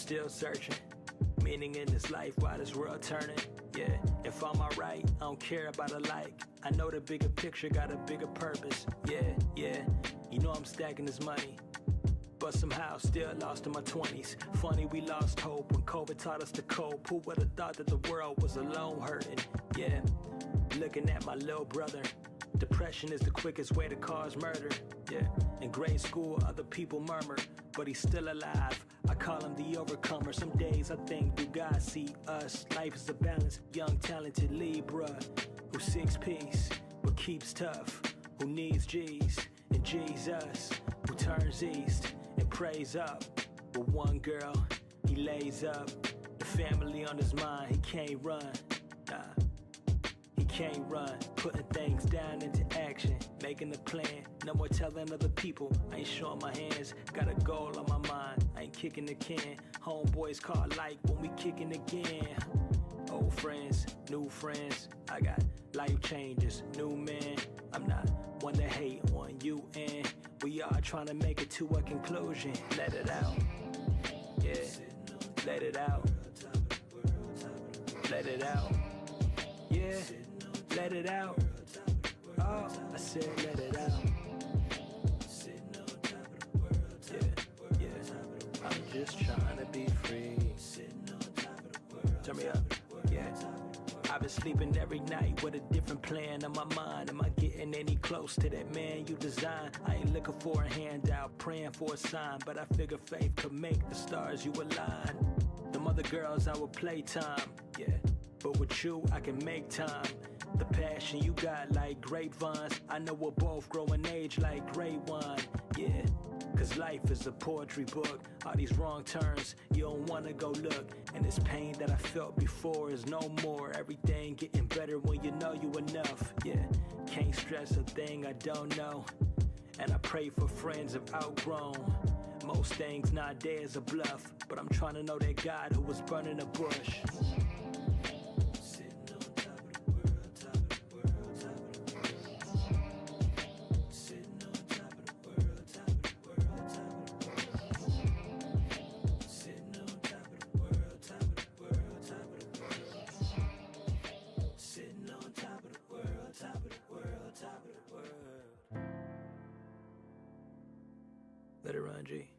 still searching. Meaning in this life, why this world turning? Yeah, if I'm alright, I don't care about a like. I know the bigger picture got a bigger purpose. Yeah, you know I'm stacking this money, but somehow still lost in my 20s. Funny we lost hope when COVID taught us to cope. Who would've thought that the world was alone hurting? Yeah, looking at my little brother. Depression is the quickest way to cause murder. Yeah, in grade school other people murmur, but he's still alive. I call him the overcomer. Some days I think, do God see us? Life is a balance. Young talented Libra who seeks peace but keeps tough, who needs G's and Jesus, who turns east and prays up. With one girl he lays up, the family on his mind. He can't run, nah, he can't run. Putting things down into action, making a plan. No more telling other people I ain't showing my hands. Got a goal on my mind, I ain't kicking the can. Homeboys call like when we kicking again. Old friends, new friends, I got life changes, new man. I'm not one to hate on you, and we are trying to make it to a conclusion. Let it out, yeah, let it out, let it out, yeah, let it out. Oh, I said let it out. Yeah, I'm just trying to be free. Turn me up, yeah. I've been sleeping every night with a different plan in my mind. Am I getting any close to that man you designed? I ain't looking for a handout, praying for a sign, but I figure faith could make the stars you align. Them other girls I would play time, yeah, but with you I can make time. The passion you got like grapevines, I know we'll both grow in age like great wine, yeah. Cause life is a poetry book. All these wrong turns, you don't wanna go look. And this pain that I felt before is no more. Everything getting better when you know you enough. Yeah, can't stress a thing I don't know. And I pray for friends I've outgrown. Most things nowadays are bluff, but I'm trying to know that God who was burning a bush. Let it run, G.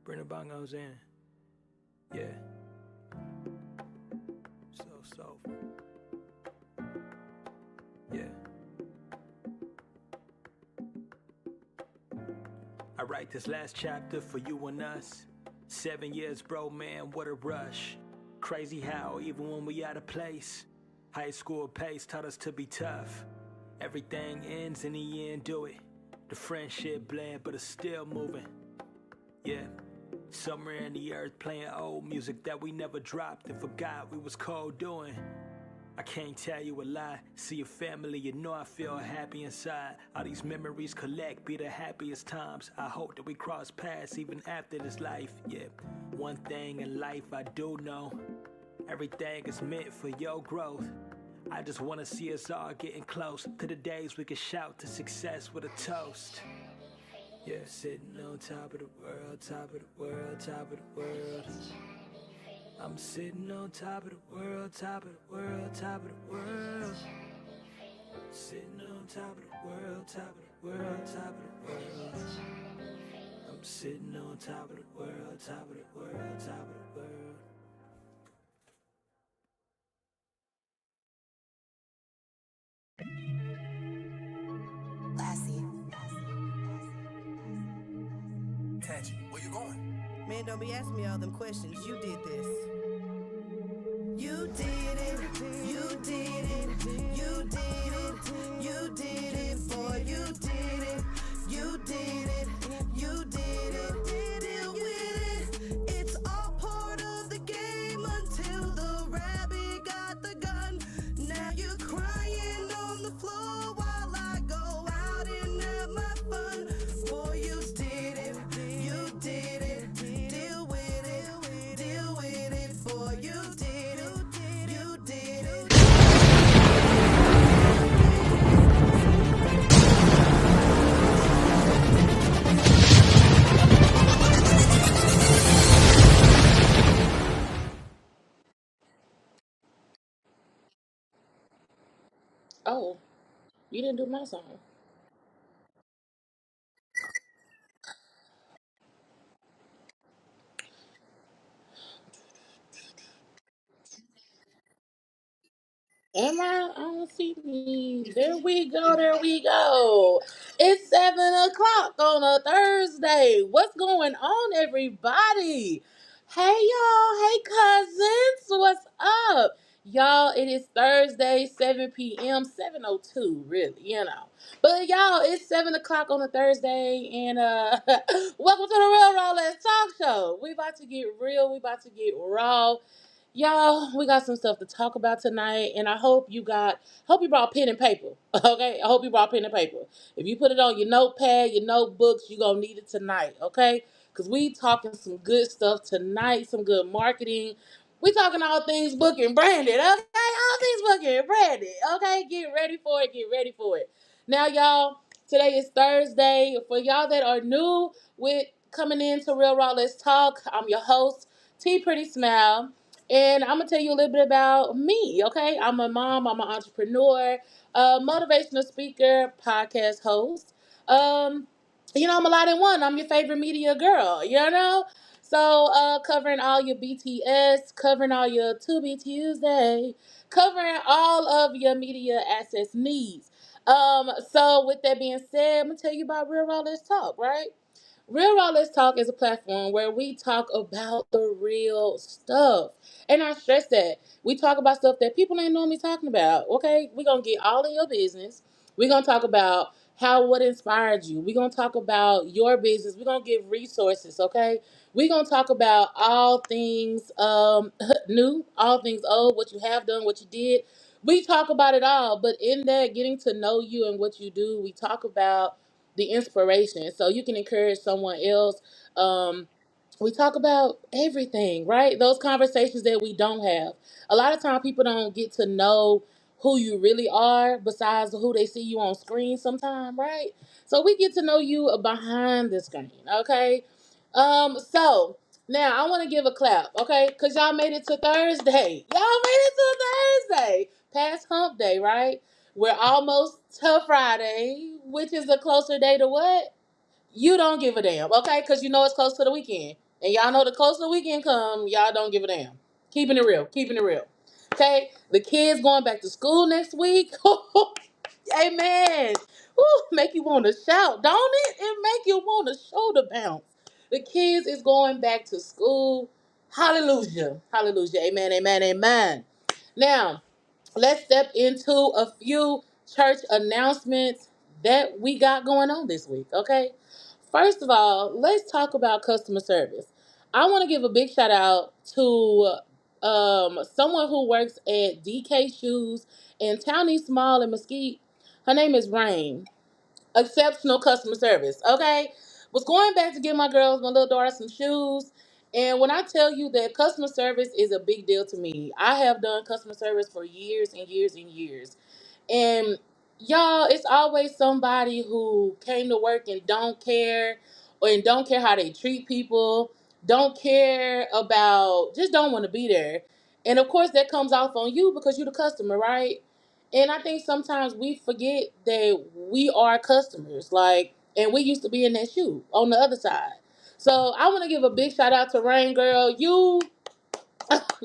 Bring the bongos in. Yeah. So soulful. Yeah. I write this last chapter for you and us. 7 years, bro, man, what a rush. Crazy how, even when we out of place, high school pace taught us to be tough. Everything ends in the end, do it. The friendship blend, but it's still moving. Yeah, somewhere in the earth playing old music that we never dropped and forgot we was cold doing. I can't tell you a lie. See your family, you know I feel happy inside. All these memories collect, be the happiest times. I hope that we cross paths even after this life. Yeah, one thing in life I do know, everything is meant for your growth. I just wanna see us all getting close to the days we can shout to success with a toast. Yeah, sitting on top of the world, top of the world, top of the world. I'm sitting on top of the world, top of the world, top of the world. Sitting on top of the world, top of the world, top of the world. I'm sitting on top of the world, top of the world, top of the world. Classy. Tangy, where you going? Man, don't be asking me all them questions. You did this. You did it. You did it. You did it. You did it. Boy, you did it. You did it. You did it. Deal with it. It's all part of the game until the rabbit got the gun. Now you're crying on the floor while I go out and have my fun. Boy, you did it. You did it. Deal with it. Deal with it. You didn't do my song. Am I? I don't see me. There we go. There we go. It's 7 o'clock on a Thursday. What's going on, everybody? Hey, y'all. Hey, cousins. What's up? Y'all, it is Thursday, 7 p.m., 7:02, really, you know. But y'all, it's 7 o'clock on a Thursday, and welcome to the Real Raw Let's Talk Show. We about to get real, we about to get raw. Y'all, we got some stuff to talk about tonight, and I hope you brought pen and paper. Okay, I hope you brought pen and paper. If you put it on your notepad, your notebooks, you gonna need it tonight. Okay, because we talking some good stuff tonight, some good marketing. We talking all things book and branded. Okay, all things book and branded. Okay, get ready for it. Get ready for it. Now, y'all, today is Thursday. For y'all that are new with coming in to Real Raw Let's Talk, I'm your host T Pretty Smile. And I'm gonna tell you a little bit about me, okay? I'm a mom, I'm an entrepreneur, motivational speaker, podcast host. Um, I'm a lot in one. I'm your favorite media girl, you know? So, covering all your BTS, covering all your To Be Tuesday, covering all of your media access needs. So with that being said, I'm gonna tell you about Real Raw Let's Talk, right? Real Raw Let's Talk is a platform where we talk about the real stuff. And I stress that. We talk about stuff that people ain't normally talking about. Okay? We're going to get all in your business. We're going to talk about what inspired you. We're going to talk about your business. We're going to give resources. Okay? We're going to talk about all things new, all things old, what you have done, what you did. We talk about it all. But in that, getting to know you and what you do, we talk about the inspiration so you can encourage someone else. We talk about everything, right? Those conversations that we don't have. A lot of time people don't get to know who you really are besides who they see you on screen sometime, right? So we get to know you behind the screen, okay? So now I want to give a clap, okay? Because y'all made it to Thursday. Y'all made it to Thursday. Past hump day, right? We're almost to Friday, which is a closer day to what? You don't give a damn, okay? Because you know it's close to the weekend. And y'all know the closer the weekend come, y'all don't give a damn. Keeping it real, keeping it real. Okay? The kids going back to school next week. Amen. Woo, make you want to shout, don't it? It make you want to shoulder bounce. The kids is going back to school. Hallelujah. Hallelujah. Amen, amen, amen. Now, let's step into a few church announcements that we got going on this week, okay? First of all, let's talk about customer service. I want to give a big shout out to someone who works at DK Shoes in Townie Small in Mesquite. Her name is Rain. Exceptional customer service. Okay, was going back to get my little daughter, some shoes. And when I tell you that customer service is a big deal to me, I have done customer service for years and years and years. And y'all, it's always somebody who came to work and don't care how they treat people, don't care about, just don't want to be there. And of course, that comes off on you because you're the customer, right? And I think sometimes we forget that we are customers, like, and we used to be in that shoe on the other side. So I want to give a big shout out to Rain Girl. You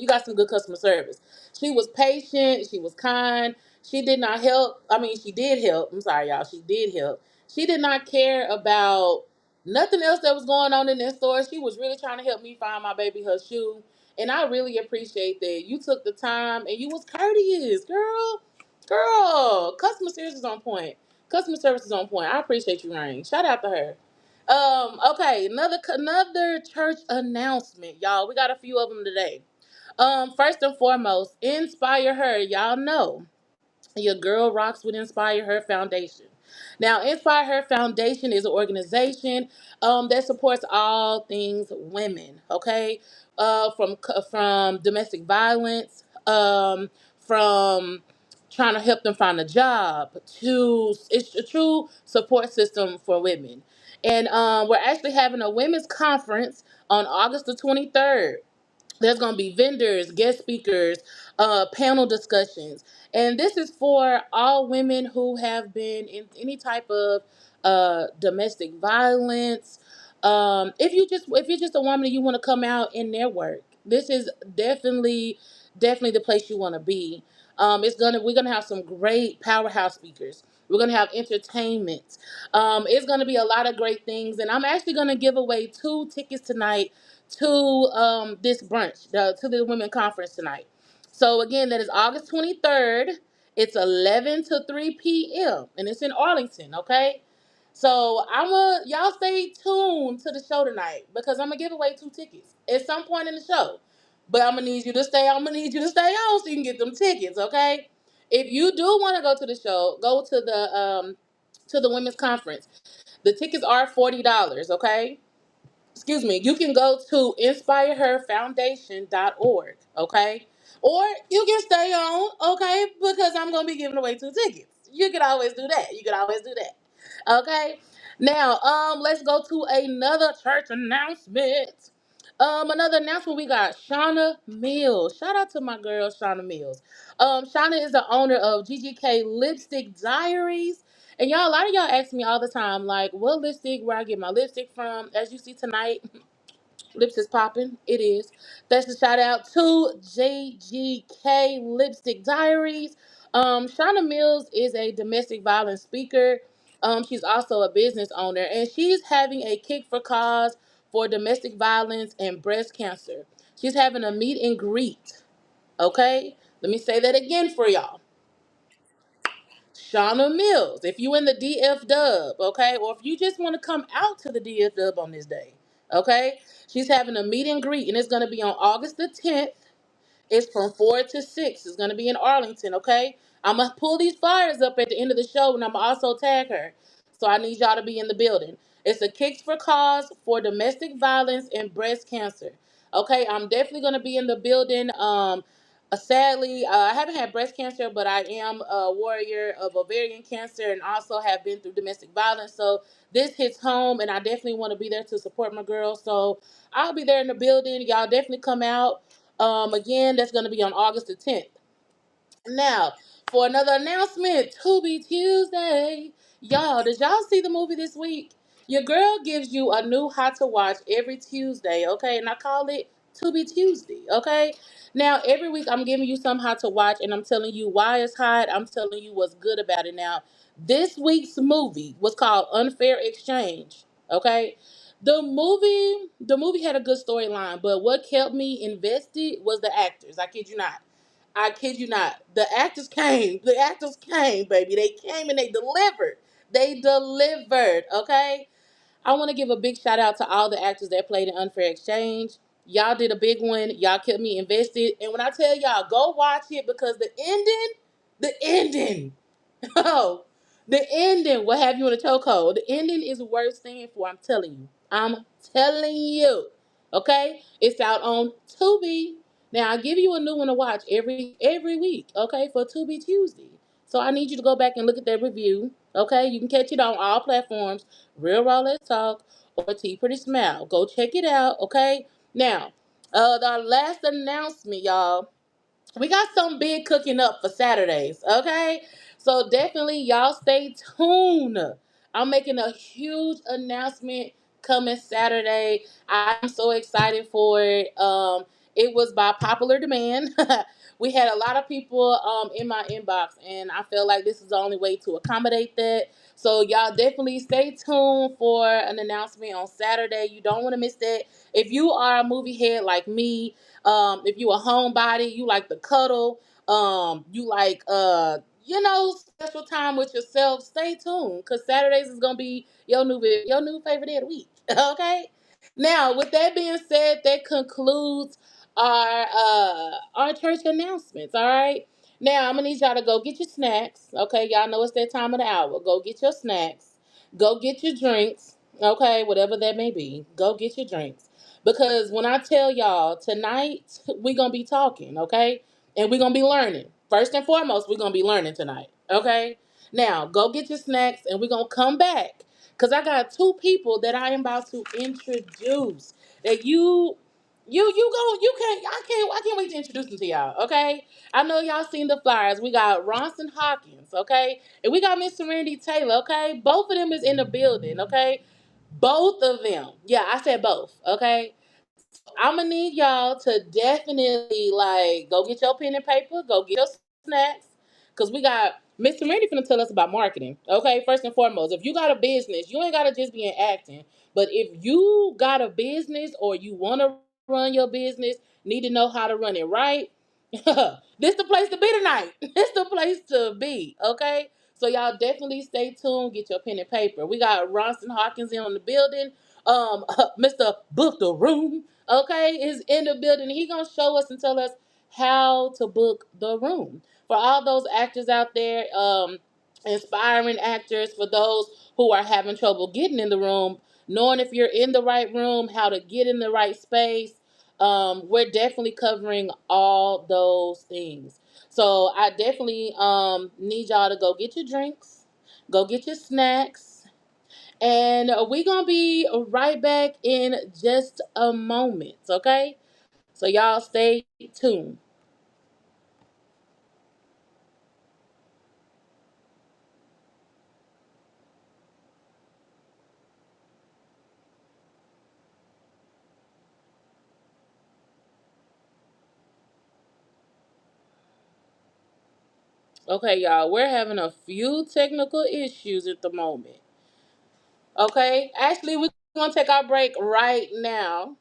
got some good customer service. She was patient. She was kind. She did not help. I mean, she did help. I'm sorry, y'all. She did help. She did not care about nothing else that was going on in that store. She was really trying to help me find my baby her shoe. And I really appreciate that. You took the time and you was courteous, girl. Girl, customer service is on point. Customer service is on point. I appreciate you, Rain. Shout out to her. Okay, another church announcement, y'all. We got a few of them today. First and foremost, Inspire Her. Y'all know your girl rocks with Inspire Her Foundation. Now, Inspire Her Foundation is an organization that supports all things women. Okay, from domestic violence, from trying to help them find a job to it's a true support system for women. And we're actually having a women's conference on August the 23rd. There's going to be vendors, guest speakers, panel discussions. And this is for all women who have been in any type of domestic violence. If you're just a woman and you want to come out and network, this is definitely the place you want to be. We're gonna have some great powerhouse speakers. We're gonna have entertainment. It's gonna be a lot of great things, and I'm actually gonna give away 2 tickets tonight to this brunch, to the women conference tonight. So again, that is August 23rd. It's 11 to 3 p.m. and it's in Arlington. Okay. So y'all stay tuned to the show tonight because I'm gonna give away 2 tickets at some point in the show. But I'm gonna need you to stay. I'm gonna need you to stay on so you can get them tickets. Okay. If you do want to go to the show, go to the women's conference. The tickets are $40. Okay, excuse me, you can go to inspireherfoundation.org, okay? Or you can stay on, okay, because I'm going to be giving away 2 tickets. You can always do that. You can always do that. Okay? Now, let's go to another church announcement. Another announcement, we got Shauna Mills. Shout out to my girl Shauna Mills. Shauna is the owner of GGK Lipstick Diaries. And y'all, a lot of y'all ask me all the time, like, what lipstick, where I get my lipstick from. As you see tonight, lips is popping. It is. That's a shout out to JGK Lipstick Diaries. Shauna Mills is a domestic violence speaker. She's also a business owner, and she's having a kick for cause for domestic violence and breast cancer. She's having a meet and greet. Okay, let me say that again for y'all. Shauna Mills, if you in the DF Dub, okay, or if you just want to come out to the DF Dub on this day, okay, she's having a meet and greet, and it's going to be on August the 10th. It's from 4 to 6. It's going to be in Arlington, okay? I'm going to pull these flyers up at the end of the show, and I'm going to also tag her. So I need y'all to be in the building. It's a Kicks for Cause for domestic violence and breast cancer. Okay, I'm definitely going to be in the building. Sadly, I haven't had breast cancer, but I am a warrior of ovarian cancer and also have been through domestic violence. So this hits home, and I definitely want to be there to support my girl. So I'll be there in the building. Y'all definitely come out. Again, that's going to be on August the 10th. Now, for another announcement, To Be Tuesday. Y'all, did y'all see the movie this week? Your girl gives you a new hot to watch every Tuesday, okay? And I call it To Be Tuesday, okay? Now, every week I'm giving you some hot to watch and I'm telling you why it's hot. I'm telling you what's good about it. Now, this week's movie was called Unfair Exchange, okay? The movie had a good storyline, but what kept me invested was the actors. I kid you not. I kid you not. The actors came. The actors came, baby. They came and they delivered. They delivered, okay? I want to give a big shout out to all the actors that played in Unfair Exchange. Y'all did a big one. Y'all kept me invested. And when I tell y'all, go watch it because the ending, oh, the ending will have you in a chokehold. The ending is worth staying for. I'm telling you. I'm telling you. Okay? It's out on Tubi. Now I give you a new one to watch every week, okay, for Tubi Tuesday. So I need you to go back and look at that review. Okay? You can catch it on all platforms. Real Raw Let's Talk or T Pretty Smile. Go check it out, okay? Now, the last announcement, y'all, we got something big cooking up for Saturdays, okay? So definitely y'all stay tuned. I'm making a huge announcement coming Saturday. I'm so excited for it. It was by popular demand. We had a lot of people in my inbox, and I feel like this is the only way to accommodate that. So y'all definitely stay tuned for an announcement on Saturday. You don't want to miss that. If you are a movie head like me, if you a homebody, you like the cuddle, you like special time with yourself. Stay tuned, cause Saturdays is gonna be your new favorite day of the week. Okay. Now, with that being said, that concludes our church announcements. All right. Now I'm gonna need y'all to go get your snacks. Okay, y'all know it's that time of the hour. Go get your snacks. Go get your drinks. Okay, whatever that may be. Go get your drinks. Because when I tell y'all tonight, we're going to be talking, okay? And we're going to be learning. First and foremost, we're going to be learning tonight, okay? Now, go get your snacks and we're going to come back. Because I got 2 people that I am about to introduce that I can't wait to introduce them to y'all. Okay, I know y'all seen the flyers. We got Ronson Hawkins. Okay, and we got Miss Serenity Taylor. Okay, both of them is in the building. Okay, both of them. Yeah, I said both. Okay, I'm gonna need y'all to definitely like go get your pen and paper, go get your snacks, cause we got Mr. Randy finna tell us about marketing. Okay, first and foremost, if you got a business, you ain't gotta just be in acting. But if you got a business or you wanna run your business, need to know how to run it right. This the place to be tonight. This the place to be. Okay. So y'all definitely stay tuned. Get your pen and paper. We got Ronson Hawkins in on the building. Mr. Book the Room, okay, is in the building. He gonna show us and tell us how to book the room for all those actors out there, inspiring actors, for those who are having trouble getting in the room, knowing if you're in the right room, how to get in the right space. We're definitely covering all those things. So I definitely need y'all to go get your drinks, go get your snacks, and we're going to be right back in just a moment, okay? So y'all stay tuned. Okay, y'all, we're having a few technical issues at the moment. Okay, actually, we're going to take our break right now.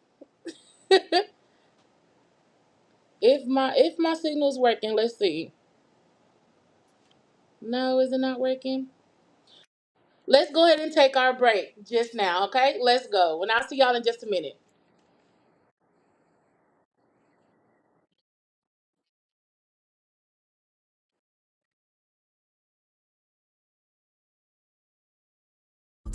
If my signal's working, let's see. No, is it not working? Let's go ahead and take our break just now, okay? Let's go. And I'll see y'all in just a minute.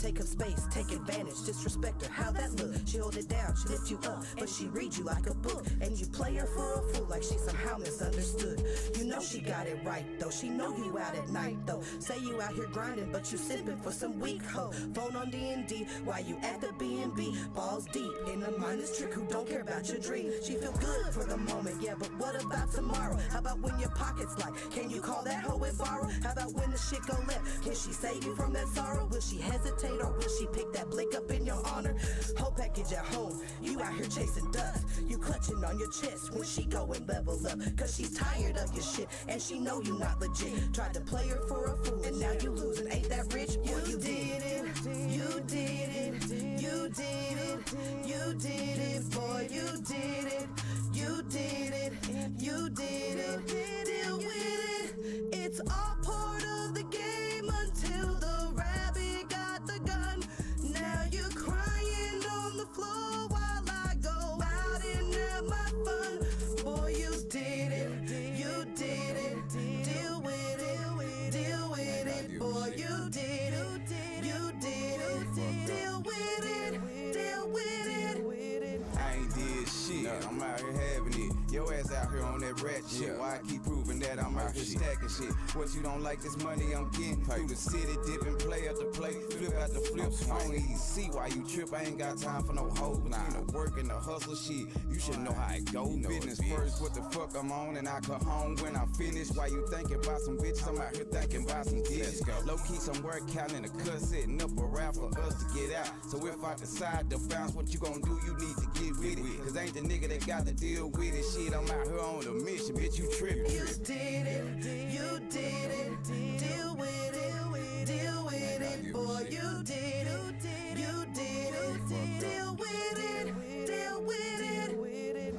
Take up space, take advantage, disrespect her. How that look? She hold it down, she lift you up, but she read you like a book. And you play her for a fool like she somehow misunderstood. You know she got it right though. She know you out at night though. Say you out here grinding, but you sipping for some weak hoe. Phone on D&D while you at the B&B. Balls deep in a mindless trick who don't care about your dream. She feel good for the moment, yeah, but what about tomorrow? How about when your pocket's like, can you call that hoe and borrow? How about when the shit go left? Can she save you from that sorrow? Will she hesitate? Or will she pick that blick up in your honor? Whole package at home, you out here chasing dust. You clutching on your chest when she go and level up. Cause she's tired of your shit and she know you not legit. Tried to play her for a fool and now you losing. Ain't that rich? You did it, you did it, you did it, you did it, boy, you did it, you did it, you did it, deal with it. It's all part of the game until the rabbit got the gun. Now you're crying on the floor while I go out and have my fun. Boy, you did it, you did it, deal with it, deal with it. Boy, you did it, you did it, deal with it, deal with it. I ain't did shit. No. I'm out here having it. Your ass out here on that rat shit. Why I keep proving that I'm out here stacking shit? What you don't like this money I'm getting? Through the city, dipping, play after play, flip out the flip. I don't even see why you trip. I ain't got time for no hoes. Between the work and the hustle shit, you should know how it go. Business first, what the fuck I'm on, and I come home when I'm finished. Why you thinking about some bitches? I'm out here thinking about some dishes. Low key somewhere counting the cut, setting up a rap for us to get out. So if I decide to bounce, what you gonna do? You need to get with it. Cause ain't the nigga that got to deal with it. Shit, I'm out here on a mission, bitch, you trippin'. You did it, you did it, deal with it, deal with it, boy, you did it, you did it, deal with it, deal with it.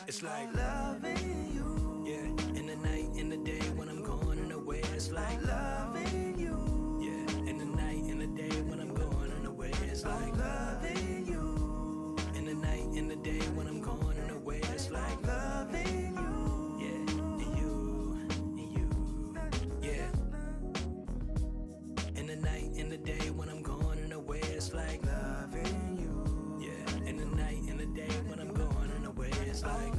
It's like loving you. Yeah, in the night, in the day, when I'm going in the way, it's like loving you. Yeah, in the night, in the day, when I'm going in the way, it's like loving you. In the night, in the day, when I'm going in the way, it's like loving you. Yeah, and you, yeah. In the night, in the day, when I'm going in the way, it's like loving you. Yeah, in the night, in the day, when I'm going in the way, it's like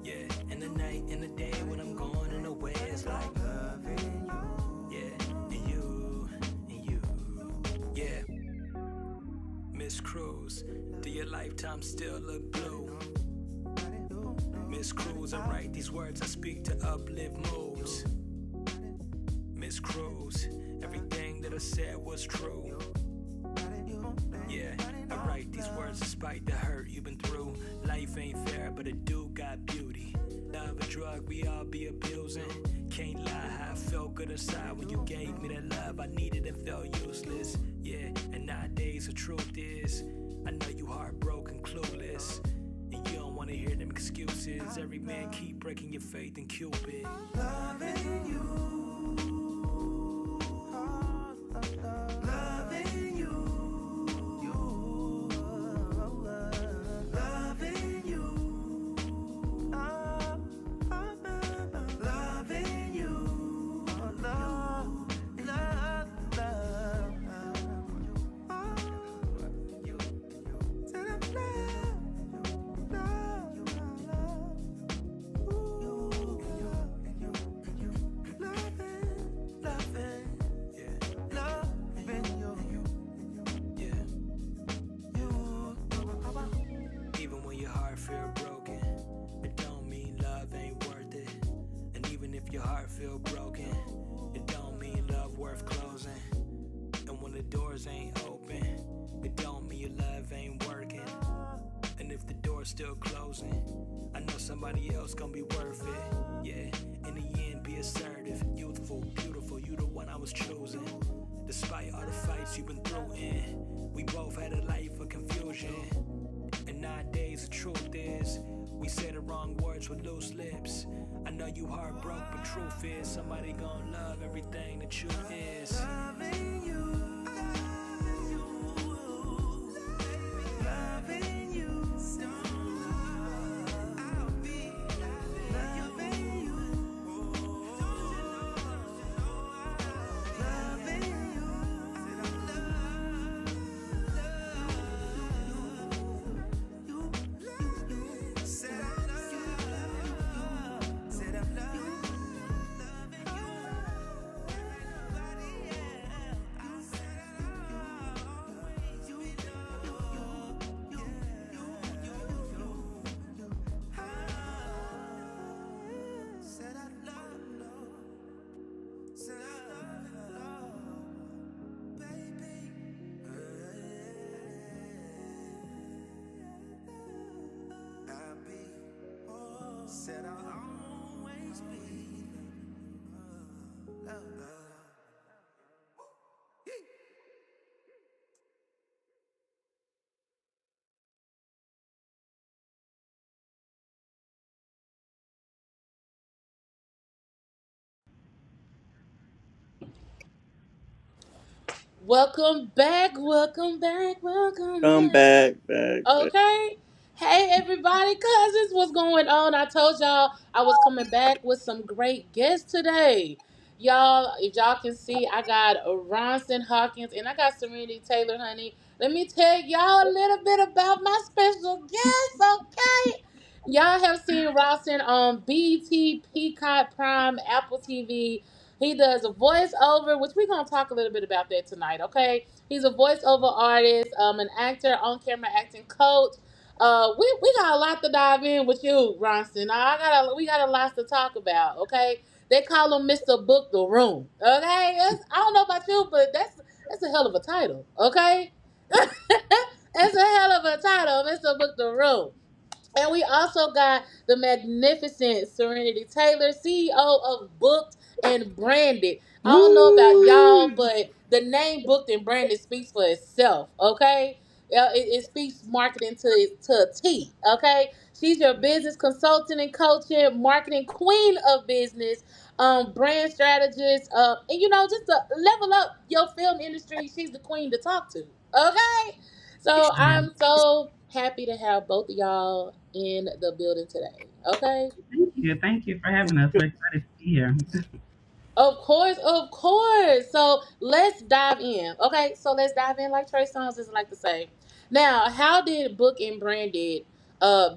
yeah, in the night, in the day, when I'm going in the way, Miss Cruz, do your lifetime still look blue? Miss Cruz, I write these words I speak to uplift moods. Miss Cruz, everything that I said was true. Yeah, I write these words despite the hurt you've been through. Life ain't fair, but it do got beauty. Love a drug we all be abusing. Can't lie, how I felt good inside when you gave me that love I needed and felt useless. Yeah, and nowadays the truth is, I know you heartbroken, clueless. And you don't wanna hear them excuses. Every man keep breaking your faith in Cupid. Loving you. Loving you. Loving you. Loving you. Even when your heart feel broken, it don't mean love ain't worth it. And even if your heart feel broken, it don't mean love worth closing. And when the doors ain't open, it don't mean your love ain't working. And if the door's still closing, I know somebody else gonna be worth it. Yeah, in the end, be assertive, youthful, beautiful, you the one I was choosing. Despite all the fights you've been through in, we both had a life of confusion. And nowadays the truth is, we say the wrong words with loose lips. I know you heartbroken, but truth is, somebody gon' love everything that you is. Loving you. Loving you. I'll be loving you. Loving you. Said I love you. Said I love you. Loving you. Nobody else. I said I'll always be said I love, said I love, baby. I'll be, said I'll always be love. Welcome back, welcome back, welcome Come back. back. Okay. Hey everybody, cousins, what's going on? I told y'all I was coming back with some great guests today. Y'all, if y'all can see, I got Ronson Hawkins and I got Serenity Taylor, honey. Let me tell y'all a little bit about my special guest, okay? Y'all have seen Ronson on BT, Peacock Prime, Apple TV. He does a voiceover, which we're gonna talk a little bit about that tonight, okay? He's a voiceover artist, an actor, on camera acting coach. We got a lot to dive in with you, Ronson. We got a lot to talk about. Okay, they call him Mr. Book the Room. Okay, I don't know about you, but that's a hell of a title. Okay, that's a hell of a title, Mr. Book the Room. And we also got the magnificent Serenity Taylor, CEO of Booked and Branded. I don't know about y'all, Woo! but the name Booked and Branded speaks for itself, okay? It speaks marketing to a T, okay? She's your business consultant and coaching, marketing queen of business, brand strategist, and just to level up your film industry, she's the queen to talk to, okay? So Yeah. I'm so happy to have both of y'all in the building today. Okay. Thank you. Thank you for having us. We're excited to be here. Of course, of course. So let's dive in. Okay, so let's dive in like Trey Songz is like to say. Now, how did Book and Branded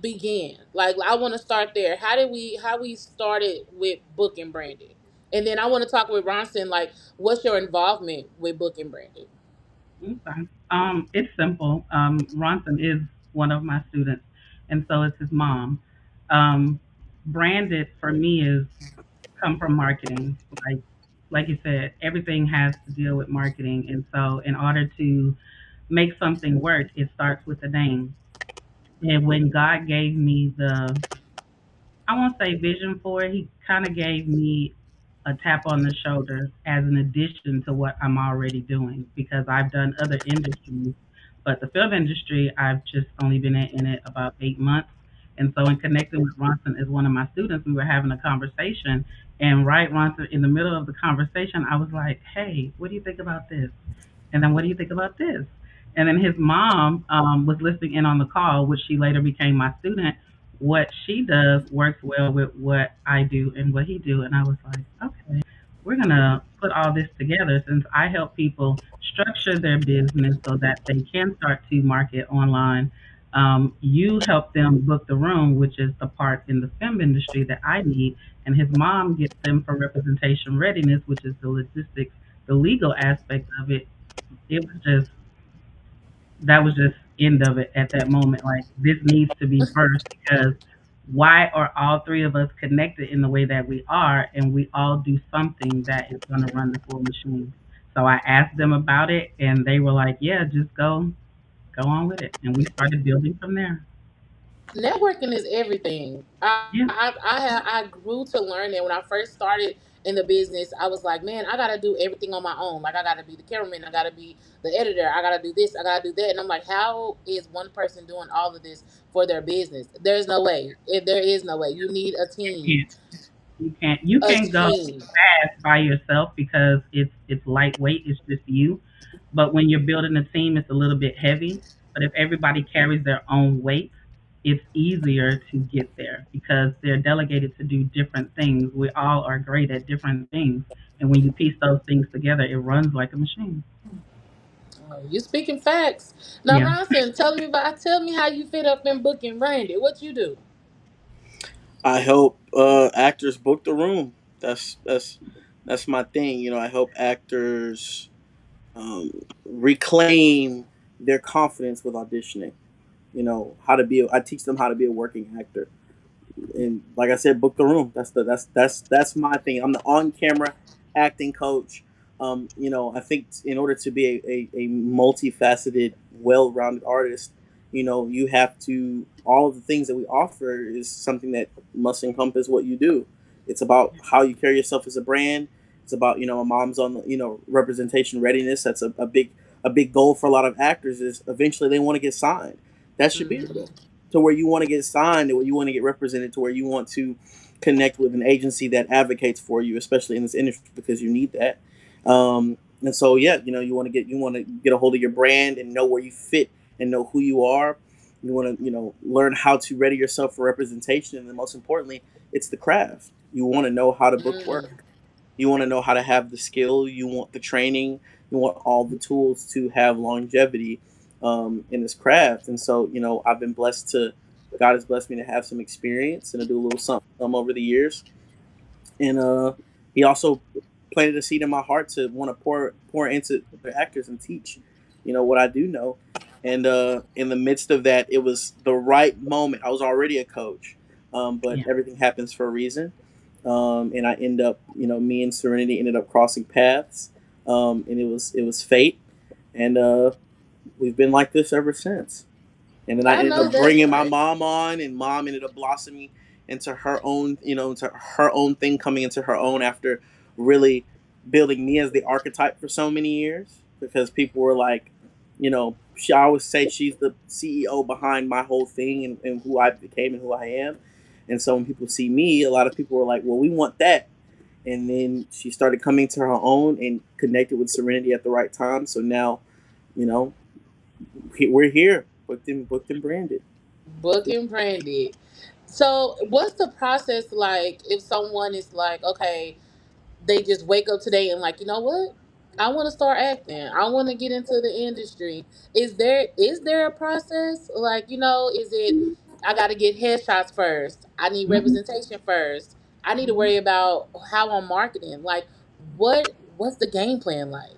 begin? Like I want to start there. How we started with Book and Branded? And then I want to talk with Ronson, like, what's your involvement with Book and Branded? Okay. It's simple. Ronson is one of my students, and so is his mom. Um, branded for me is come from marketing. Like you said, everything has to deal with marketing, and so in order to make something work, it starts with the name. And when God gave me the, I won't say vision for it, He kind of gave me a tap on the shoulder as an addition to what I'm already doing because I've done other industries, but the film industry, I've just only been in it about 8 months. And so, in connecting with Ronson as one of my students, we were having a conversation. And right, Ronson, in the middle of the conversation, I was like, hey, what do you think about this? And then what do you think about this? And then his mom was listening in on the call, which she later became my student. What she does works well with what I do and what he do. And I was like, okay, we're gonna put all this together since I help people structure their business so that they can start to market online. You help them book the room, which is the part in the film industry that I need, and his mom gets them for representation readiness, which is the logistics, the legal aspect of it. It was just that was just end of it at that moment. Like this needs to be first because why are all three of us connected in the way that we are, and we all do something that is going to run the full machine? So I asked them about it, and they were like, "Yeah, just go on with it," and we started building from there. Networking is everything. Yeah, I grew to learn that when I first started in the business. I was like, man, I gotta do everything on my own. Like I gotta be the cameraman, I gotta be the editor, I gotta do this, I gotta do that. And I'm like, how is one person doing all of this for their business? There's no way. If there is no way, you need a team. yeah. You A can go team. fast by yourself because it's lightweight, it's just you. But when you're building a team, it's a little bit heavy. But if everybody carries their own weight, it's easier to get there because they're delegated to do different things. We all are great at different things. And when you piece those things together, it runs like a machine. Oh, you speaking facts. Now, Yeah. Ronson, tell me how you fit up in booking Randy. What you do? I help actors book the room. That's my thing. You know, I help actors reclaim their confidence with auditioning. You know how to be. I teach them how to be a working actor, and like I said, book the room. That's my thing. I'm the on camera acting coach. You know, I think in order to be a multifaceted, well rounded artist, you know, you have to all of the things that we offer is something that must encompass what you do. It's about how you carry yourself as a brand. It's about my mom's on the representation readiness. That's a big goal for a lot of actors is eventually they want to get signed. That should be the Mm-hmm. goal to where you want to get signed, to where you want to get represented, to where you want to connect with an agency that advocates for you, especially in this industry because you need that. And so, yeah, you want to get a hold of your brand and know where you fit and know who you are. You want to learn how to ready yourself for representation, and then most importantly, it's the craft. You want to know how to book Mm. work. You want to know how to have the skill. You want the training. You want all the tools to have longevity in this craft. And so, I've been blessed to, God has blessed me to have some experience and to do a little something over the years. And He also planted a seed in my heart to want to pour into the actors and teach, what I do know. And in the midst of that, it was the right moment. I was already a coach, but Yeah. everything happens for a reason. And I end up, me and Serenity ended up crossing paths, and it was fate, and we've been like this ever since. And then I I ended know up that's bringing my right. mom on, and mom ended up blossoming into her own, into her own thing, coming into her own after really building me as the archetype for so many years. Because people were like, I always say she's the CEO behind my whole thing and who I became and who I am. And so when people see me, a lot of people were like, well, we want that. And then she started coming to her own and connected with Serenity at the right time. So now, you know, we're here, booked and branded. Booking Brandy. So, what's the process like if someone is like, okay, they just wake up today and like, you know what? I want to start acting. I want to get into the industry. Is there a process? Like, is it I got to get headshots first. I need Hmm. representation first. I need to Hmm. worry about how I'm marketing. Like, what's the game plan like?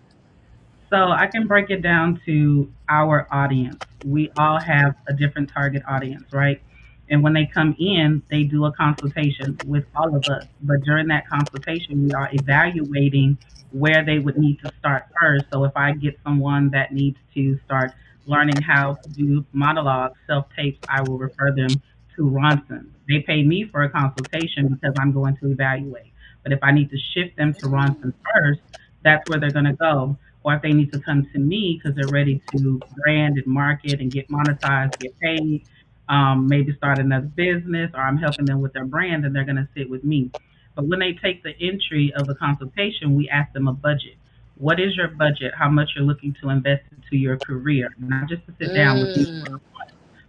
So I can break it down to our audience. We all have a different target audience, right? And when they come in, they do a consultation with all of us. But during that consultation, we are evaluating where they would need to start first. So if I get someone that needs to start learning how to do monologues, self tapes, I will refer them to Ronson. They pay me for a consultation because I'm going to evaluate. But if I need to shift them to Ronson first, that's where they're going to go. Or if they need to come to me because they're ready to brand and market and get monetized, get paid, maybe start another business, or I'm helping them with their brand, and they're going to sit with me. But when they take the entry of the consultation, we ask them a budget. What is your budget? How much you're looking to invest into your career, not just to sit down with me, Mm.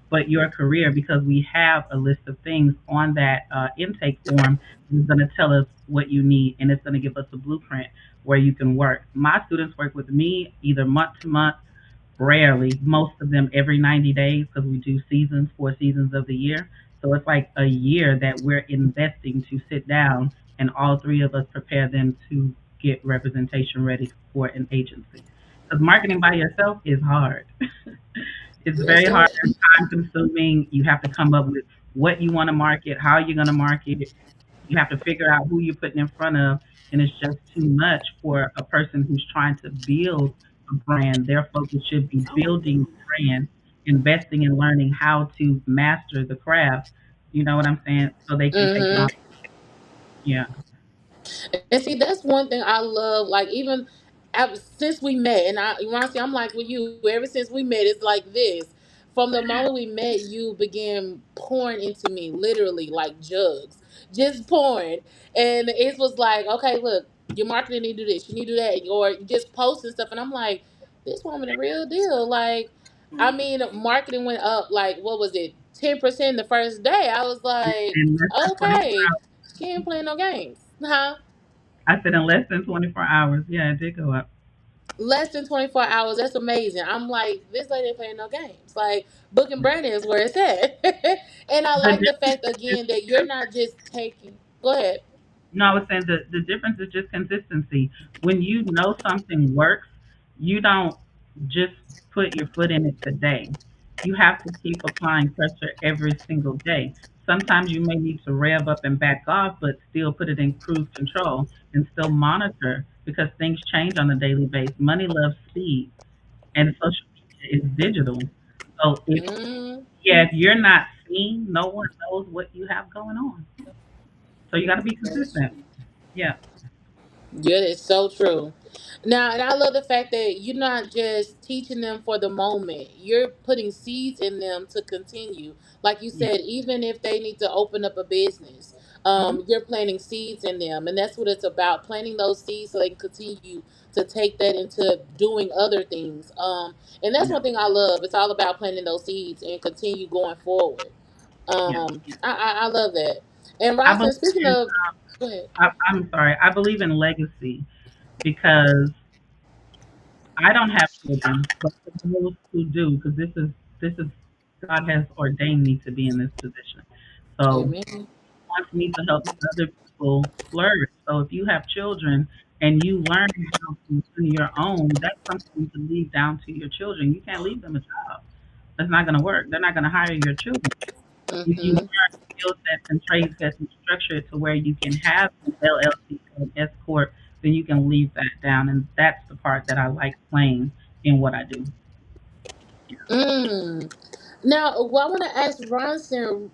but your career, because we have a list of things on that intake form that's going to tell us what you need, and it's going to give us a blueprint where you can work. My students work with me either month to month, rarely, most of them every 90 days, because we do seasons, 4 seasons of the year. So it's like a year that we're investing to sit down and all three of us prepare them to get representation ready for an agency. Because marketing by yourself is hard. It's Yes, very sir. hard and time consuming. You have to come up with what you want to market, how you're going to market. You have to figure out who you're putting in front of. And it's just too much for a person who's trying to build a brand. Their focus should be building the brand, investing in learning how to master the craft. You know what I'm saying? So they can take it on. Mm-hmm. Yeah. And see, that's one thing I love. Like even since we met, and honestly, I'm like with you. Ever since we met, it's like this. From the moment we met, you began pouring into me, literally like jugs, just pouring. And it was like, okay, look, your marketing need to do this, you need to do that, or just posting stuff. And I'm like, this woman the real deal. Like, I mean, marketing went up like what was it, 10% the first day. I was like, And less than 24 okay, hours. she ain't playing no games, huh? I said in less than 24 hours. Yeah, it did go up. Less than 24 hours. That's amazing. I'm like, this lady ain't playing no games. Like, booking Brandon is where it's at. And I The like the difference fact, again, that you're not just taking. Go ahead. No, I was saying the difference is just consistency. When you know something works, you don't just put your foot in it today. You have to keep applying pressure every single day. Sometimes you may need to rev up and back off, but still put it in cruise control and still monitor because things change on a daily basis. Money loves speed, and social media is digital. So if Mm, yeah, if you're not seen, no one knows what you have going on. So you got to be consistent. Yeah. yeah, it's so true. Now, and I love the fact that you're not just teaching them for the moment. You're putting seeds in them to continue. Like you Yeah. said, even if they need to open up a business, Mhm. you're planting seeds in them. And that's what it's about, planting those seeds so they can continue to take that into doing other things. And that's Yeah, one thing I love. It's all about planting those seeds and continue going forward. yeah. I love that. And I Rosalind, believe speaking in, of, go ahead. I'm sorry, I believe in legacy because I don't have children, but for those who do, because this is God has ordained me to be in this position. So Amen. He wants me to help other people flourish. So if you have children and you learn how to do your own, that's something you can leave down to your children. You can't leave them a job. That's not going to work. They're not going to hire your children. If you Mm-hmm. learn skill sets and trade sets and structure it to where you can have an LLC or an S corp, then you can leave that down, and that's the part that I like playing in what I do. Mm. Now, well, I want to ask Ronson.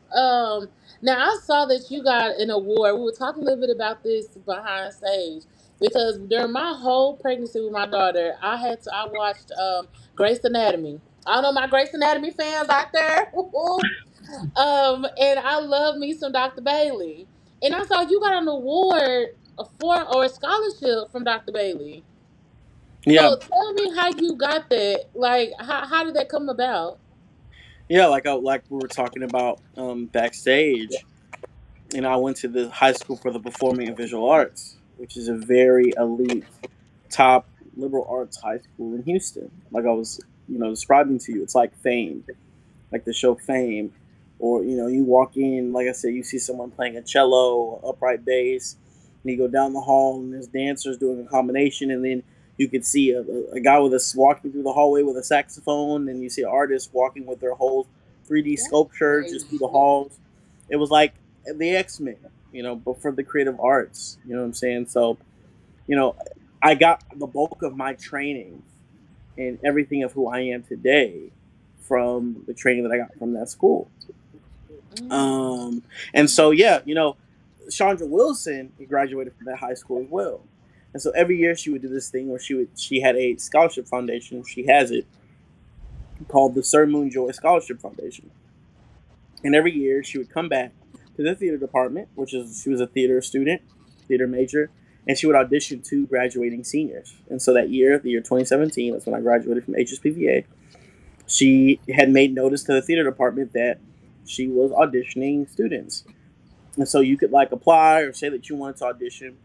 Now I saw that you got an award. We were talking a little bit about this behind stage because during my whole pregnancy with my daughter, I watched Grey's Anatomy. I don't know my Grey's Anatomy fans out there. And I love me some Dr. Bailey. And I saw you got an award for or a scholarship from Dr. Bailey. Yeah, So tell me how you got that. Like, how did that come about? yeah. Like we were talking about backstage. I went to the high school for the performing and visual arts, which is a very elite, top liberal arts high school in Houston. Like I was, describing to you, it's like Fame, like the show Fame, or you walk in, like I said, you see someone playing a cello, upright bass, and you go down the hall and there's dancers doing a combination, and then You could see a guy with us walking through the hallway with a saxophone, and you see an artist walking with their whole 3D That's sculpture just through the crazy. halls. It was like the X Men, but for the creative arts. You know what I'm saying? So, you know, I got the bulk of my training and everything of who I am today from the training that I got from that school. Mm. Um, and so yeah, Chandra Wilson graduated from that high school as well. And so every year she would do this thing where she had a scholarship foundation. She has it called the Sir Moon Joy Scholarship Foundation. And every year she would come back to the theater department, which is she was a theater student, theater major, and she would audition to graduating seniors. And so that year, the year 2017, that's when I graduated from HSPVA. She had made notice to the theater department that she was auditioning students. And so you could like apply or say that you wanted to audition.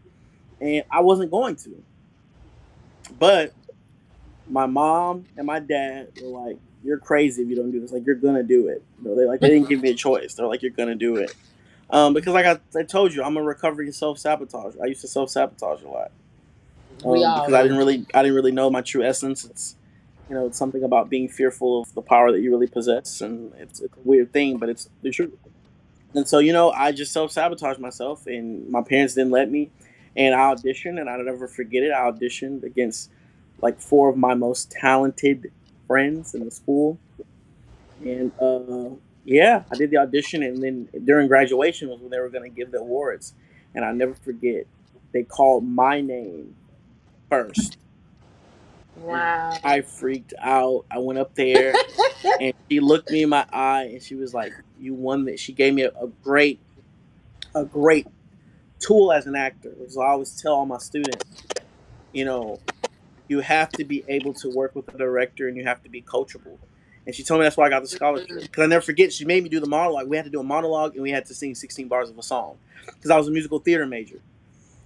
And I wasn't going to. But my mom and my dad were like, "You're crazy if you don't do this. Like you're gonna do it." They didn't give me a choice. They're like, "You're gonna do it." Because like I told you, I'm a recovering self sabotage. I used to self sabotage a lot. We all Because do. I didn't really know my true essence. It's something about being fearful of the power that you really possess, and it's a weird thing, but it's the truth. And so, I just self sabotaged myself, and my parents didn't let me. And I auditioned, and I'll never forget it. I auditioned against like four of my most talented friends in the school, and yeah, I did the audition, and then during graduation was when they were going to give the awards, and I'll never forget. They called my name first, and Wow. I freaked out. I went up there, and she looked me in my eye, and she was like, "You won that." She gave me a great tool as an actor, which I always tell all my students, you know, you have to be able to work with a director and you have to be coachable. And she told me that's why I got the scholarship. Because I never forget, she made me do the monologue. We had to do a monologue and we had to sing 16 bars of a song. Because I was a musical theater major.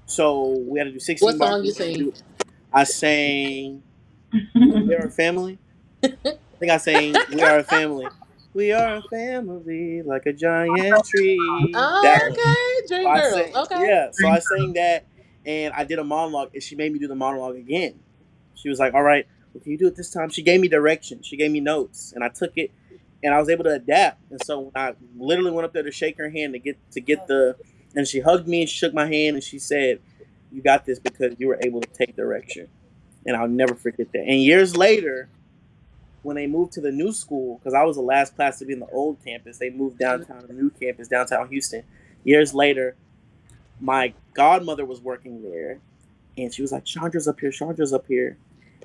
So we had to do What 16 bars. song you We had to sing? do, I sang We Are a Family. I think I sang We Are a Family. We are a family like a giant tree. That Oh, one. okay, So Dream I Girls. sang, Okay. yeah. So I sang that, and I did a monologue, and she made me do the monologue again. She was like, "All right, well, can you do it this time?" She gave me direction. She gave me notes, and I took it, and I was able to adapt. And so when I literally went up there to shake her hand to get and she hugged me and shook my hand, and she said, "You got this because you were able to take direction." And I'll never forget that. And years later, when they moved to the new school, because I was the last class to be in the old campus, they moved downtown to the new campus, downtown Houston. Years later, my godmother was working there, and she was like, "Chandra's up here, Chandra's up here."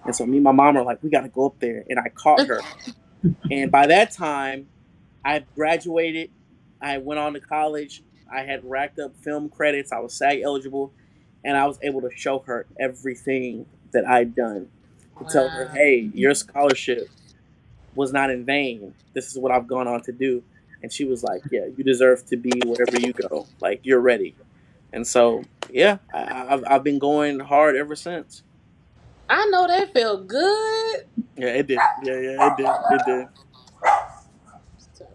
And so me and my mom are like, "We got to go up there." And I caught her. And by that time, I had graduated. I went on to college. I had racked up film credits. I was SAG eligible. And I was able to show her everything that I'd done to tell her, Wow. "Hey, your scholarship was not in vain. This is what I've gone on to do." And she was like, "Yeah, you deserve to be wherever you go. Like, you're ready." And so, yeah, I've been going hard ever since. I know that felt good. Yeah, it did. Yeah, it did. It did.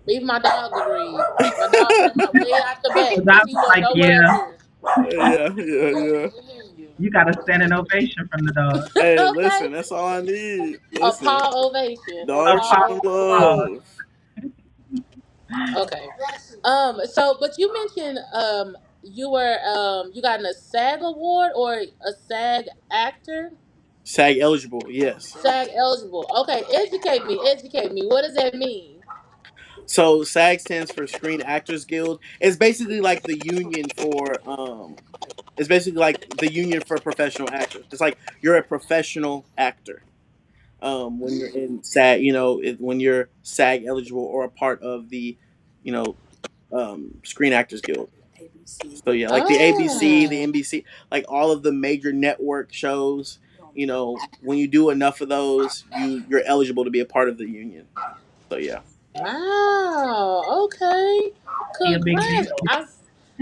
Even my dog agreed. My dog came out way out the back Because I because he was wasn't like, nowhere up yeah, here. Yeah. We hear you got to stand an ovation from the dog. you. Hey, Okay. listen, that's all I need. A Listen, paw ovation. A dog show paw Applause. some ovation. love. Okay. So but you mentioned you got a SAG award or a SAG actor? SAG eligible, yes. SAG eligible. Okay, educate me. Educate me. What does that mean? So SAG stands for Screen Actors Guild. It's basically like the union for it's basically like the union for professional actors. It's like you're a professional actor. When you're in SAG, when you're SAG eligible or a part of the, you know, Screen Actors Guild. So yeah, like the ABC, the Oh. NBC, like all of the major network shows. When you do enough of those, you're eligible to be a part of the union. So yeah. Wow. Okay. Be a big Congrats. deal.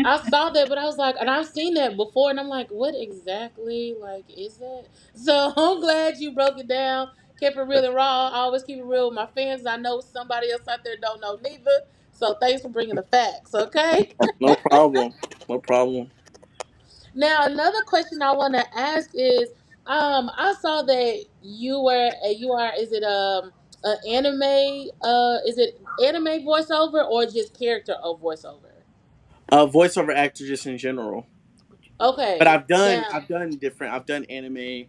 I saw that, but I was like, and I've seen that before, and I'm like, what exactly like is that? So I'm glad you broke it down, kept it real and raw. I always keep it real with my fans. I know somebody else out there don't know neither. So thanks for bringing the facts. Okay. No problem. No problem. Now another question I want to ask is. I saw that you are is it an anime is it anime voiceover or just character of voiceover? Voiceover actor just in general. But Okay, now I've done anime,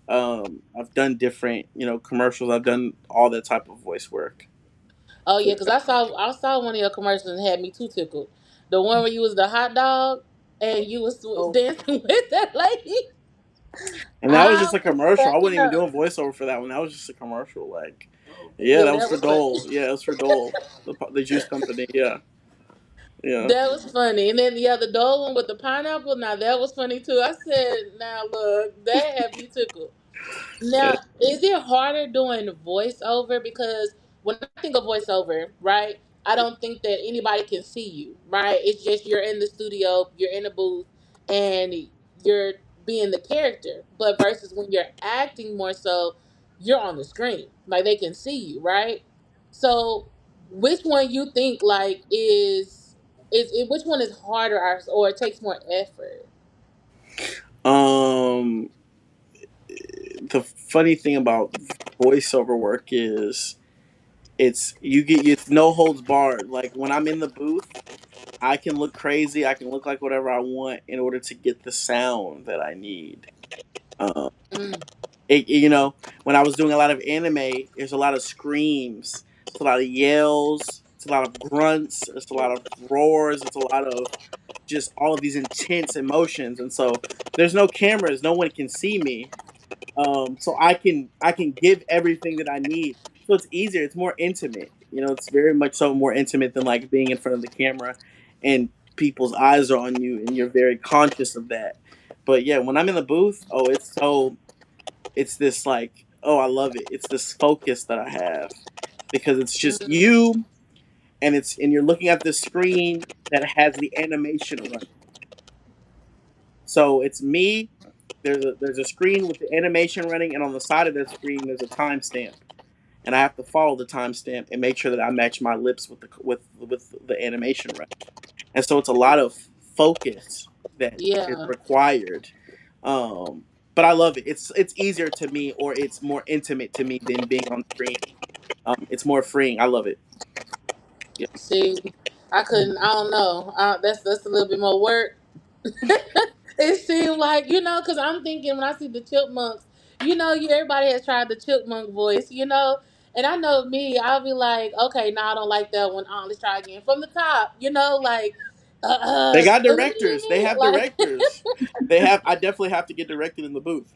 I've done different, commercials. I've done all that type of voice work. oh So yeah, because I saw one of your commercials and had me too tickled. The one where you was the hot dog and you was oh, dancing with that lady. and that was I just a was commercial. I wasn't cracking even up. doing voiceover for that one. That was just a commercial. Like, yeah, Yeah, that was that for was funny. Dole. Yeah, it was for Dole, the juice company. Yeah, yeah. That was funny. And then yeah, the dole one with the pineapple. Now that was funny too. I said, now look, that had me tickled. Yeah. Now, is it harder doing voiceover? Because when I think of voiceover, right, I don't think that anybody can see you, right? It's just you're in the studio, you're in a booth, and you're being the character. But versus when you're acting more so, you're on the screen, like they can see you, right? So, which one you think like which one is harder or it takes more effort? Um, the funny thing about voiceover work is it's no holds barred. Like when I'm in the booth, I can look crazy. I can look like whatever I want in order to get the sound that I need. Um, Mm, when I was doing a lot of anime, there's a lot of screams, it's a lot of yells, it's a lot of grunts, it's a lot of roars, it's a lot of just all of these intense emotions. And so there's no cameras, no one can see me, so I can give everything that I need. So it's easier. It's more intimate. It's very much so more intimate than like being in front of the camera, and people's eyes are on you, and you're very conscious of that. But yeah, when I'm in the booth, oh, it's this like, oh, I love it. It's this focus that I have because it's just mm, you, and you're looking at this screen that has the animation running. So it's me. There's a screen with the animation running, and on the side of that screen there's a timestamp, and I have to follow the timestamp and make sure that I match my lips with the animation running. And so it's a lot of focus that is yeah. required. Um, but I love it. It's easier to me, or it's more intimate to me than being on the screen. It's more freeing. I love it. Yeah. See, I couldn't. I don't know. That's a little bit more work. It seemed like because I'm thinking when I see the chipmunks, everybody has tried the chipmunk voice, and I know me. I'll be like, okay, no, I don't like that one. Let's try again from the top. Like, They got directors. They have like, directors. They have. I definitely have to get directed in the booth.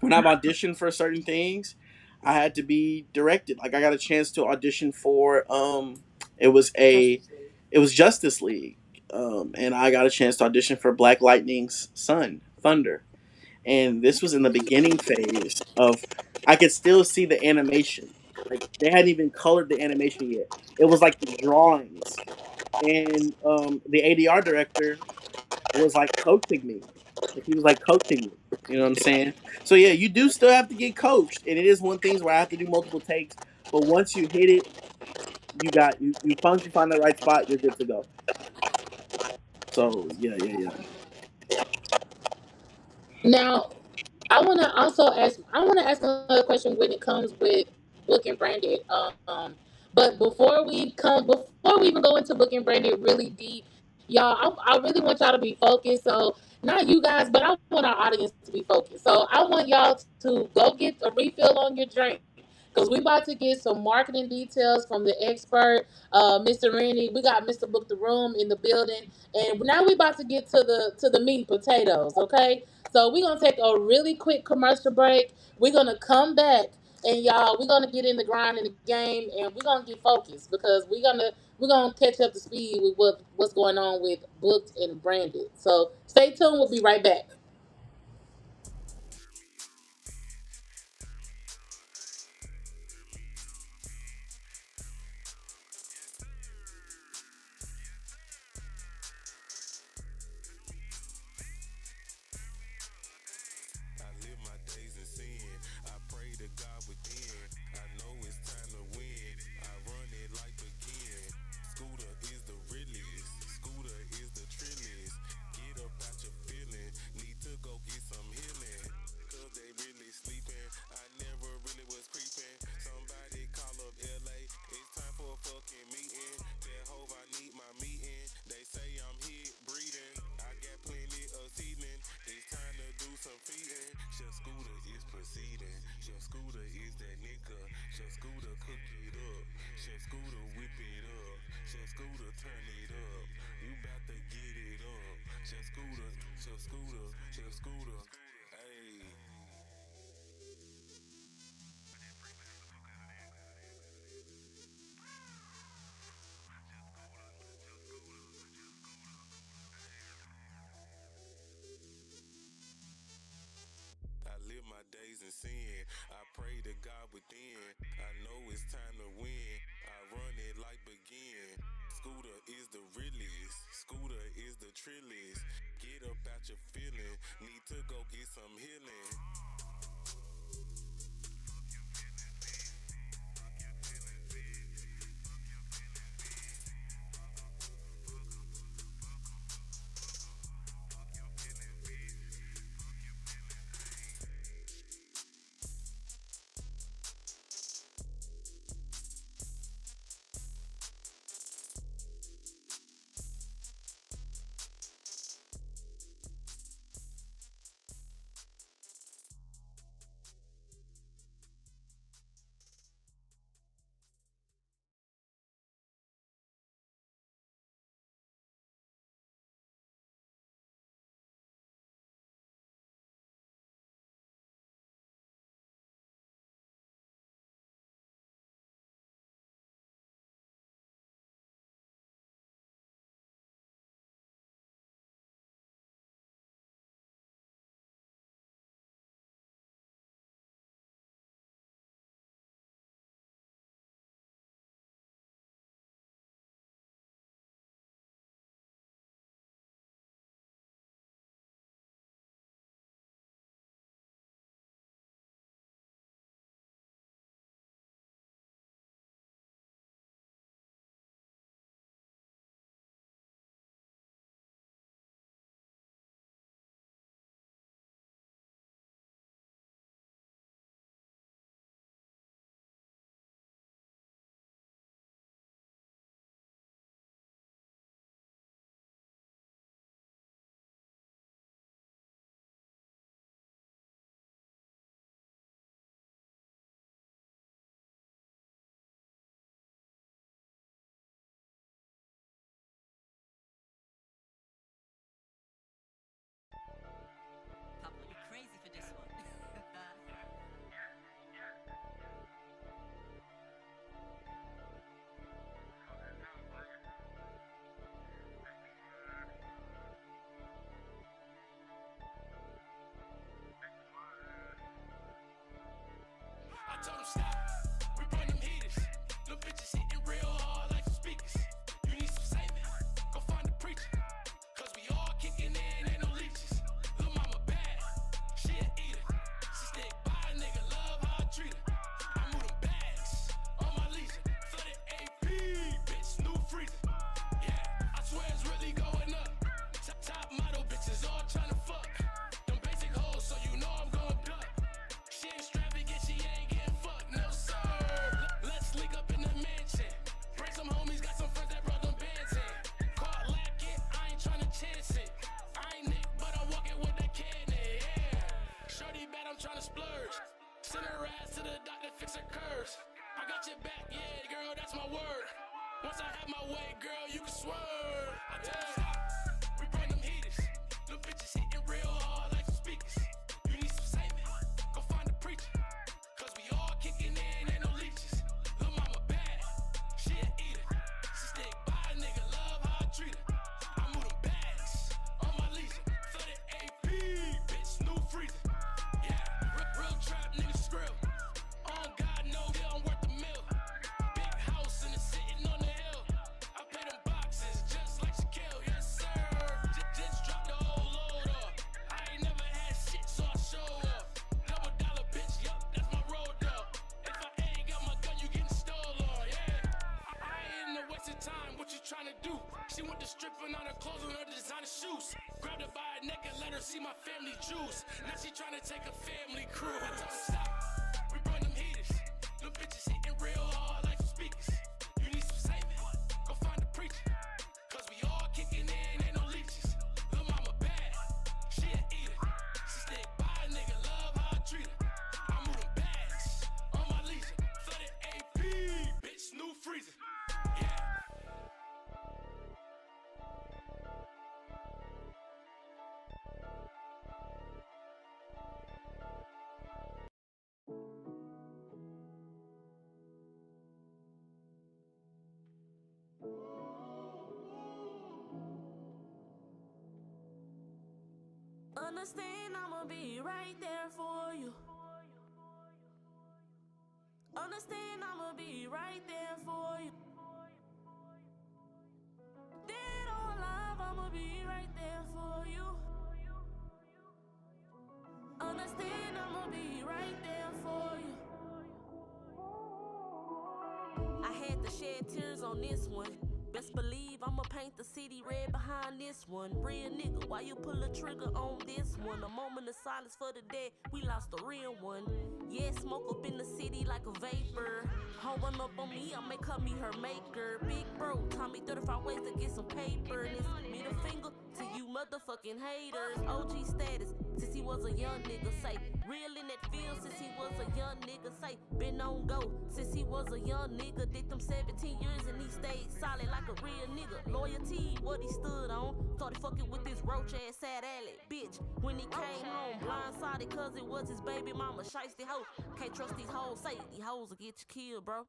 When I've auditioned for certain things, I had to be directed. Like I got a chance to audition for it was a it was Justice League. And I got a chance to audition for Black Lightning's son, Thunder. And this was in the beginning phase of I could still see the animation. Like they hadn't even colored the animation yet. It was like the drawings. And the ADR director was like coaching me. Like he was like coaching me. You know what I'm saying? So yeah, you do still have to get coached, and it is one of the things where I have to do multiple takes. But once you hit it, you once you find the right spot, you're good to go. So yeah, yeah, yeah. now, I want to ask another question when it comes with book and branded. But before we even go into book and branded really deep, y'all, I really want y'all to be focused. So not you guys, but I want our audience to be focused. So I want y'all to go get a refill on your drink. Because we about to get some marketing details from the expert, Mr. Rennie. We got Mr. Book the Room in the building, and now we about to get to the meat and potatoes. Okay, so we're gonna take a really quick commercial break. We're gonna come back, and y'all, we're gonna get in the grind in the game, and we're gonna get focused because we're gonna catch up to speed with what's going on with booked and branded. So stay tuned. We'll be right back. I live my days in sin. I pray to God within. I know it's time to win. I run it like again. Scooter is the realest. Scooter is the trillest. Get up out your feeling. Need Chef Scooter cook it up. Chef Scooter whip it up. Chef Scooter turn it up. You bout to get it up. Chef Scooter, Chef Scooter, Chef Scooter. Hey. I live my days in sin. I pray to God within. I know it's time to win. I run it like begin. Scooter is the realest. Scooter is the trillest. Get up out your feeling. Need to go get some healing. Papa, you crazy for this one. I told him stop, we bring them heaters. Little bitches hitting real hard like some speakers. You need some saving, go find a preacher. Cause we all kicking in, ain't no leeches. Lil' mama bad, she a eater. She stick by a nigga, love how I treat her. I move them bags, on my leisure. Flooded AP, bitch, new freezer. Yeah, I swear it's really going up. Top model bitches all tryna fuck. Them basic hoes, so you know I'm gon' duck. She extravagant, she ain't getting fucked, no sir. Let's link up in the mansion. Bring some homies, got some friends that brought them bands in. Caught lacking, I ain't tryna chance it. I ain't Nick, but I'm walking with the cannon, yeah. Shorty bad, I'm tryna splurge. Send her ass to the doctor, fix her curves. I got your back, yeah, girl, that's my word. Once I have my way, girl, you can swerve. I tell you stop, we bring them heaters. Little bitches hitting real hard like some speakers. You need some saving, go find a preacher. Cause we all kicking in, ain't no leeches. Lil' mama bad, she a eater. She stick by a nigga, love how I treat her. I move them bags, on my leisure. Flooded AP, bitch, new freezer. Yeah, real trap niggas skrill. On God, no, they don't worth the mill. Big house and it's sitting on the hill. I pay them boxes just like Shaquille, yes sir. Just drop the whole load off. I ain't never had shit, so I show up. Double dollar bitch, yup, that's my road dog. If I ain't got my gun, you getting stolen, yeah. I ain't in the waste of time, what you tryna do? She went to stripping on her clothes on her designer shoes. Grabbed her by her neck and let her see my family juice. Now she tryna take a family cruise. I told her stop, we bring them heaters. Little bitches hitting real hard like some speakers. You need some saving, go find a preacher. Cause we all kicking in, ain't no leeches. Lil' mama bad, she a eater. She stick by a nigga, love how I treat her. I move them bags, on my leisure. Flooded Understand I'ma be right there for you. Understand I'ma be right there for you. Dead or alive, I'ma be right there for you. Understand I'ma be right there for you. I had to shed tears on this one. Best believe I'ma paint the city red behind this one. Real nigga, why you pull a trigger on this one? A moment of silence for the dead, we lost a real one. Yeah, smoke up in the city like a vapor. Home run up on me, I may cut me her maker. Big bro, taught me 35 ways to get some paper. And it's middle finger to you motherfucking haters. OG status, since he was a young nigga, say. Real in that field since he was a young nigga, say. Been on go since he was a young nigga. Did them 17 years and he stayed solid like a real nigga. Loyalty, what he stood on. Started fucking with this roach ass sad alley bitch. When he came home, blindsided cause it was his baby mama. Shiesty hoe, can't trust these hoes. Say these hoes will get you killed, bro.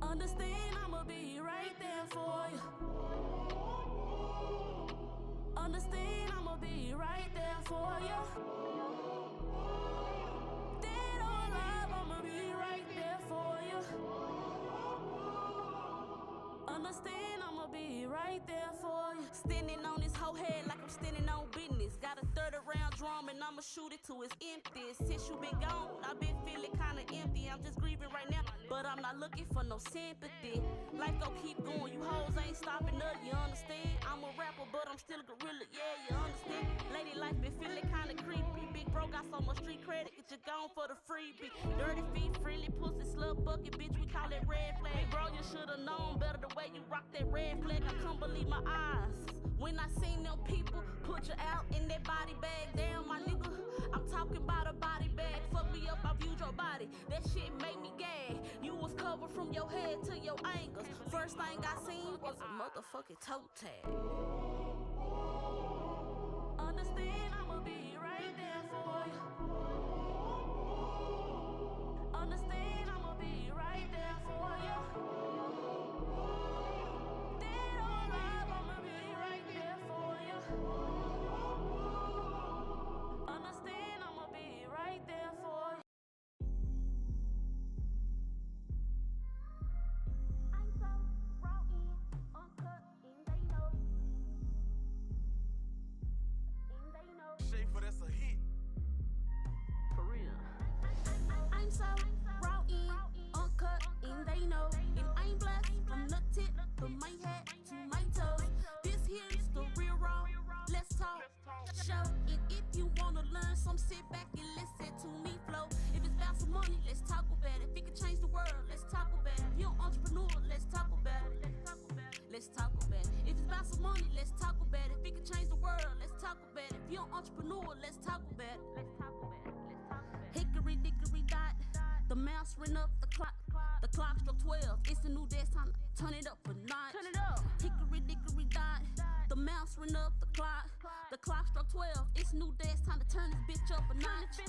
Understand I'ma be right there for you. Understand I'ma be right there for you. Dead or alive, I'ma be right there for you. Understand I'ma be right there for you. Standing on this whole head like I'm standing on business. Got a 30 round drum and I'ma shoot it to its empty. Since you been gone, I've been feeling kinda empty. I'm just grieving right now, but I'm not looking for no sympathy. Life gon' keep going, you hoes ain't stopping up, you understand? I'm a rapper, but I'm still a gorilla, yeah, you understand? Lady life been feeling kinda creepy. Big bro got so much street credit, get you gone for the freebie. Dirty feet, friendly pussy, slut bucket, bitch, we call it red flag. Big bro, you should've known better the way you rock that red flag. I can't believe my eyes when I seen them people put you out in that body bag. Damn, my nigga, I'm talking about a body bag. Fuck me up, I viewed your body. That shit made me gag. You was covered from your head to your ankles. First thing I seen was a motherfucking toe tag. Understand I'ma be right there for you. Understand I'ma be right there for you. Dead or alive, I'ma be right there for you. Understand I'ma be right there for you. I'm so raw in, uncut, and they know. And they know. Schaefer, that's a hit. For real. I'm so raw in, uncut, and they know. And I'm blessed from the tip of my head to my toes. This here's the real raw. Let's talk. Show it if you wanna learn some. Sit back and listen to me flow. If it's about some money, let's talk about it. If it can change the world, let's talk about it. If you're an entrepreneur, let's talk about it. Let's talk about it. If it's about some money, let's talk about it. If it can change the world, let's talk about it. If you're an entrepreneur, let's talk about it. Hickory dickory dot, the mouse ran up the clock. The clock struck 12. It's a new day, it's time to turn it up a notch. Turn it up. Hickory dickory dot, the mouse ran up the clock. The clock struck 12. It's a new day, it's time to turn this bitch up a notch.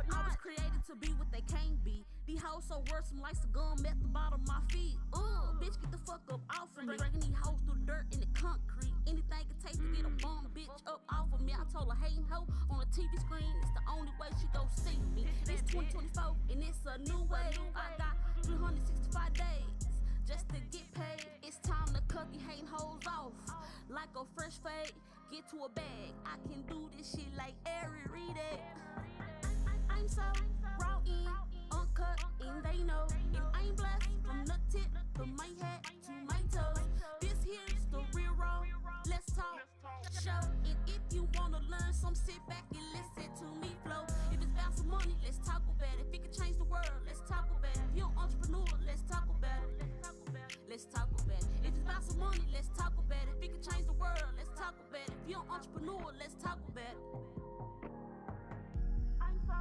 I was created to be what they can't be. These hoes so worrisome like some gum at the bottom of my feet. Bitch, get the fuck up off of me. Dragging these hoes through the dirt and the concrete. Anything it takes to get a bum bitch up off of me. I told her hating hoe on a TV screen, it's the only way she gon' see me. It's 2024 and it's a new wave. I got 365 days just to get paid. It's time to cut these hating hoes off like a fresh fade. Get to a bag, I can do this shit like Ari Reed. I'm so raw in, uncut, and they know. And I'm blessed from the tip of my head to my toes. This here's the real raw. Let's talk. Show it if you wanna learn some. Sit back and listen to me flow. If it's about some money, let's talk about it. If it can change the world, let's talk about it. If you're an entrepreneur, let's talk about it. Let's talk about it. If it's about some money, let's talk about it. If it can change the world, let's talk about it. If you're an entrepreneur, let's talk about it. I'm so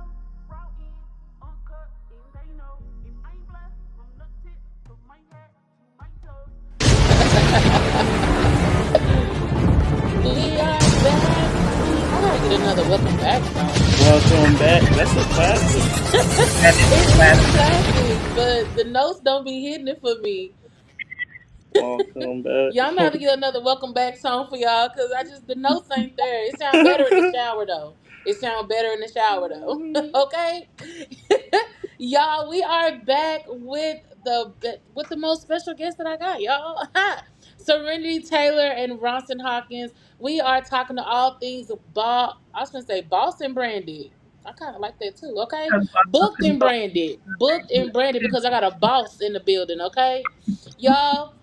raw in, uncut, and they know. And I'm blessed from the tip of my head to my toes. We are back. I gotta get another welcome back song. Welcome back. That's a classic. It's a classic, but the notes don't be hitting it for me. Welcome back. Y'all, I'm gonna have to get another welcome back song for y'all because I just the notes ain't there. It sound better in the shower though. It sound better in the shower though. Okay, y'all, we are back with the most special guest that I got, y'all. Serenity Taylor and Ronson Hawkins. We are talking to all things I was gonna say Boston branded. I kind of like that too. Okay, Because Boston booked and branded because I got a boss in the building. Okay, y'all.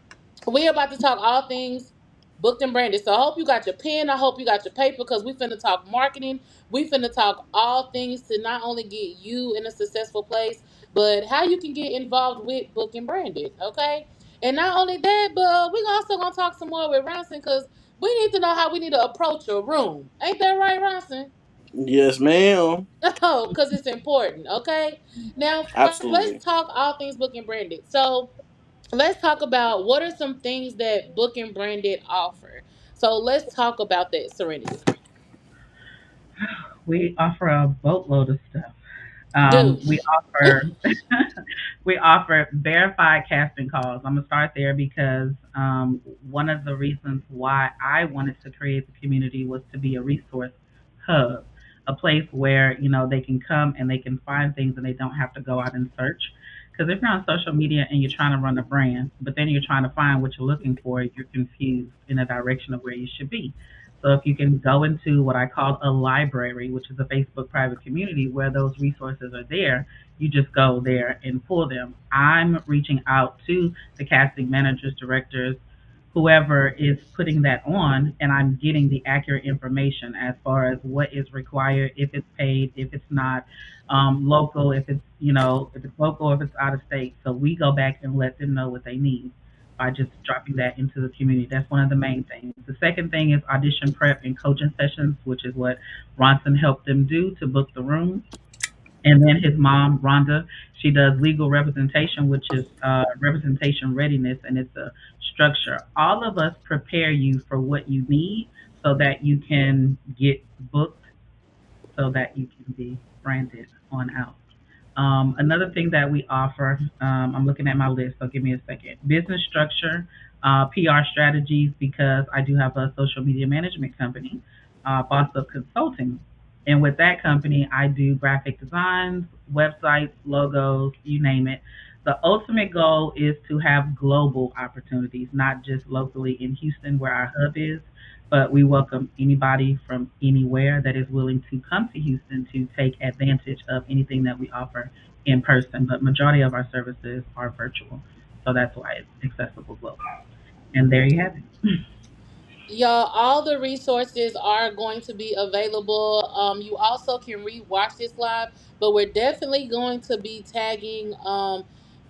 We're about to talk all things booked and branded. So I hope you got your pen. I hope you got your paper because we finna talk marketing. We finna talk all things to not only get you in a successful place, but how you can get involved with book and branded. Okay. And not only that, but we also gonna talk some more with Ronson because we need to know how we need to approach a room. Ain't that right, Ronson? Yes, ma'am. Oh, because it's important. Okay. Now first, let's Absolutely. talk all things book and branded. So let's talk about what are some things that Book and Branded offer. So let's talk about that, Serenity. we offer a boatload of stuff. Do We offer we offer verified casting calls. I'm gonna start there because one of the reasons why I wanted to create the community was to be a resource hub, a place where they can come and they can find things and they don't have to go out and search. Because if you're on social media and you're trying to run a brand, but then you're trying to find what you're looking for, you're confused in the direction of where you should be. So if you can go into what I call a library, which is a Facebook private community where those resources are there, you just go there and pull them. I'm reaching out to the casting managers, directors, whoever is putting that on, and I'm getting the accurate information as far as what is required, if it's paid, if it's not, local, if it's local, if it's out of state. So we go back and let them know what they need by just dropping that into the community. That's one of the main things. The second thing is audition prep and coaching sessions, which is what Ronson helped them do to book the room. And then his mom, Rhonda, she does legal representation, which is representation readiness, and it's a structure. All of us prepare you for what you need so that you can get booked, so that you can be branded on out. Another thing that we offer, I'm looking at my list, so give me a second. Business structure, PR strategies, because I do have a social media management company, Boss Up Consulting. And with that company, I do graphic designs, websites, logos, you name it. The ultimate goal is to have global opportunities, not just locally in Houston, where our hub is, but we welcome anybody from anywhere that is willing to come to Houston to take advantage of anything that we offer in person. But majority of our services are virtual, so that's why it's accessible globally. And there you have it. Y'all, all the resources are going to be available. You also can re-watch this live, but we're definitely going to be tagging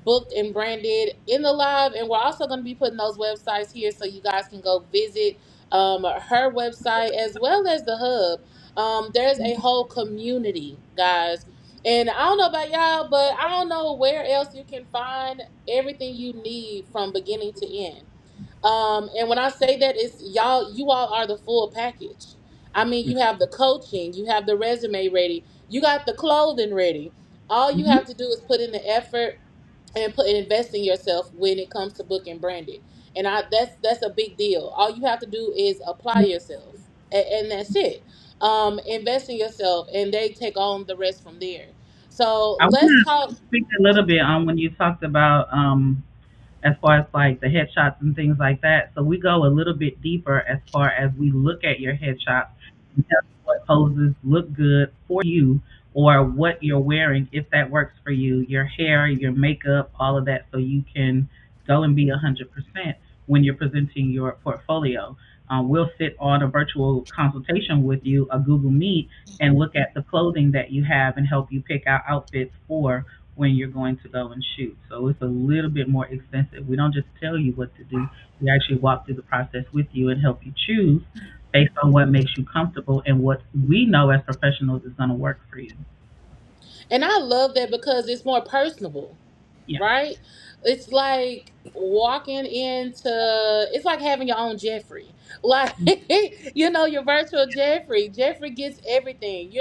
booked and branded in the live, and we're also going to be putting those websites here so you guys can go visit her website as well as the hub. There's a whole community, guys. And I don't know about y'all, but I don't know where else you can find everything you need from beginning to end. And when I say that, it's y'all, you all are the full package. I mean, you have the coaching, you have the resume ready, you got the clothing ready. All you Hmm. have to do is put in the effort and put and invest in yourself when it comes to book and branding. And that's a big deal. All you have to do is apply yourself, and that's it. Invest in yourself, and they take on the rest from there. So I want let's to talk. speak a little bit on when you talked about as far as like the headshots and things like that. So we go a little bit deeper as far as we look at your headshots and tell you what poses look good for you or what you're wearing if that works for you, your hair, your makeup, all of that, so you can go and be 100% when you're presenting your portfolio. We'll sit on a virtual consultation with you, a Google Meet, and look at the clothing that you have and help you pick out outfits for when you're going to go and shoot. So it's a little bit more extensive. We don't just tell you what to do. We actually walk through the process with you and help you choose based on what makes you comfortable and what we know as professionals is going to work for you. And I love that because it's more personable, Yeah. right? It's like walking into, it's like having your own Jeffrey. Like, your virtual Jeffrey. Jeffrey gets everything,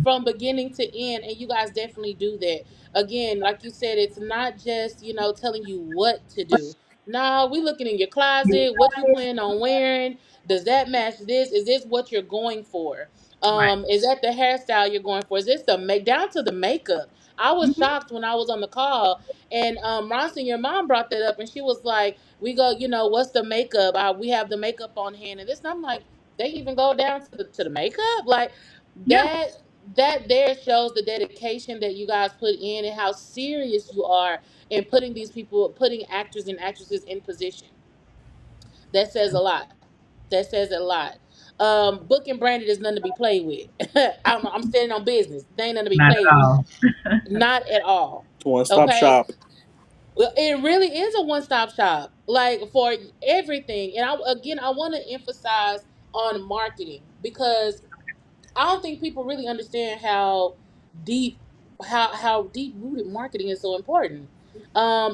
from beginning to end. And you guys definitely do that. Again, like you said, it's not just, telling you what to do. Nah, we looking in your closet. What you plan on wearing? Does that match this? Is this what you're going for? Right. Is that the hairstyle you're going for? Is this the make down to the makeup? I was Hmm. shocked when I was on the call, and Ronson, your mom brought that up, and she was like, "We go, what's the makeup? We have the makeup on hand, and this." And I'm like, "They even go down to the makeup? Like Yeah, that? That there shows the dedication that you guys put in and how serious you are and putting actors and actresses in position. That says a lot. That says a lot. Book and branded is nothing to be played with. I'm standing on business. They ain't nothing to be not played at with. all. Not at all. One stop Okay. shop. Well, it really is a one stop shop, like for everything. And I want to emphasize on marketing because I don't think people really understand deep how deep rooted marketing is so important.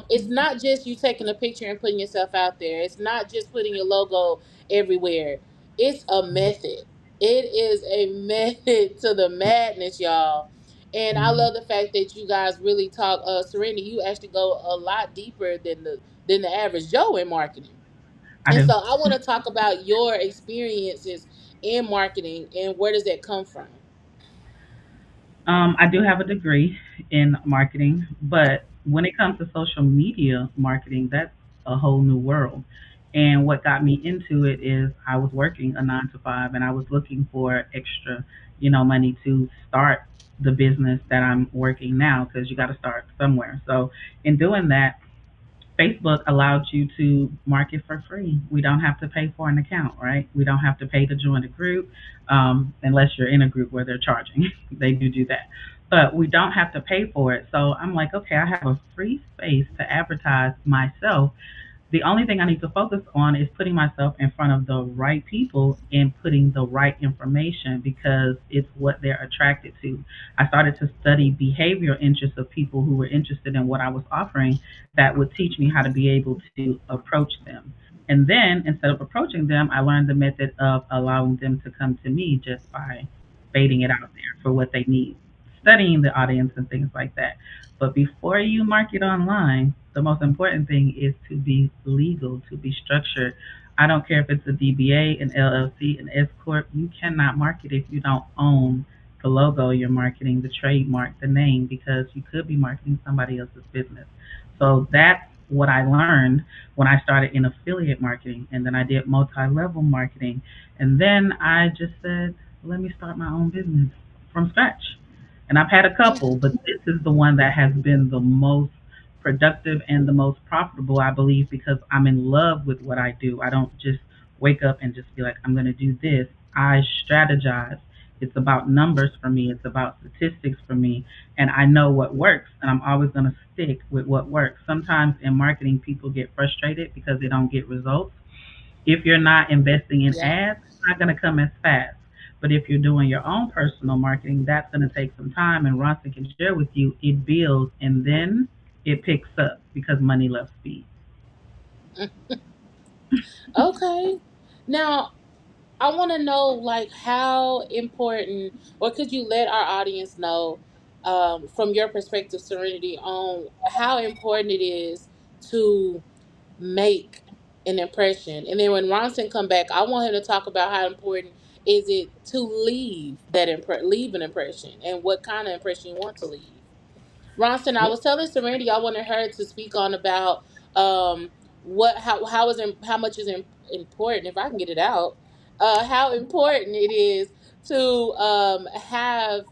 It's not just you taking a picture and putting yourself out there. It's not just putting your logo everywhere. It's a method. It is a method to the madness, y'all. And I Mhm. love the fact that you guys really talk. Serenity, you actually go a lot deeper than the average Joe in marketing. I And do. so I want to talk about your experiences in marketing and where does that come from? I do have a degree in marketing, but when it comes to social media marketing, that's a whole new world. And what got me into it is I was working a 9 to 5 and I was looking for extra, money to start the business that I'm working now because you got to start somewhere. So in doing that, Facebook allowed you to market for free. We don't have to pay for an account, right? We don't have to pay to join a group, unless you're in a group where they're charging. They do that. But we don't have to pay for it. So I'm like, okay, I have a free space to advertise myself. The only thing I need to focus on is putting myself in front of the right people and putting the right information because it's what they're attracted to. I started to study behavioral interests of people who were interested in what I was offering that would teach me how to be able to approach them. And then instead of approaching them, I learned the method of allowing them to come to me just by fading it out there for what they need, studying the audience and things like that. But before you market online, the most important thing is to be legal, to be structured. I don't care if it's a DBA, an LLC, an S corp. You cannot market if you don't own the logo you're marketing, the trademark, the name, because you could be marketing somebody else's business. So that's what I learned when I started in affiliate marketing, and then I did multi-level marketing, and then I just said, let me start my own business from scratch. And I've had a couple, but this is the one that has been the most productive and the most profitable, I believe, because I'm in love with what I do. I don't just wake up and just be like, I'm going to do this. I strategize. It's about numbers for me, it's about statistics for me, and I know what works, and I'm always going to stick with what works. Sometimes in marketing, people get frustrated because they don't get results. If you're not investing in Yeah. ads, it's not going to come as fast. But if you're doing your own personal marketing, that's going to take some time. And Ronson can share with you, it builds and then it picks up because money loves speed. Okay. Now, I want to know like how important, or could you let our audience know, from your perspective, Serenity, on how important it is to make an impression. And then when Ronson come back, I want him to talk about how important is it to leave an impression and what kind of impression you want to leave. Ronson, I Yeah. was telling Serenity I wanted her to speak on about what how much is important, if I can get it out, how important it is to have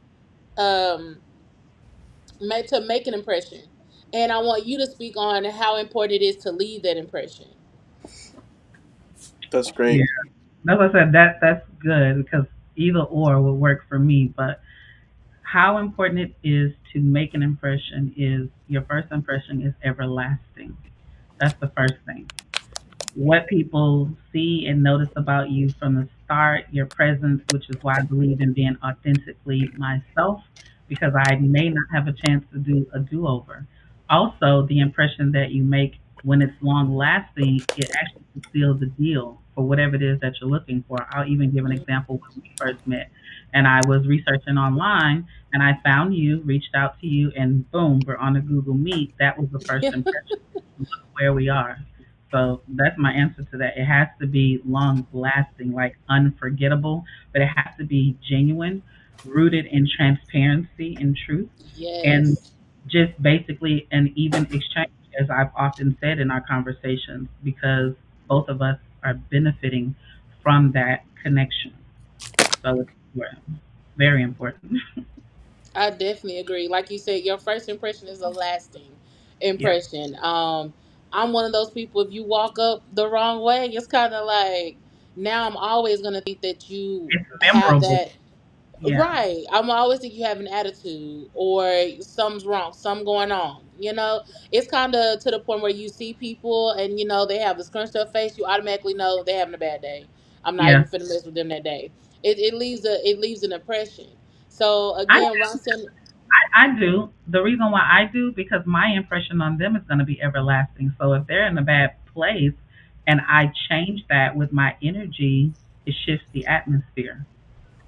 um to make an impression, and I want you to speak on how important it is to leave that impression. That's great. Yeah. That's what I said. That's good because either or will work for me. But how important it is to make an impression is your first impression is everlasting. That's the first thing. What people see and notice about you from the start, your presence, which is why I believe in being authentically myself, because I may not have a chance to do a do over. Also, the impression that you make when it's long lasting, it actually can seal the deal for whatever it is that you're looking for. I'll even give an example when we first met. And I was researching online and I found you, reached out to you, and boom, we're on a Google Meet. That was the first impression. Look where we are. So that's my answer to that. It has to be long lasting, like unforgettable, but it has to be genuine, rooted in transparency and truth, and Yes. just basically an even exchange, as I've often said in our conversations, because both of us are benefiting from that connection. So it's very important. I definitely agree. Like you said, your first impression is a lasting Yeah, impression. I'm one of those people. If you walk up the wrong way, it's kind of like now I'm always gonna think that you it's have memorable. that. Yeah, Right. I'm always think you have an attitude or something's wrong, something going on. It's kind of to the point where you see people and they have a scrunched up face. You automatically know they're having a bad day. I'm not yeah. even finna mess with them that day. It leaves an impression. So I again, Ronson. I do. The reason why I do, because my impression on them is going to be everlasting. So if they're in a bad place and I change that with my energy, it shifts the atmosphere.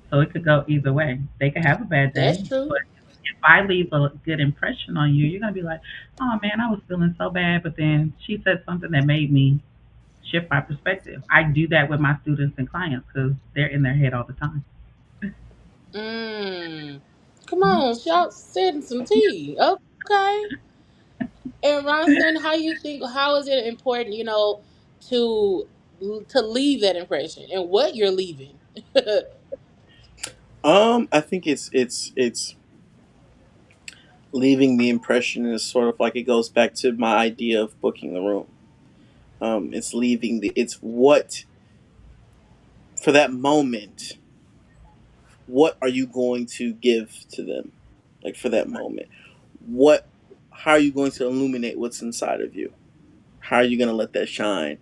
So it could go either way. They could have a bad day, That's true. but if I leave a good impression on you, you're going to be like, oh man, I was feeling so bad, but then she said something that made me shift my perspective. I do that with my students and clients because they're in their head all the time. Mm. Come Mhm. on, shout, send some tea. Okay. And Ronson, how is it important, to to leave that impression and what you're leaving? I think it's leaving the impression is sort of like it goes back to my idea of booking the room. It's leaving the it's what for that moment. What are you going to give to them, like for that moment? What? How are you going to illuminate what's inside of you? How are you going to let that shine?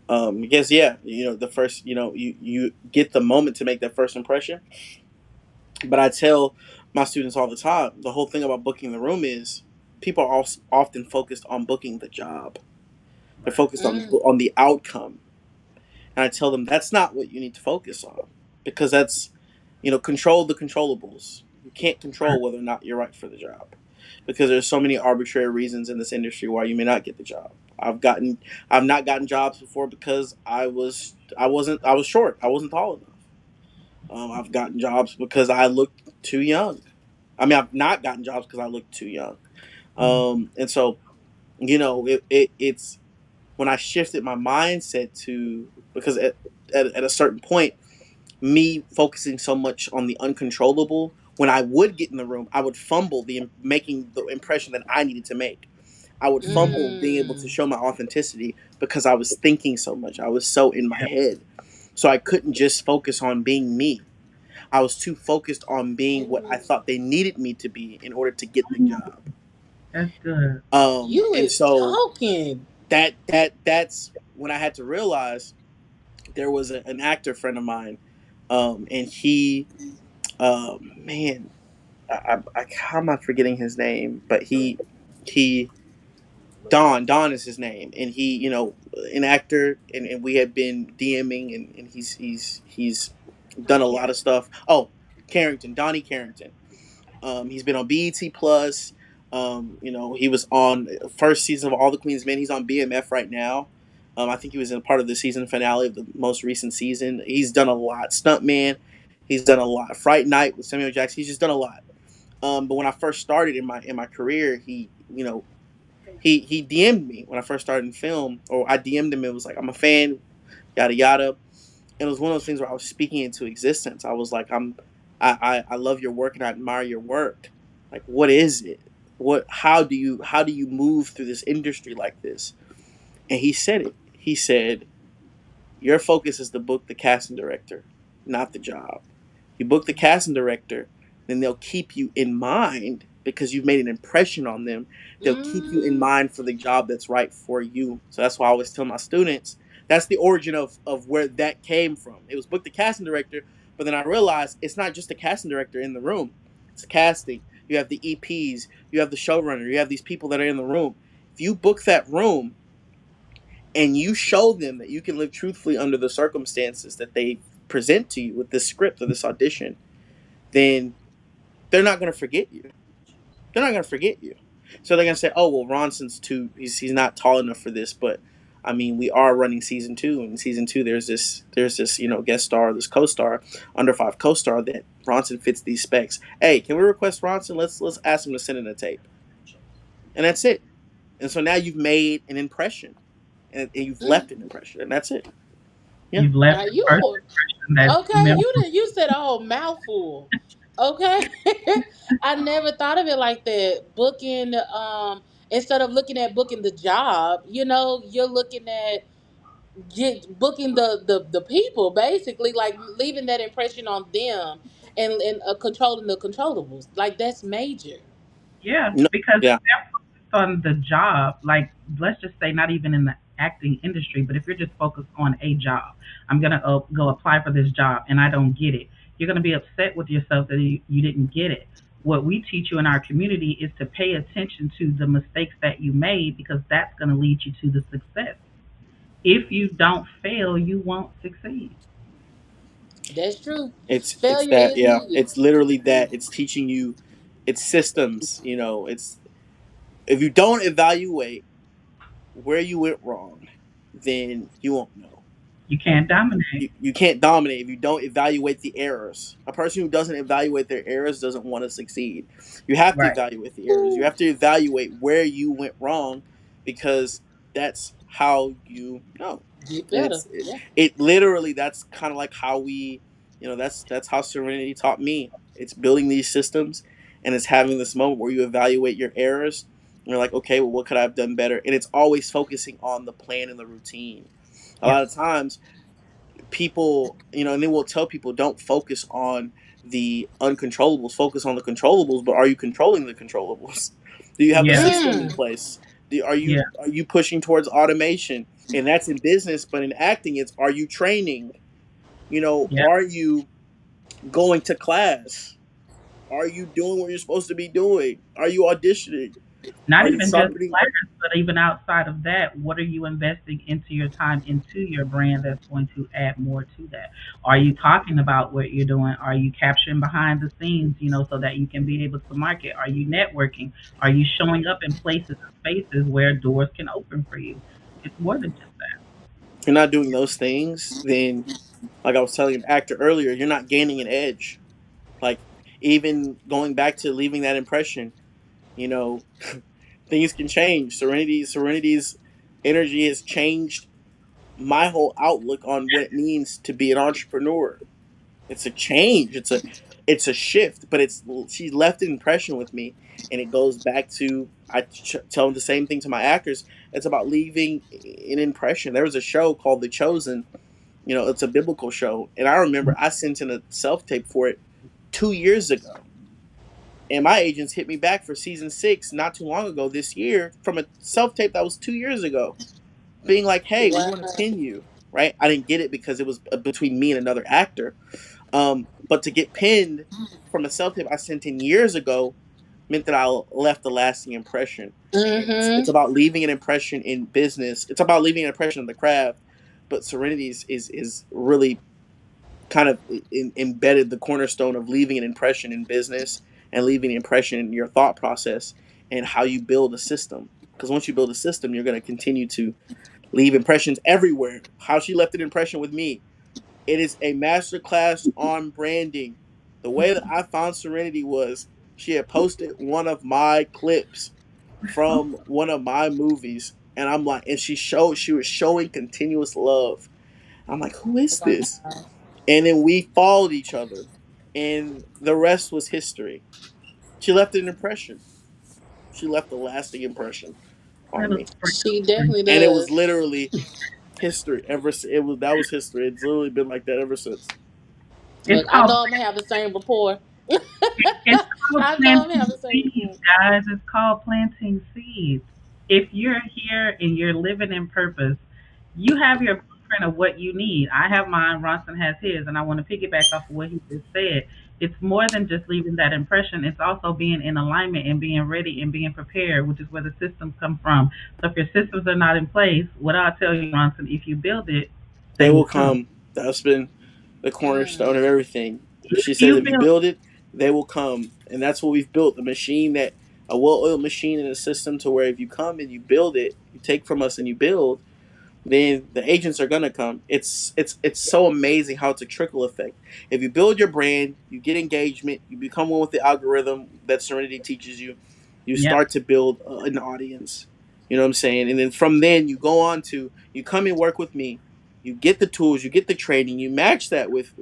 Because yeah, the first, you get the moment to make that first impression. But I tell my students all the time, the whole thing about booking the room is people are also often focused on booking the job. They're focused on Mm, on the outcome, and I tell them that's not what you need to focus on, because that's, control the controllables. You can't control whether or not you're right for the job, because there's so many arbitrary reasons in this industry why you may not get the job. I've not gotten jobs before because I was short. I wasn't tall enough. I've gotten jobs because I looked too young. I mean, I've not gotten jobs because I looked too young. And so, it's when I shifted my mindset to, because at a certain point, me focusing so much on the uncontrollable, when I would get in the room, I would fumble the making the impression that I needed to make. I would fumble being able to mm, show my authenticity because I was thinking so much. I was so in my Yeah. head. So I couldn't just focus on being me. I was too focused on being what I mm. thought they needed me to be in order to get the job. That's good. You And is so talking. that's when I had to realize there was an actor friend of mine, and he, man, how am I forgetting his name? But he Don is his name, and he, an actor, and we had been DMing, and he's done a lot of stuff. Oh, Donnie Carrington. He's been on BET Plus. He was on first season of All the Queen's Men. He's on BMF right now. I think he was in part of the season finale of the most recent season. He's done a lot. Stuntman. He's done a lot. Fright Night with Samuel Jackson. He's just done a lot. But when I first started in my career, he DM'd me when I first started in film, or I DM'd him. It was like, I'm a fan, yada yada. And it was one of those things where I was speaking into existence. I was like, I love your work and I admire your work. Like, what is it? How do you move through this industry like this? And he said it. He said, your focus is to book the casting director, not the job. You book the casting director, then they'll keep you in mind because you've made an impression on them. They'll keep you in Mm, mind for the job that's right for you. So that's why I always tell my students that's the origin of where that came from. It was book the casting director, but then I realized it's not just the casting director in the room. It's casting. You have the EPs, you have the showrunner, you have these people that are in the room. If you book that room and you show them that you can live truthfully under the circumstances that they present to you with this script or this audition, then they're not going to forget you. They're not going to forget you. So they're going to say, "Oh, well, Ronson's too. He's not tall enough for this." But I mean, we are running season two, and season two there's this guest star, this co-star, under five co-star that Ronson fits these specs. Hey, can we request Ronson? Let's ask him to send in a tape, and that's it. And so now you've made an impression, and you've Mm. left an impression, and that's it. Yeah. You've left Now the first you impression that's okay? memorable. You said a whole mouthful. Okay, I never thought of it like that. Booking, instead of looking at booking the job, you're looking at booking the people, basically, like leaving that impression on them, and controlling the controllables. Like that's major. Yeah, No. because if Yeah. they're focused on the job, like let's just say not even in the acting industry, but if you're just focused on a job, I'm gonna go apply for this job and I don't get it. You're gonna be upset with yourself that you didn't get it. What we teach you in our community is to pay attention to the mistakes that you made because that's gonna lead you to the success. If you don't fail, you won't succeed. That's true. It's Failure that, is yeah. needed. It's literally that. It's teaching you, it's systems. It's if you don't evaluate where you went wrong, then you won't know. You Like can't dominate. you can't dominate if you don't evaluate the errors. A person who doesn't evaluate their errors doesn't want to succeed. You have to Right. evaluate the errors. You have to evaluate where you went wrong, because that's how you know. Get And better. Yeah. it literally, that's kind of like how that's how Serenity taught me. It's building these systems, and it's having this moment where you evaluate your errors. And you're like, okay, well, what could I have done better? And it's always focusing on the plan and the routine. A Yes. lot of times people, and they will tell people, don't focus on the uncontrollables, focus on the controllables. But are you controlling the controllables? Do you have a Yeah. system in Mm. place? Are Yeah. you pushing towards automation? And that's in business, but in acting, it's, are you training? Yeah. Are you going to class? Are you doing what you're supposed to be doing? Are you auditioning? Not Are you even just sharpening? class, but even outside of that, what are you investing into your time, into your brand that's going to add more to that? Are you talking about what you're doing? Are you capturing behind the scenes, so that you can be able to market? Are you networking? Are you showing up in places and spaces where doors can open for you? It's more than just that. If you're not doing those things, then, like I was telling an actor earlier, you're not gaining an edge. Like, even going back to leaving that impression, you know, things can change. Serenity's energy has changed my whole outlook on what it means to be an entrepreneur. It's a change. It's a shift, but she left an impression with me, and it goes back to, tell the same thing to my actors. It's about leaving an impression. There was a show called The Chosen. It's a biblical show, and I remember I sent in a self tape for it 2 years ago, and my agents hit me back for season six not too long ago this year from a self tape that was 2 years ago, being like, "Hey, we want to Wow. pin you." Right? I didn't get it because it was between me and another actor. But to get pinned from a self tape I sent in years ago meant that I left a lasting impression. And it's Mm-hmm. about leaving an impression in business. It's about leaving an impression in the craft. But Serenity is really kind of embedded the cornerstone of leaving an impression in business, and leaving an impression in your thought process and how you build a system. Because once you build a system, you're going to continue to leave impressions everywhere. How she left an impression with me. It is a masterclass on branding. The way that I found Serenity was, she had posted one of my clips from one of my movies, and I'm like, and she was showing continuous love. I'm like, who is this? And then we followed each other, and the rest was history. She left an impression. She left a lasting impression on Little me, She sprinkle. definitely and it was does. literally history. It was that was history. It's literally been like that ever since. It's Look, I called know I'm gonna have the same rapport. It's called I know I'm gonna have planting the same seeds, rapport. guys. It's called planting seeds. If you're here and you're living in purpose, you have your blueprint of what you need. I have mine, Ronson has his, and I want to piggyback off of what he just said. It's more than just leaving that impression, it's also being in alignment and being ready and being prepared, which is where the systems come from. So if your systems are not in place, what I'll tell you, Ronson, if you build it, they They will will come. come. That's been the cornerstone Mm. of everything. She says, You if you build build it, they will come. And that's what we've built, a well oiled machine and a system to where if you come and you build it, you take from us and you build, then the agents are gonna come. It's so amazing how it's a trickle effect. If you build your brand, you get engagement, you become one with the algorithm that Serenity teaches you. You Yep. start to build an audience. You know what I'm saying? And then from then you go on to you come and work with me. You get the tools, you get the training, you match that with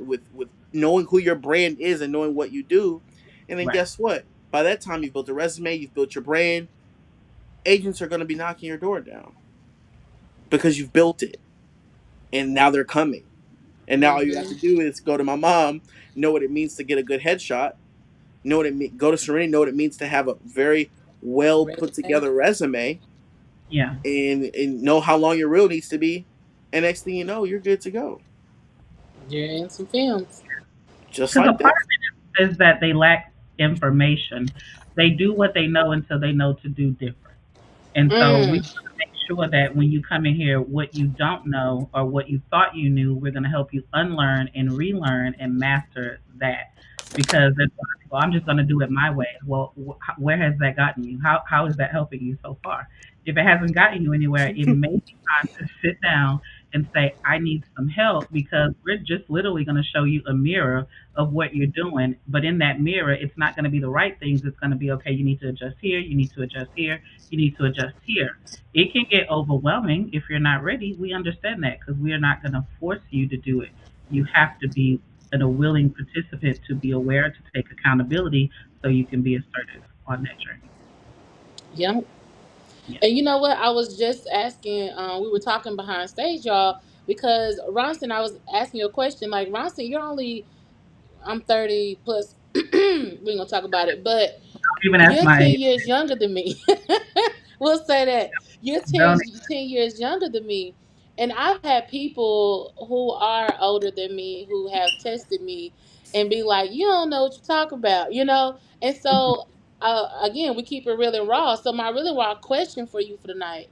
knowing who your brand is and knowing what you do. And then Right. guess what? By that time you've built a resume, you've built your brand. Agents are going to be knocking your door down because you've built it, and now they're coming. And now all you have Mm-hmm. to do is go to my mom, know what it means to get a good headshot, know what it means. Go to Serenity, know what it means to have a very well put Resume. together resume, Yeah. and know how long your reel needs to be. And next thing you know, you're good to go, You're in some films. just Because a like part this. of it is that they lack information. They do what they know until they know to do different. And so we Mm. want to make sure that when you come in here, what you don't know or what you thought you knew, we're going to help you unlearn and relearn and master that. Because there's a lot of people, I'm just going to do it my way. Well, where has that gotten you? How is that helping you so far? If it hasn't gotten you anywhere, it may be time to sit down and say, I need some help because we're just literally going to show you a mirror of what you're doing. But in that mirror, it's not going to be the right things. It's going to be, okay, you need to adjust here, you need to adjust here, you need to adjust here. It can get overwhelming if you're not ready. We understand that because we are not going to force you to do it. You have to be a willing participant to be aware, to take accountability so you can be assertive on that journey. Yep. Yeah. And you know what? I was just asking, we were talking behind stage, y'all, because Ronson, I was asking you a question. Like, Ronson, you're only, I'm 30 plus, we ain't gonna talk about it, but Don't even ask you're my 10 age. years younger than me. We'll say that. You're Don't. 10 years younger than me. And I've had people who are older than me who have tested me and be like, you don't know what you're talking about, you know? And so, again, we keep it real and raw. So, my really raw question for you for tonight,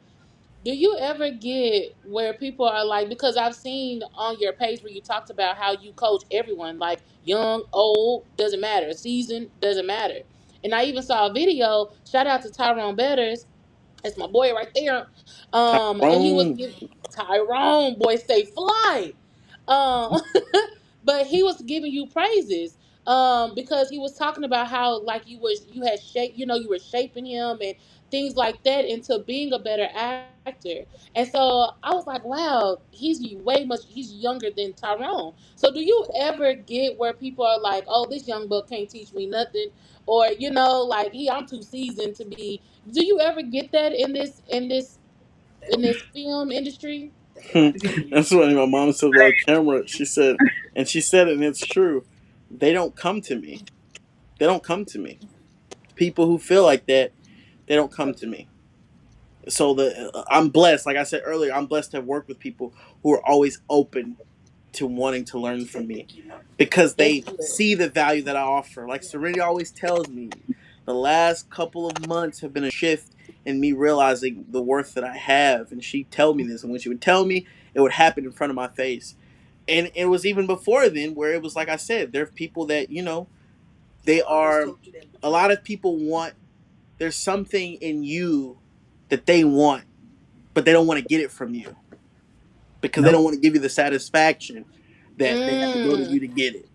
do you ever get where people are like, because I've seen on your page where you talked about how you coach everyone, like young, old, doesn't matter, seasoned, doesn't matter. And I even saw a video, shout out to Tyrone Betters, that's my boy right there. And he was Tyrone. giving Tyrone, boy, stay fly. Um, but he was giving you praises. Because he was talking about how like you had shape, you know, you were shaping him and things like that into being a better actor. And so I was like, wow, he's younger than Tyrone. So do you ever get where people are like, oh, this young buck can't teach me nothing, or you know, like I'm too seasoned to be. Do you ever get that in this film industry? That's what my mom said on camera. She said, and she said it, and it's true. They don't come to me. They don't come to me. People who feel like that, they don't come to me. So I'm blessed. Like I said earlier, I'm blessed to have worked with people who are always open to wanting to learn from me because That's they good. see the value that I offer. Like Serenity always tells me, the last couple of months have been a shift in me realizing the worth that I have. And she tell me this, and when she would tell me, it would happen in front of my face. And it was even before then, where it was like I said, there are people that they are. A lot of people want. There's something in you that they want, but they don't want to get it from you because they don't Nope. want to give you the satisfaction that they have to go to Mm, you to get it.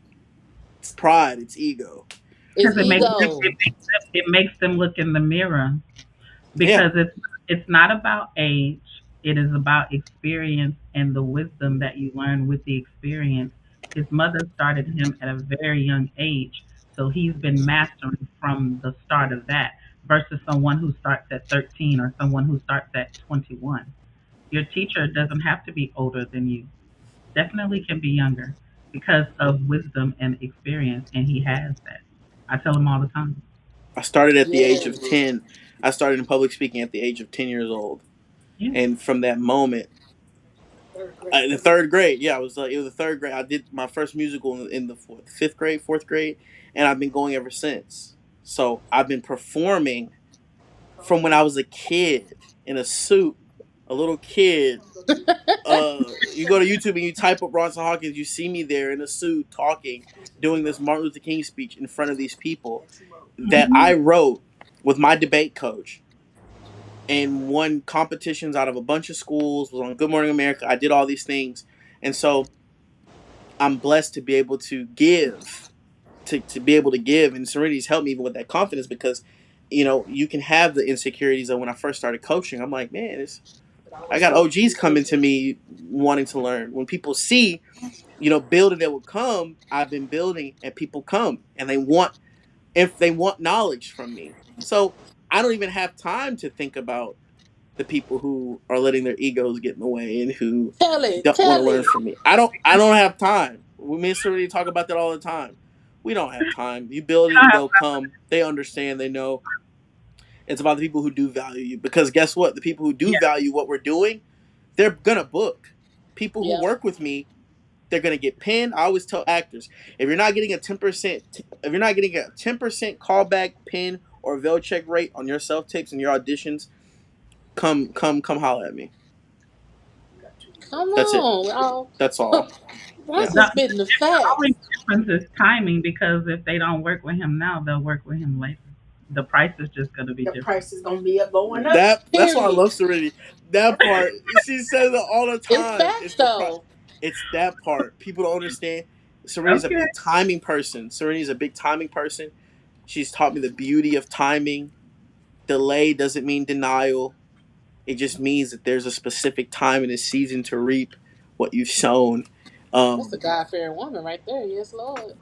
It's pride, it's ego. it's Because ego. it makes them look in the mirror Yeah, because it's not about age. It is about experience and the wisdom that you learn with the experience. His mother started him at a very young age, so he's been mastering from the start of that versus someone who starts at 13 or someone who starts at 21. Your teacher doesn't have to be older than you. Definitely can be younger because of wisdom and experience, and he has that. I tell him all the time. I started at the age of Yes. 10. I started in public speaking at the age of 10 years old. Yeah. And from that moment, in the third grade, yeah, it was the third grade. I did my first musical in the fifth grade, fourth grade, and I've been going ever since. So I've been performing from when I was a kid in a suit, a little kid. You go to YouTube and you type up Ronson Hawkins, you see me there in a suit talking, doing this Martin Luther King speech in front of these people that Hmm. I wrote with my debate coach. and won competitions out of a bunch of schools, was on Good Morning America. I did all these things. And so I'm blessed to be able to give, to be able to give. And Serenity's helped me even with that confidence because, you can have the insecurities of when I first started coaching. I'm like, man, I got OGs coming to me wanting to learn. When people see, building that will come, I've been building and people come and if they want knowledge from me. So I don't even have time to think about the people who are letting their egos get in the way and who Tell it, don't want to tell learn it. from me. I don't have time. We miss already talk about that all the time. We don't have time. You build it, they'll come. They understand, they know. It's about the people who do value you. Because guess what? The people who do Yeah, value what we're doing, they're gonna book. People who Yep. work with me, they're gonna get pinned. I always tell actors, if you're not getting a 10%, if you're not getting a 10% callback, pin, or veil check rate on your self tapes and your auditions, come holler at me. Come That's it. on, That's y'all. all. Yeah. Ronson spitting the the facts. only difference is timing because if they don't work with him now, they'll work with him later. The price is just going to be The different. price is gonna be up going up. That's why I Period. love Serenity. That part, she says it all the It's time. facts though. It's that part. People don't understand. Serenity's a Okay. big timing person. Serenity's a big timing person. She's taught me the beauty of timing. Delay doesn't mean denial. It just means that there's a specific time in a season to reap what you've sown. That's a Um, God fearing woman right there. Yes, Lord.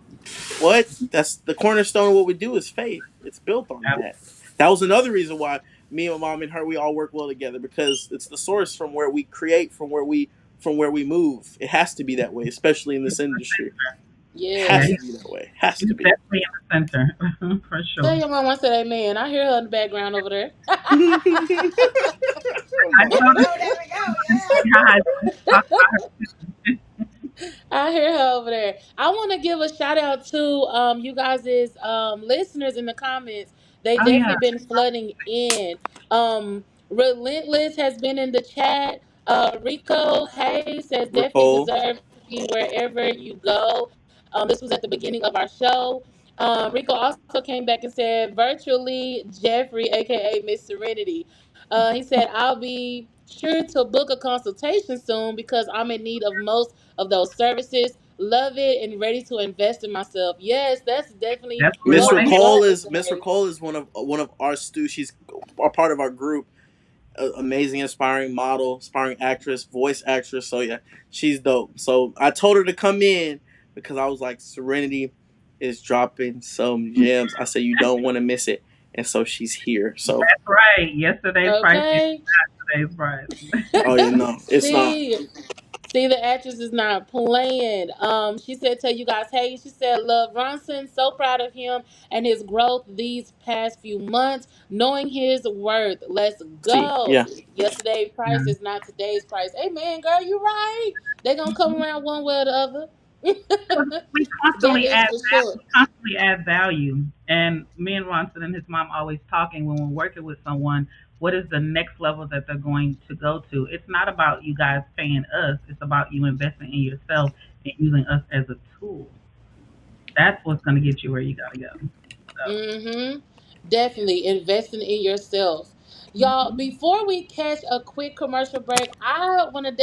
what? That's the cornerstone of what we do is faith. It's built on that. That was another reason why me and my mom and her we all work well together because it's the source from where we create, from where we move. It has to be that way, especially in this industry. Yeah, Has Yes. to be that way. Has he's to be. definitely in the center for Tell sure. your mom I said amen. I hear her in the background over there. I There we told go. her There we go. to say hi. Talk about her. I hear her over there. I want to give a shout out to you guys' listeners in the comments. They Oh yeah, definitely been flooding in. Relentless has been in the chat. Rico Hayes says definitely Recall. deserve to be wherever you go. This was at the beginning of our show. Rico also came back and said virtually Jeffrey, aka Miss Serenity. He said I'll be sure to book a consultation soon because I'm in need of most of those services. Love it and ready to invest in myself. Yes, that's definitely that's what we Miss what want to we hear. Recall wanted is Miss today. Recall is one of our She's a part of our group. Amazing, inspiring model, inspiring actress, voice actress. So yeah, she's dope. So I told her to come in because I was like, Serenity is dropping some gems. I said you don't want to miss it, and so she's here. So That's right. Yesterday's price is Okay. not today's price. oh yeah, no, it's not. See, see, the actress is not playing. She said, "Tell you guys, hey." She said, "Love Ronson. So proud of him and his growth these past few months. Knowing his worth. Let's See, go. yeah, Yesterday's price is not today's price. Hey, man, girl, you right. They gonna come around one way or the other. we That constantly is add for sure. we constantly add value. And me and Ronson and his mom always talking when we're working with someone. What is the next level that they're going to go to? It's not about you guys paying us. It's about you investing in yourself and using us as a tool. That's what's going to get you where you got to go. So, Mm-hmm. Definitely investing in yourself. Y'all, mhm. before we catch a quick commercial break, I want to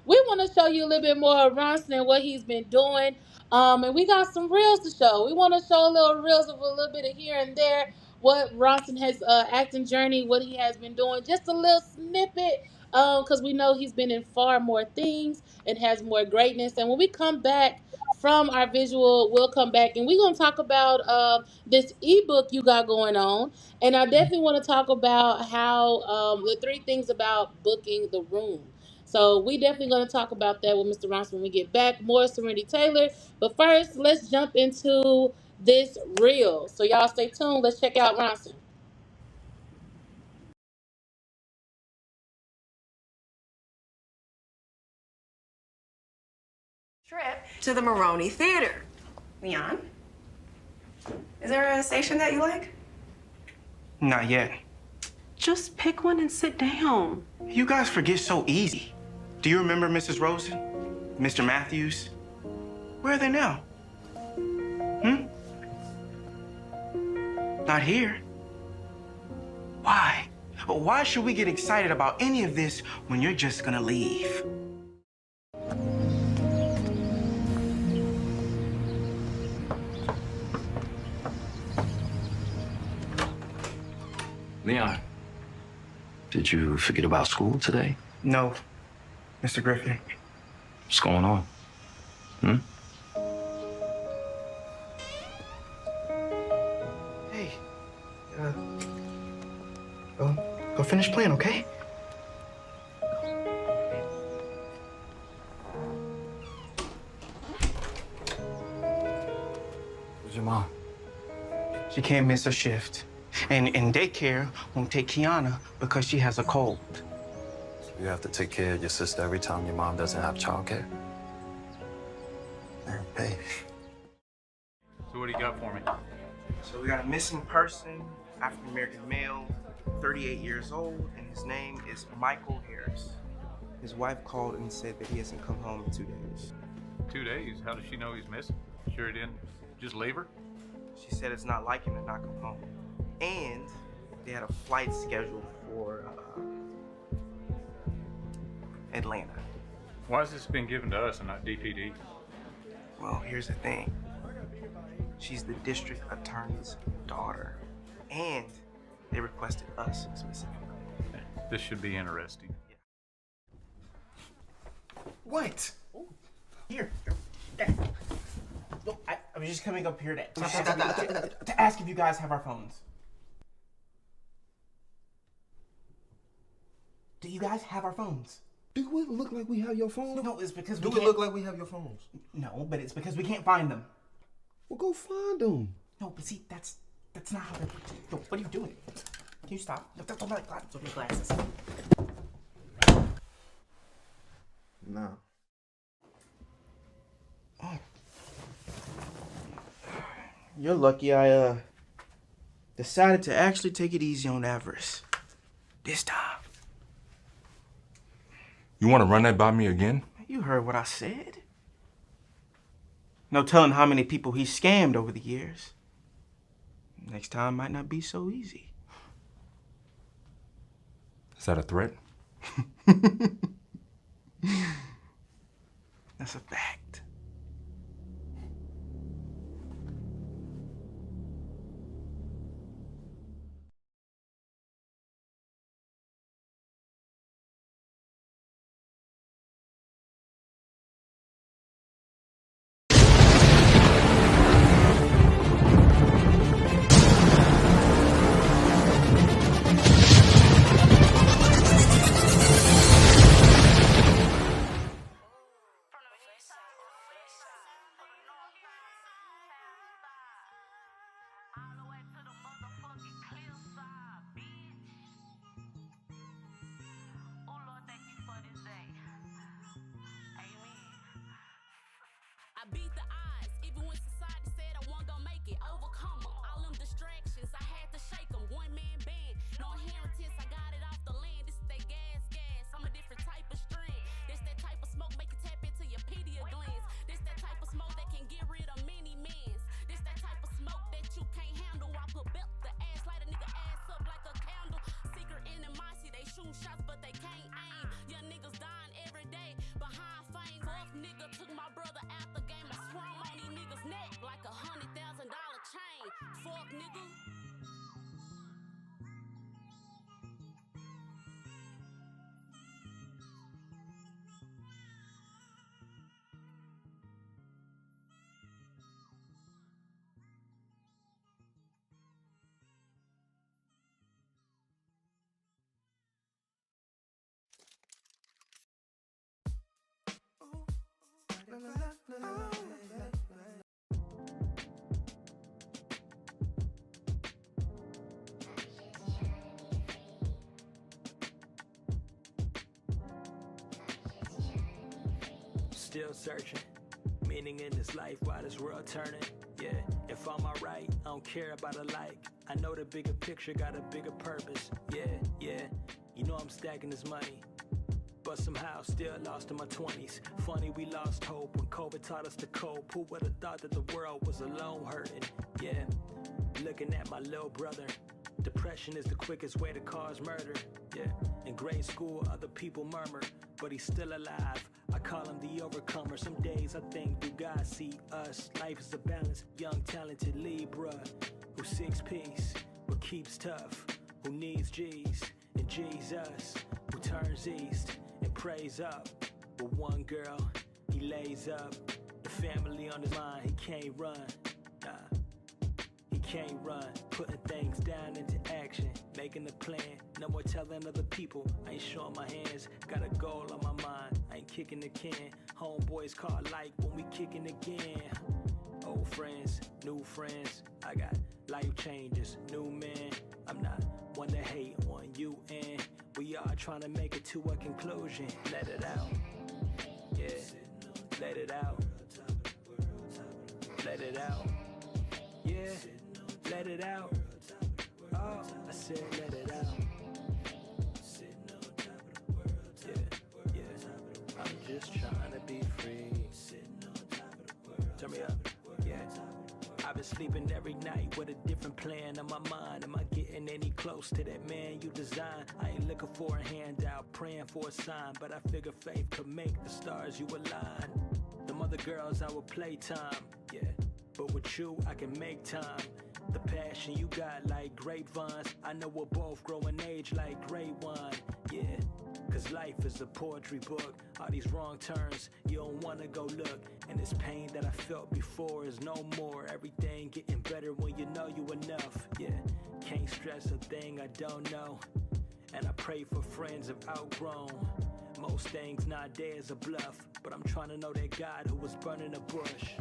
we want to show you a little bit more of Ronson and what he's been doing. And we got some reels to show. We want to show a little reels of a little bit of here and there, what Ronson has, acting journey, what he has been doing, just a little snippet. Because we know he's been in far more things and has more greatness. And when we come back from our visual, we'll come back and we're gonna talk about this ebook you got going on, and I definitely want to talk about how the three things about booking the room. So we definitely going to talk about that with Mr. Ronson when we get back. More Serenity Taylor, but first let's jump into this reel. So y'all stay tuned. Let's check out Ronson. Trip to the Maroney Theater. Leon, is there a station that you like? Not yet. Just pick one and sit down. You guys forget so easy. Do you remember Mrs. Rosen? Mr. Matthews? Where are they now? Hmm? Not here. Why? But why should we get excited about any of this when you're just gonna leave? Leon, did you forget about school today? No, Mr. Griffin. What's going on? Hmm? Hey, go finish playing, okay? Where's your mom? She can't miss her shift. And daycare won't take Kiana because she has a cold. You have to take care of your sister every time your mom doesn't have childcare? Hey. So what do you got for me? So we got a missing person, African-American male, 38 years old, and his name is Michael Harris. His wife called and said that he hasn't come home in 2 days. 2 days? How does she know he's missing? Sure he didn't just leave her? She said it's not like him to not come home. And they had a flight scheduled for Atlanta. Why has this been given to us and not DPD? Well, here's the thing. She's the district attorney's daughter. And they requested us specifically. This should be interesting. What? Here. Look, I was just coming up here to ask if you guys have our phones. Do you guys have our phones? Do it look like we have your phone? No, it's because Do it look like we have your phones? No, but it's because we can't find them. Well, go find them. No, but see, that's not how they're... Yo, what are you doing? Can you stop? Don't let glasses. No. Oh. You're lucky I decided to actually take it easy on Everest. This time. You want to run that by me again? You heard what I said. No telling how many people he scammed over the years. Next time might not be so easy. Is that a threat? That's a fact. I beat the odds, even when society said I wasn't gonna make it. Overcome 'em, all them distractions, I had to shake 'em. One man band, no inheritance, I got it off the land. This is that gas. I'm a different type of strand. This that type of smoke, make it tap into your pineal glands. This that type of smoke that can get rid of many mans. This that type of smoke that you can't handle. I put belt the ass, light a nigga ass up like a candle. Secret animosity, they shoot shots but they can't aim. Young niggas dying every day behind fame. Fuck nigga took my brother out the game. I swear I'm on these niggas' neck like a $100,000 chain. Fuck nigga. Still searching, meaning in this life, why this world turning? Yeah, if I'm alright, I don't care about a like. I know the bigger picture got a bigger purpose. Yeah, you know I'm stacking this money. But somehow still lost in my 20s. Funny we lost hope when COVID taught us to cope. Who would've thought that the world was alone hurting? Yeah, looking at my little brother. Depression is the quickest way to cause murder. Yeah, in grade school, other people murmur, but he's still alive. I call him the overcomer. Some days I think, do God see us? Life is a balance. Young, talented Libra who seeks peace, but keeps tough. Who needs G's and Jesus, who turns east and prays up. With one girl, he lays up. The family on his mind, he can't run. Nah. He can't run, putting things down into action, making a plan, no more telling other people, I ain't showing my hands, got a goal on my mind, I ain't kicking the can, homeboys call like when we kicking again, old friends, new friends, I got life changes, new man, I'm not one to hate on you and we are trying to make it to a conclusion, let it out, yeah, let it out, let it out, yeah. Let it out. Oh, I said let it out. Yeah, yeah. I'm just trying to be free. Turn me up. Yeah. I've been sleeping every night with a different plan in my mind. Am I getting any close to that man you designed? I ain't looking for a handout, praying for a sign, but I figure faith could make the stars you align. Them other girls I would playtime. Yeah. But with you, I can make time. The passion you got like grapevines, I know we'll both grow in age like gray wine, yeah. Cause life is a poetry book, all these wrong turns, you don't wanna go look. And this pain that I felt before is no more, everything getting better when you know you enough, yeah. Can't stress a thing I don't know, and I pray for friends I've outgrown. Most things nowadays are bluff, but I'm trying to know that God who was burning a bush.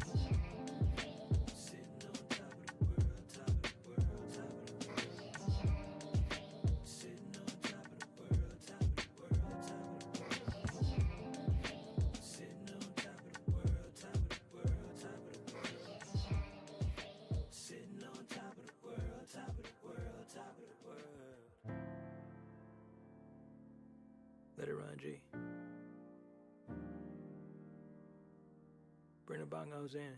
Let it run, G. Bring the bongos in.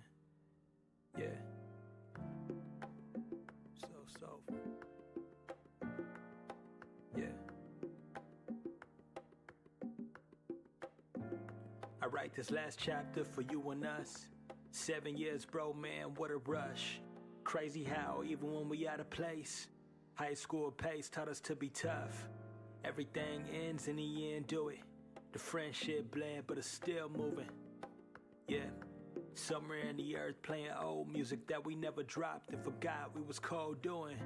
Yeah. So soulful. Yeah. I write this last chapter for you and us. 7 years, bro, man, what a rush. Crazy how, even when we out of place, high school pace taught us to be tough. Everything ends in the end, do it. The friendship blend, but it's still moving. Yeah, somewhere in the earth playing old music that we never dropped and forgot we was cold doing.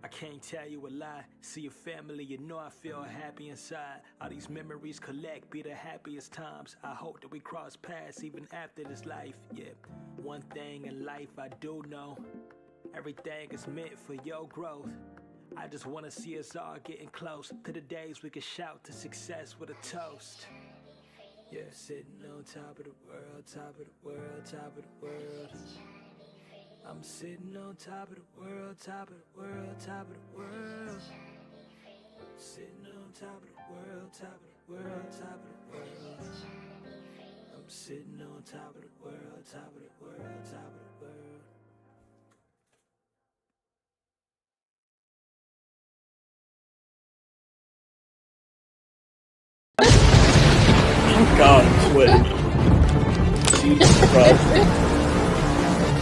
I can't tell you a lie, see your family, you know I feel happy inside. All these memories collect, be the happiest times. I hope that we cross paths even after this life, yeah. One thing in life I do know, everything is meant for your growth. I just wanna see us all getting close to the days we can shout to success with a toast. Yeah, sitting on top of the world, top of the world, top of the world. I'm sitting on top of the world, top of the world, top of the world. Sitting on top of the world, top of the world, top of the world. I'm sitting on top of the world, top of the world, top of the world. God, I'm sweating. Jesus Christ.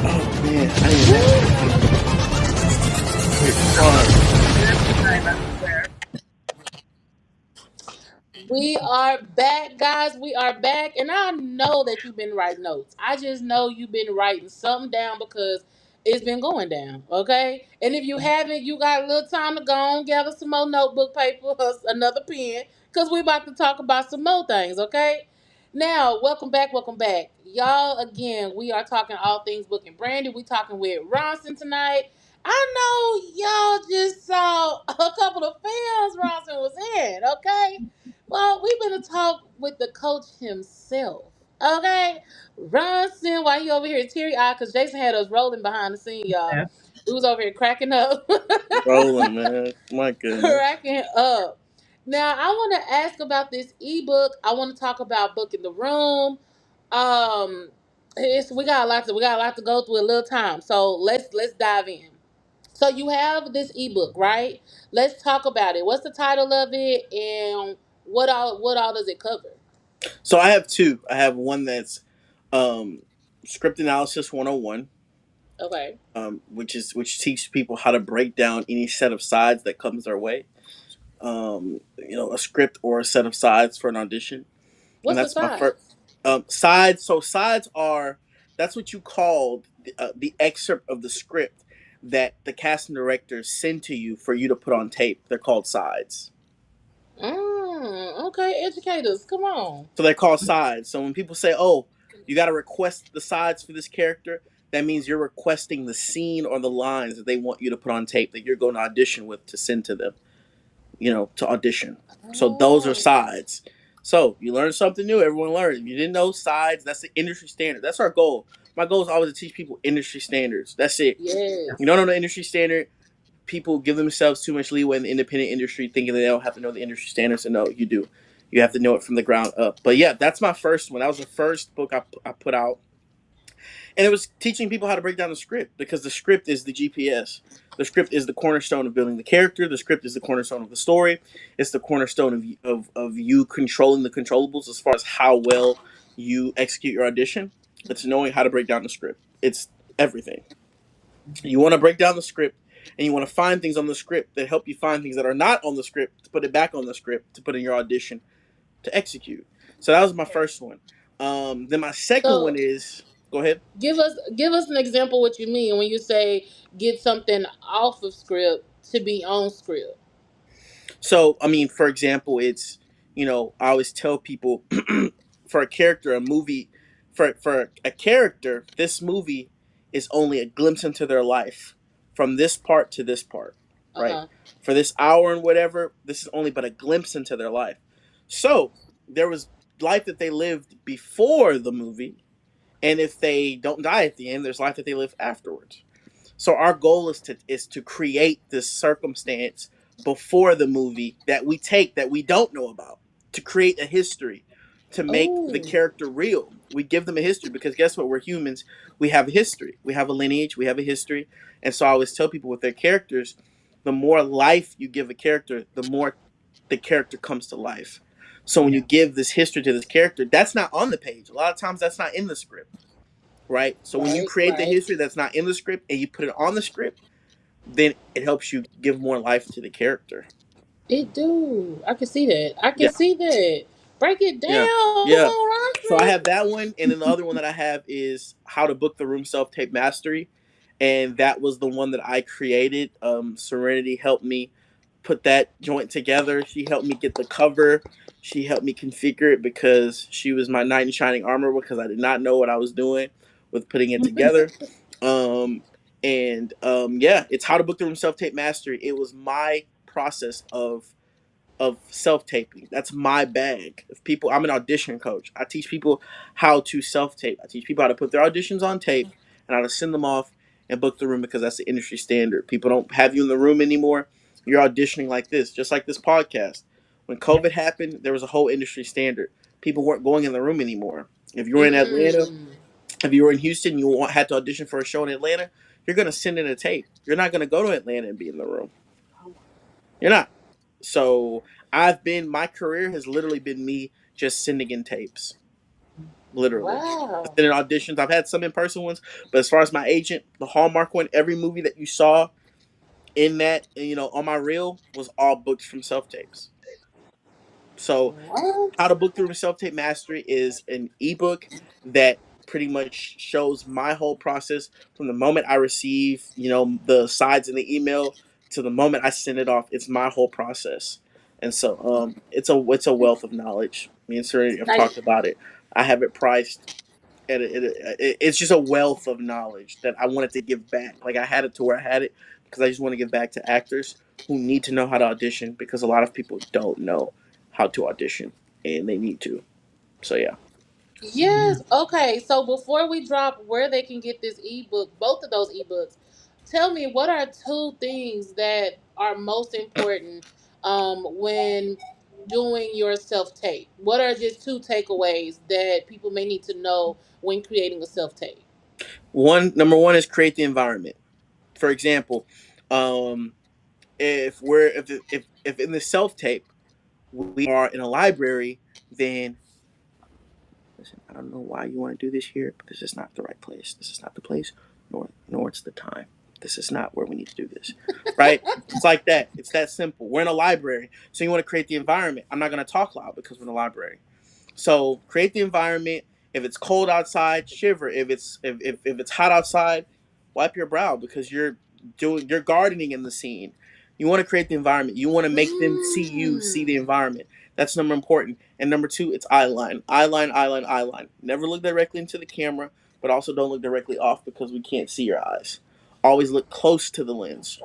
Oh man, I We are back, guys. We are back. And I know that you've been writing notes. I just know you've been writing something down because it's been going down, okay? And if you haven't, you got a little time to go on, gather some more notebook paper, another pen, because we're about to talk about some more things, okay? Now, welcome back, welcome back. Y'all, again, we are talking all things book and brandy. We talking with Ronson tonight. I know y'all just saw a couple of films Ronson was in, okay? Well, we've been to talk with the coach himself. Okay? Ronson, why he over here teary eyed? Because Jason had us rolling behind the scene, y'all. Yeah. We was over here cracking up. rolling, man. My goodness. Cracking up. Now, I want to ask about this ebook. I want to talk about Book in the Room. We got a lot to go through a little time. So let's dive in. So you have this ebook, right? Let's talk about it. What's the title of it, and what all does it cover? So I have two. I have one that's um, script analysis 101, Okay. which teaches people how to break down any set of sides that comes their way. A script or a set of sides for an audition, and What's the that's my first size? sides. So sides are that's what you called the excerpt of the script that the casting directors send to you for you to put on tape. They're called sides. Okay, educators, come on. So they're called sides. So when people say, "Oh, you got to request the sides for this character," that means you're requesting the scene or the lines that they want you to put on tape that you're going to audition with to send to them. To audition. So those are Oh, sides. So you learn something new. Everyone learns. If you didn't know sides, that's the industry standard. That's our goal. My goal is always to teach people industry standards. That's it. yes. You don't know the industry standard, people give themselves too much leeway in the independent industry, thinking that they don't have to know the industry standards. And no, you do. You have to know it from the ground up. But yeah, that's my first one. That was the first book I put out, and it was teaching people how to break down the script because the script is the GPS. The script is the cornerstone of building the character. The script is the cornerstone of the story. It's the cornerstone of you controlling the controllables as far as how well you execute your audition. It's knowing how to break down the script. It's everything. You want to break down the script, and you want to find things on the script that help you find things that are not on the script to put it back on the script to put in your audition to execute. So that was my first one. Then my second one So is go ahead. give us an example what you mean when you say get something off of script to be on script. So, I mean, for example, I always tell people for a character, a movie, for a character, this movie is only a glimpse into their life from this part to this part, Uh right? huh. For this hour and whatever, this is only but a glimpse into their life. So, there was life that they lived before the movie, and if they don't die at the end, there's life that they live afterwards. So our goal is to create this circumstance before the movie that we take that we don't know about, to create a history, to make the Oh, character real. We give them a history because guess what? We're humans. We have a history. We have a lineage. We have a history. And so I always tell people with their characters, the more life you give a character, the more the character comes to life. So when you give this history to this character, that's not on the page. A lot of times that's not in the script, right? So when you right, create the right. history that's not in the script and you put it on the script, then it helps you give more life to the character. It do. I can see that. I can Yeah, see that. Break it yeah, down. Come yeah. on, So I Ronson. have that one, and then the other one that I have is How to Book the Room Self Tape Mastery, and that was the one that I created. Serenity helped me put that joint together. She helped me get the cover. She helped me configure it because she was my knight in shining armor because I did not know what I was doing with putting it together. Um, yeah, it's How to Book the Room Self Tape Mastery. It was my process of self taping. That's my bag. If people, I'm an audition coach. I teach people how to self tape. I teach people how to put their auditions on tape and how to send them off and book the room because that's the industry standard. People don't have you in the room anymore. You're auditioning like this, just like this podcast. When COVID happened, there was a whole industry standard. People weren't going in the room anymore. If you were in Atlanta, Mm. if you were in Houston, you had to audition for a show in Atlanta. You're gonna send in a tape. You're not gonna go to Atlanta and be in the room. You're not. So my career has literally been me just sending in tapes, literally. Wow. Sending auditions. I've had some in person ones, but as far as my agent, the Hallmark one, every movie that you saw in that, on my reel was all booked from self tapes. So How to What? Book Through Self Tape Mastery is an ebook that pretty much shows my whole process from the moment I receive, the sides in the email to the moment I send it off. It's my whole process, and so it's a wealth of knowledge. Me and Serenity have Like, talked about it. I have it priced. It's just a wealth of knowledge that I wanted to give back. Like I had it to where I had it because I just want to give back to actors who need to know how to audition because a lot of people don't know how to audition and they need to. So yeah. yes. Okay. So before we drop where they can get this ebook, both of those ebooks, tell me what are two things that are most important when doing your self tape? What are just two takeaways that people may need to know when creating a self tape? Number one is create the environment. For example, Um, if in the self tape we are in a library, then listen, I don't know why you want to do this here, but this is not the right place. This is not the place, nor it's the time. This is not where we need to do this. Right? It's like that. It's that simple. We're in a library. So you want to create the environment. I'm not gonna talk loud because we're in a library. So create the environment. If it's cold outside, shiver. If it's hot outside, wipe your brow because you're gardening in the scene. You want to create the environment. You want to make them see you, see the environment. That's number important. And number two, it's eye line. Eye line, eye line, eye line. Never look directly into the camera, but also don't look directly off because we can't see your eyes. Always look close to the lens.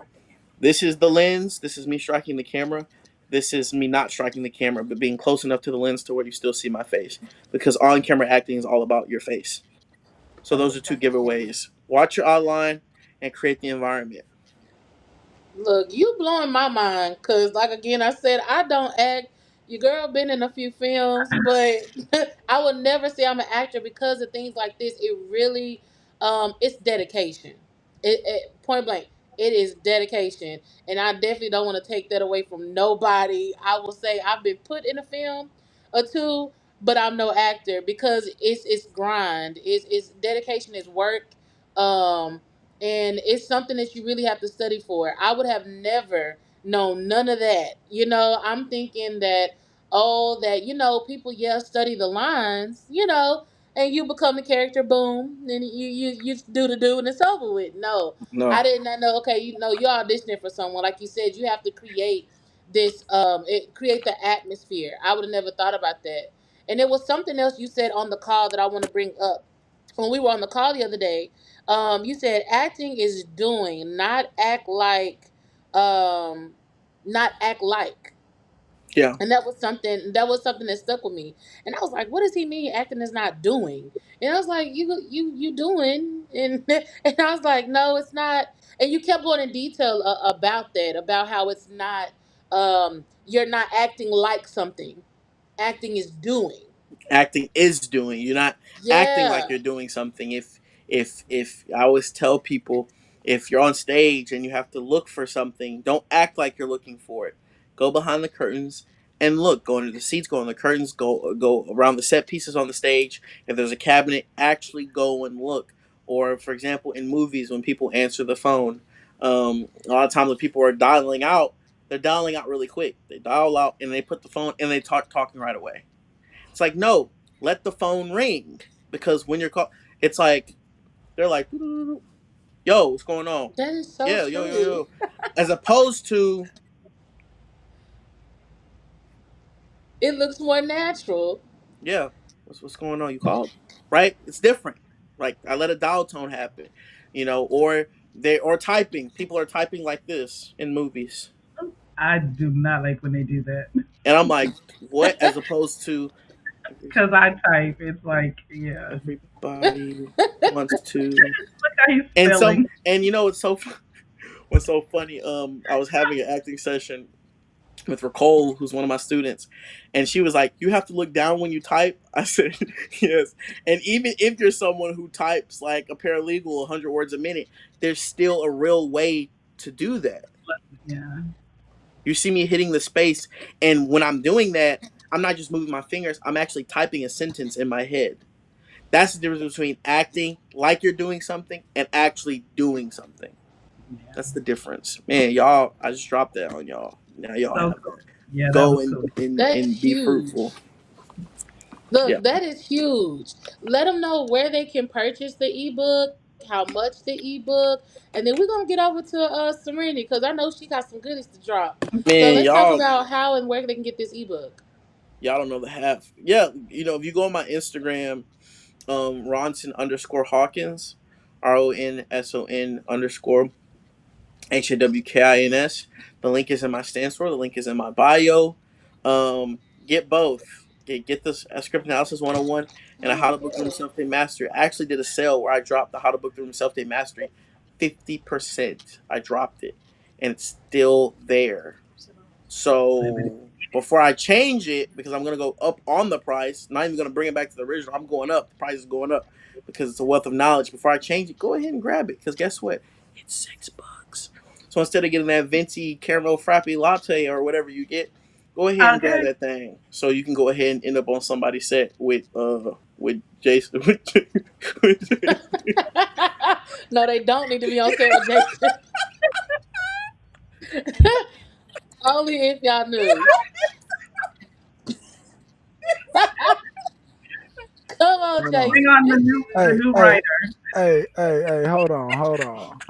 This is the lens. This is me striking the camera. This is me not striking the camera, but being close enough to the lens to where you still see my face. Because on camera acting is all about your face. So those are two giveaways. Watch your outline and create the environment. Look, you blowing my mind because, like again, I said I don't act. Your girl been in a few films, but I would never say I'm an actor because of things like this. It really, it's dedication. Point blank, it is dedication, and I definitely don't want to take that away from nobody. I will say I've been put in a film or two, but I'm no actor because it's grind. It's dedication. It's work. Um, and it's something that you really have to study for. I would have never known none of that. I'm thinking that that people study the lines, and you become the character, boom, and you do the do and it's over with. No, I No. did not know. Okay, you're auditioning for someone, like you said, you have to create create the atmosphere. I would have never thought about that. And there was something else you said on the call that I want to bring up. When we were on the call the other day, you said acting is doing, um, not act like. Yeah. And that was something that stuck with me. And I was like, what does he mean acting is not doing? And I was like, you doing, and and I was like, no, it's not. And you kept going in detail about that, about how it's not. You're not acting like something. Acting is doing. Acting is doing. You're not acting like Yeah. you're doing something. If I always tell people, if you're on stage and you have to look for something, don't act like you're looking for it. Go behind the curtains and look. Go under the seats. Go on the curtains. Go around the set pieces on the stage. If there's a cabinet, actually go and look. Or for example, in movies when people answer the phone, a lot of times when people are dialing out, they're dialing out really quick. They dial out and they put the phone and they talking right away. It's like, no, let the phone ring because when you're called, it's like they're like, yo, what's going on? That is so Yeah, yo, yo, true. yo. As opposed to, It looks more natural. yeah, what's going on? You called, right? It's different. Like I let a dial tone happen, or typing. People are typing like this in movies, I do not like when they do that and I'm like, what? As opposed to because I type. It's like, yeah. everybody wants to, Look how he's spelling. and it's so what's so funny. I was having an acting session with Ricole, who's one of my students, and she was like, "You have to look down when you type." I said, "Yes." And even if you're someone who types like a paralegal 100 words a minute, there's still a real way to do that. Yeah. You see me hitting the space, and when I'm doing that, I'm not just moving my fingers. I'm actually typing a sentence in my head. That's the difference between acting like you're doing something and actually doing something. Yeah. That's the difference, man. Y'all, I just dropped that on y'all. Now y'all So have cool. that. Yeah, that Go was and cool. and, That's and be fruitful. huge. Yeah. Look, that is huge. Let them know where they can purchase the ebook, how much the ebook, and then we're gonna get over to Serenity because I know she got some goodies to drop. So Man, let's talk y'all about how and where they can get this ebook. don't know the half. Yeah, if you go on my Instagram, Ronson underscore Hawkins, RONSON underscore HAWKINS. The link is in my stand store. The link is in my bio. Get both. Get this script analysis 101 and a how to book the room self tape mastery. I actually did a sale where I dropped the how to book the room self tape mastery 50%. I dropped it and it's still there. So before I change it, because I'm gonna go up on the price, not even gonna bring it back to the original. I'm going up. The price is going up because it's a wealth of knowledge. Before I change it, go ahead and grab it. Because guess what? It's $6. So instead of getting that venti caramel frappe latte or whatever you get, go ahead and grab Okay. that thing. So you can go ahead and end up on somebody's set with Jason. With Jason. No, they don't need to be on set with Jason. Only if y'all knew. Come on, Hold Bring on. Jason. on the Hey, new hey, writer. hey, hold on, hold on.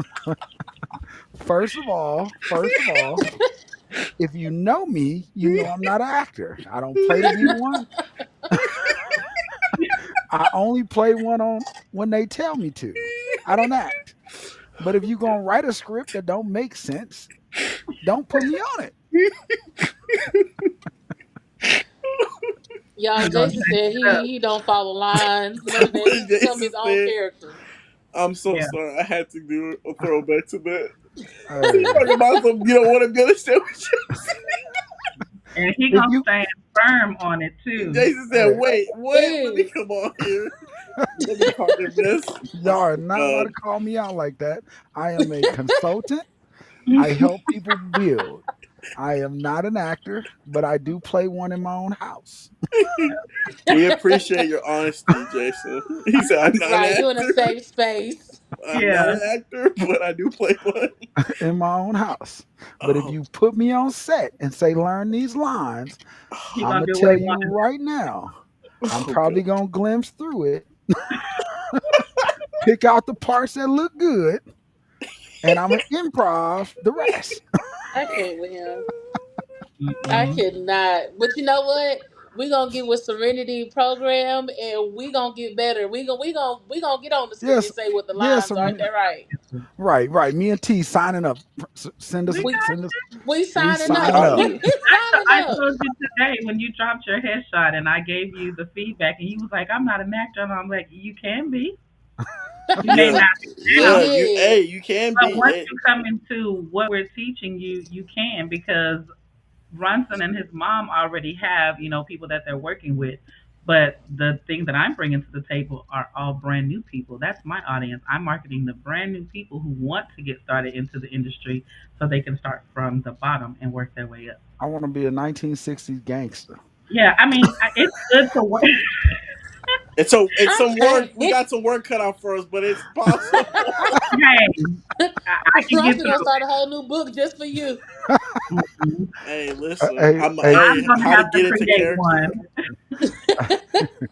First of all, if you know me, you know I'm not an actor. I don't play to be one. I only play one on when they tell me to. I don't act. But if you gonna write a script that don't make sense, don't put me on it. Y'all, He gonna Jason change said it up. he don't follow lines, none of that. What He become Jason his own said. character. I'm so Yeah. sorry. I had to do a throwback to that. He Hey, talking about some. You don't want to be on the show with And he if gonna you stand firm on it you. too. Jason said, hey, "Wait, what? Let me Is come on here. Let me talk in this." y'all Oh are my not about to god. call me out like that. I am a consultant. I help people build. I am not an actor, but I do play one in my own house. We appreciate your honesty, Jason. He said, "I'm not an right. You in a actor. safe space. I'm not Yeah. an actor, but I do play one." In my own house. But if Oh, you put me on set and say, learn these lines, He I'm gonna going to do what tell he you wanted. right now, I'm oh probably god. going to glimpse through it, pick out the parts that look good, and I'm going to improv the rest. I can't with him. I Mm-mm. cannot. But you know what? We gonna get with Serenity program, and we gonna get better. We gonna get on the screen Yes, and say what the yes, lines are. Ain't Serena. that right? Right, right. Me and T signing up. Send us, We got send us. We We signing signing up. Oh up. We yeah. signing I up. told you today when you dropped your headshot and I gave you the feedback and you was like, I'm not an actor and I'm like, you can be. You may Yeah. not He now. Yeah. You. did. Hey, you can But be. once Hey. you come into what we're teaching you, you can because Ronson and his mom already have, people that they're working with. But the thing that I'm bringing to the table are all brand new people. That's my audience. I'm marketing the brand new people who want to get started into the industry so they can start from the bottom and work their way up. I want to be a 1960s gangster. Yeah, I mean, it's good to work. It's I some work. can't. We got some work cut out for us, but it's possible. Hey, I can get Ronson gonna through start a whole new book just for you. it. Mhm. Hey, listen. Hey, I'm. hey, I'm Hey, going to how to have to get into create character? one.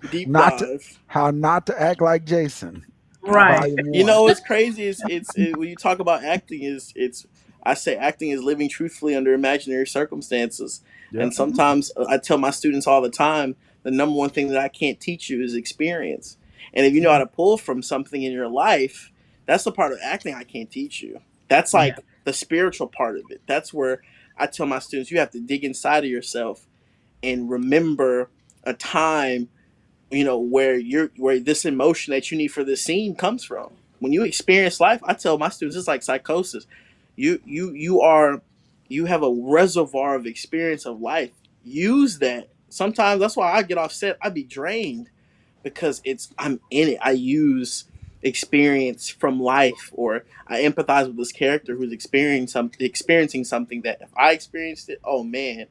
Deep not to, dive. how not to act like Jason, Right. volume You one. know what's crazy is when you talk about acting is it's I say acting is living truthfully under imaginary circumstances, Yep. and sometimes I tell my students all the time the number one thing that I can't teach you is experience, and if you know how to pull from something in your life, that's the part of acting I can't teach you. That's Yeah. like the spiritual part of it. That's where I tell my students you have to dig inside of yourself and remember a time where this emotion that you need for this scene comes from. When you experience life, I tell my students it's like psychosis. You have a reservoir of experience of life. Use that. Sometimes that's why I get off set. I be drained because I'm in it. I use experience from life, or I empathize with this character who's experiencing something that if I experienced it, oh man,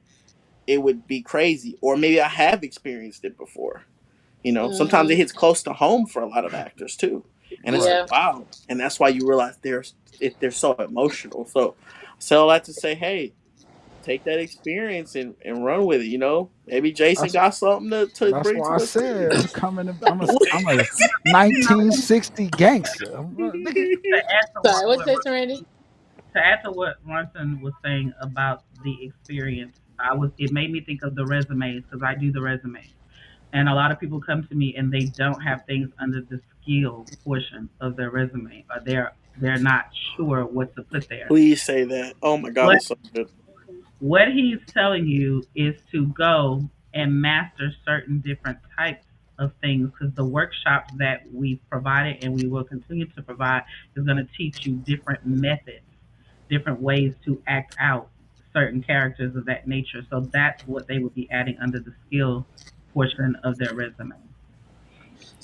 it would be crazy. Or maybe I have experienced it before. Sometimes it Hmm. hits close to home for a lot of actors too, and it's Right. like Yeah. wow, and that's why you realize they're so emotional. So I like to say, hey, take that experience and run with it. Maybe Jason That's got something to that's bring why I to a said scene. I'm coming. I'm a 1960 gangster. Nigga, To add to Sorry, what you say, Serenity? what Ronson was saying about the experience, it made me think of the resumes because I do the resumes. And a lot of people come to me and they don't have things under the skill portion of their resume, or they're not sure what to put there. Please say that. Oh my God, What it's so good. what he's telling you is to go and master certain different types of things because the workshops that we've provided and we will continue to provide is going to teach you different methods, different ways to act out certain characters of that nature. So that's what they would be adding under the skill portion of their resume.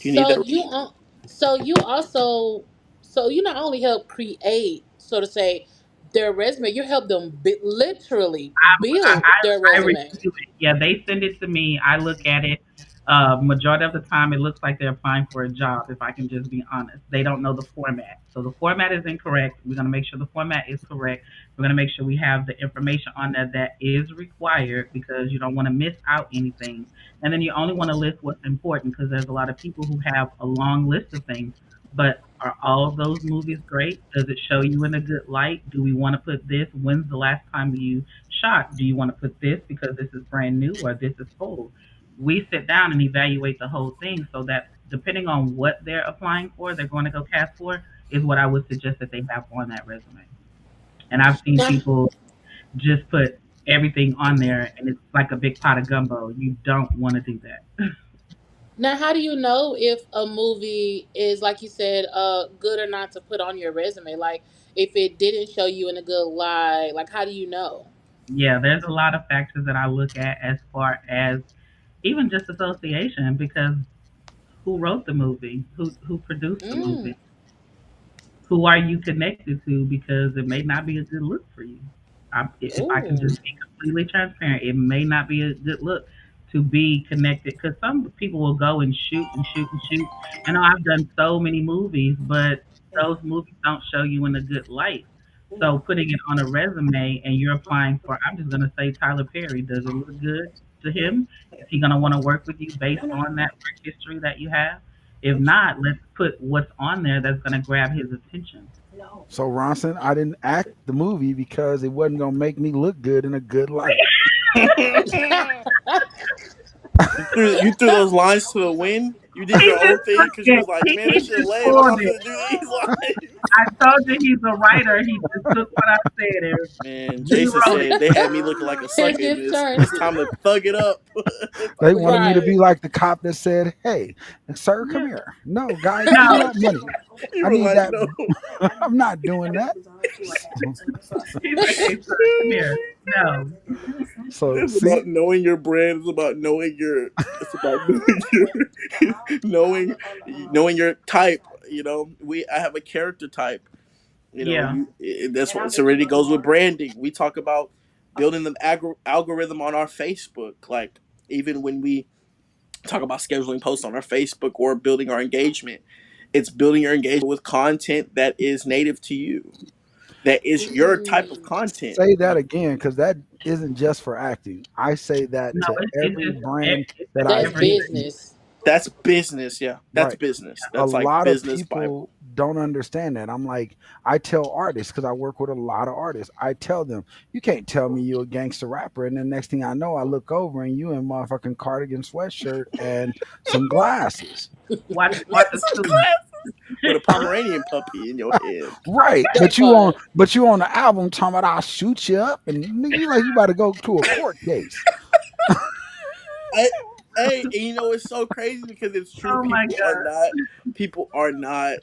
Do you need So that? you so you also so you not only help create, so to say, their resume. You help them literally I, build their I resume. review it. Yeah, they send it to me. I look at it. Majority of the time, it looks like they're applying for a job. If I can just be honest, they don't know the format, so the format is incorrect. We're gonna make sure the format is correct. We're gonna make sure we have the information on there that is required because you don't want to miss out anything. And then you only want to list what's important because there's a lot of people who have a long list of things. But are all of those movies great? Does it show you in a good light? Do we want to put this? When's the last time you shot? Do you want to put this because this is brand new or this is old? We sit down and evaluate the whole thing so that depending on what they're applying for, they're going to go cast for, is what I would suggest that they have on that resume. And I've seen Now, people just put everything on there and it's like a big pot of gumbo. You don't want to do that. now, how do you know if a movie is, like you said, good or not to put on your resume? Like, if it didn't show you in a good light, like, how do you know? Yeah, there's a lot of factors that I look at as far as even just association because who wrote the movie? Who produced the Mm. movie? Who are you connected to? Because it may not be a good look for you. If I can Ooh. just be completely transparent, it may not be a good look to be connected because some people will go and shoot and shoot and shoot. I know I've done so many movies, but those movies don't show you in a good light. So putting it on a resume and you're applying for, I'm just going to say Tyler Perry. Does it look good to him? Is he going to want to work with you based on that work history that you have? If not, let's put what's on there that's going to grab his attention. So Ronson, I didn't act the movie because it wasn't gonna make me look good in a good light. You threw those lines to the wind. You did He your just own thing took because you it. was like, man, He this shit just lame. I'm pulled not it. gonna do these lines. I told you he's a writer. He just took what I said and Man, Jason rewrote it. said they had me looking like a It's sucker in his this. turn. It's time to thug it up. It's time They to thug wanted me it to up. Right. be like the cop that said, "Hey, sir, come Yeah. here. No, guy, give me No, that money. You I were need like, that. no. I'm not doing that." he's like, hey, sir, come here. No. So It's see, about knowing your brand. It's about knowing your. It's about knowing your, knowing your type. I have a character type. Yeah. That's what Serenity goes with branding. We talk about building the algorithm on our Facebook. Like even when we talk about scheduling posts on our Facebook or building our engagement, it's building your engagement with content that is native to you. That is your type of Mm. content. say that again because that isn't just for acting. I say that No, to it every just brand it's that I That's deal everything. with. business. That's business. Yeah, that's Right. business. A That's like lot of business Bible. people don't understand that. I'm like, I tell artists because I work with a lot of artists. I tell them, you can't tell me you a gangster rapper, and then next thing I know, I look over and you in motherfucking cardigan sweatshirt and some glasses. Watch the suit. With a Pomeranian puppy in your hand. Right, That part. but you on the album talking about I'll shoot you up, and nigga, you like you about to go to a court case. I, hey, and it's so crazy because it's true. Oh my God. People are not,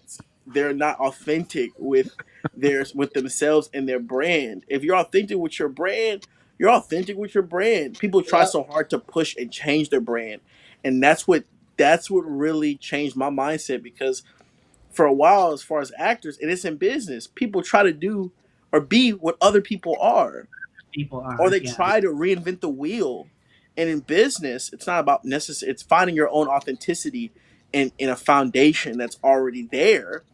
they're not authentic with themselves and their brand. If you're authentic with your brand, you're authentic with your brand. People try Yep. so hard to push and change their brand, and that's what really changed my mindset because for a while, as far as actors, and it's in business, people try to do or be what other people are, People or are, they yeah. try to reinvent the wheel. And in business, it's not about necessary. It's finding your own authenticity in a foundation that's already there.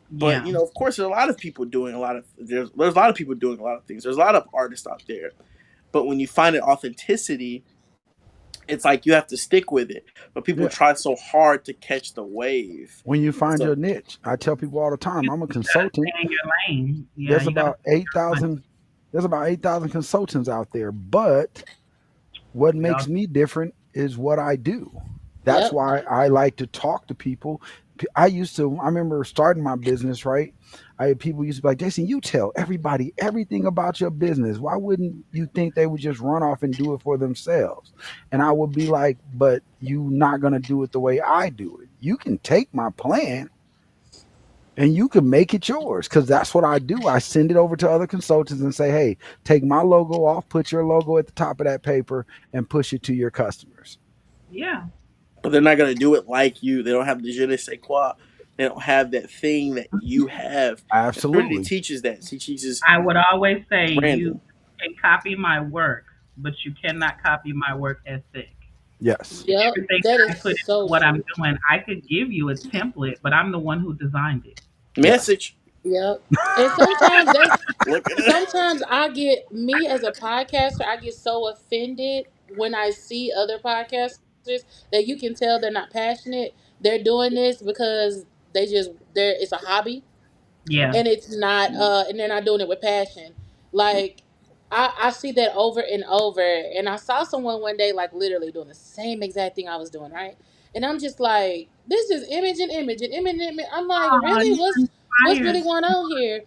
But Yeah. of course, there's a lot of people doing there's a lot of people doing a lot of things. There's a lot of artists out there. But when you find an authenticity, it's like you have to stick with it. But people Yeah. try so hard to catch the wave. When you find So your niche, I tell people all the time, I'm a Gotta consultant. stay in your lane. Yeah, There's you gotta about stay in eight your lane. thousand. There's about 8,000 consultants out there, but what We all makes me different is what I do. That's Yep. why I like to talk to people. I remember starting my business, right? People used to be like, Jason, you tell everybody everything about your business. Why wouldn't you think they would just run off and do it for themselves? And I would be like, but you not going to do it the way I do it. You can take my plan and you can make it yours because that's what I do. I send it over to other consultants and say, hey, take my logo off, put your logo at the top of that paper, and push it to your customers. Yeah. but they're not gonna do it like you. They don't have the je ne sais quoi. They don't have that thing that you have. And Serenity Absolutely. teaches that. She teaches I would always say you branding. can copy my work, but you cannot copy my work ethic. Yes. Yep, Everything that I is put into so what I'm true. doing, I could give you a template, but I'm the one who designed it. Yes. Message. Yep. And sometimes that's Look at it. sometimes I get me as a podcaster, I get so offended when I see other podcasters that you can tell they're not passionate. They're doing this because they're it's a hobby Yeah. and it's not and they're not doing it with passion. Like I see that over and over, and I saw someone one day like literally doing the same exact thing I was doing, right? And I'm just like, this is image and image and image and image. I'm like, Oh, really? you What's really inspired. going on here?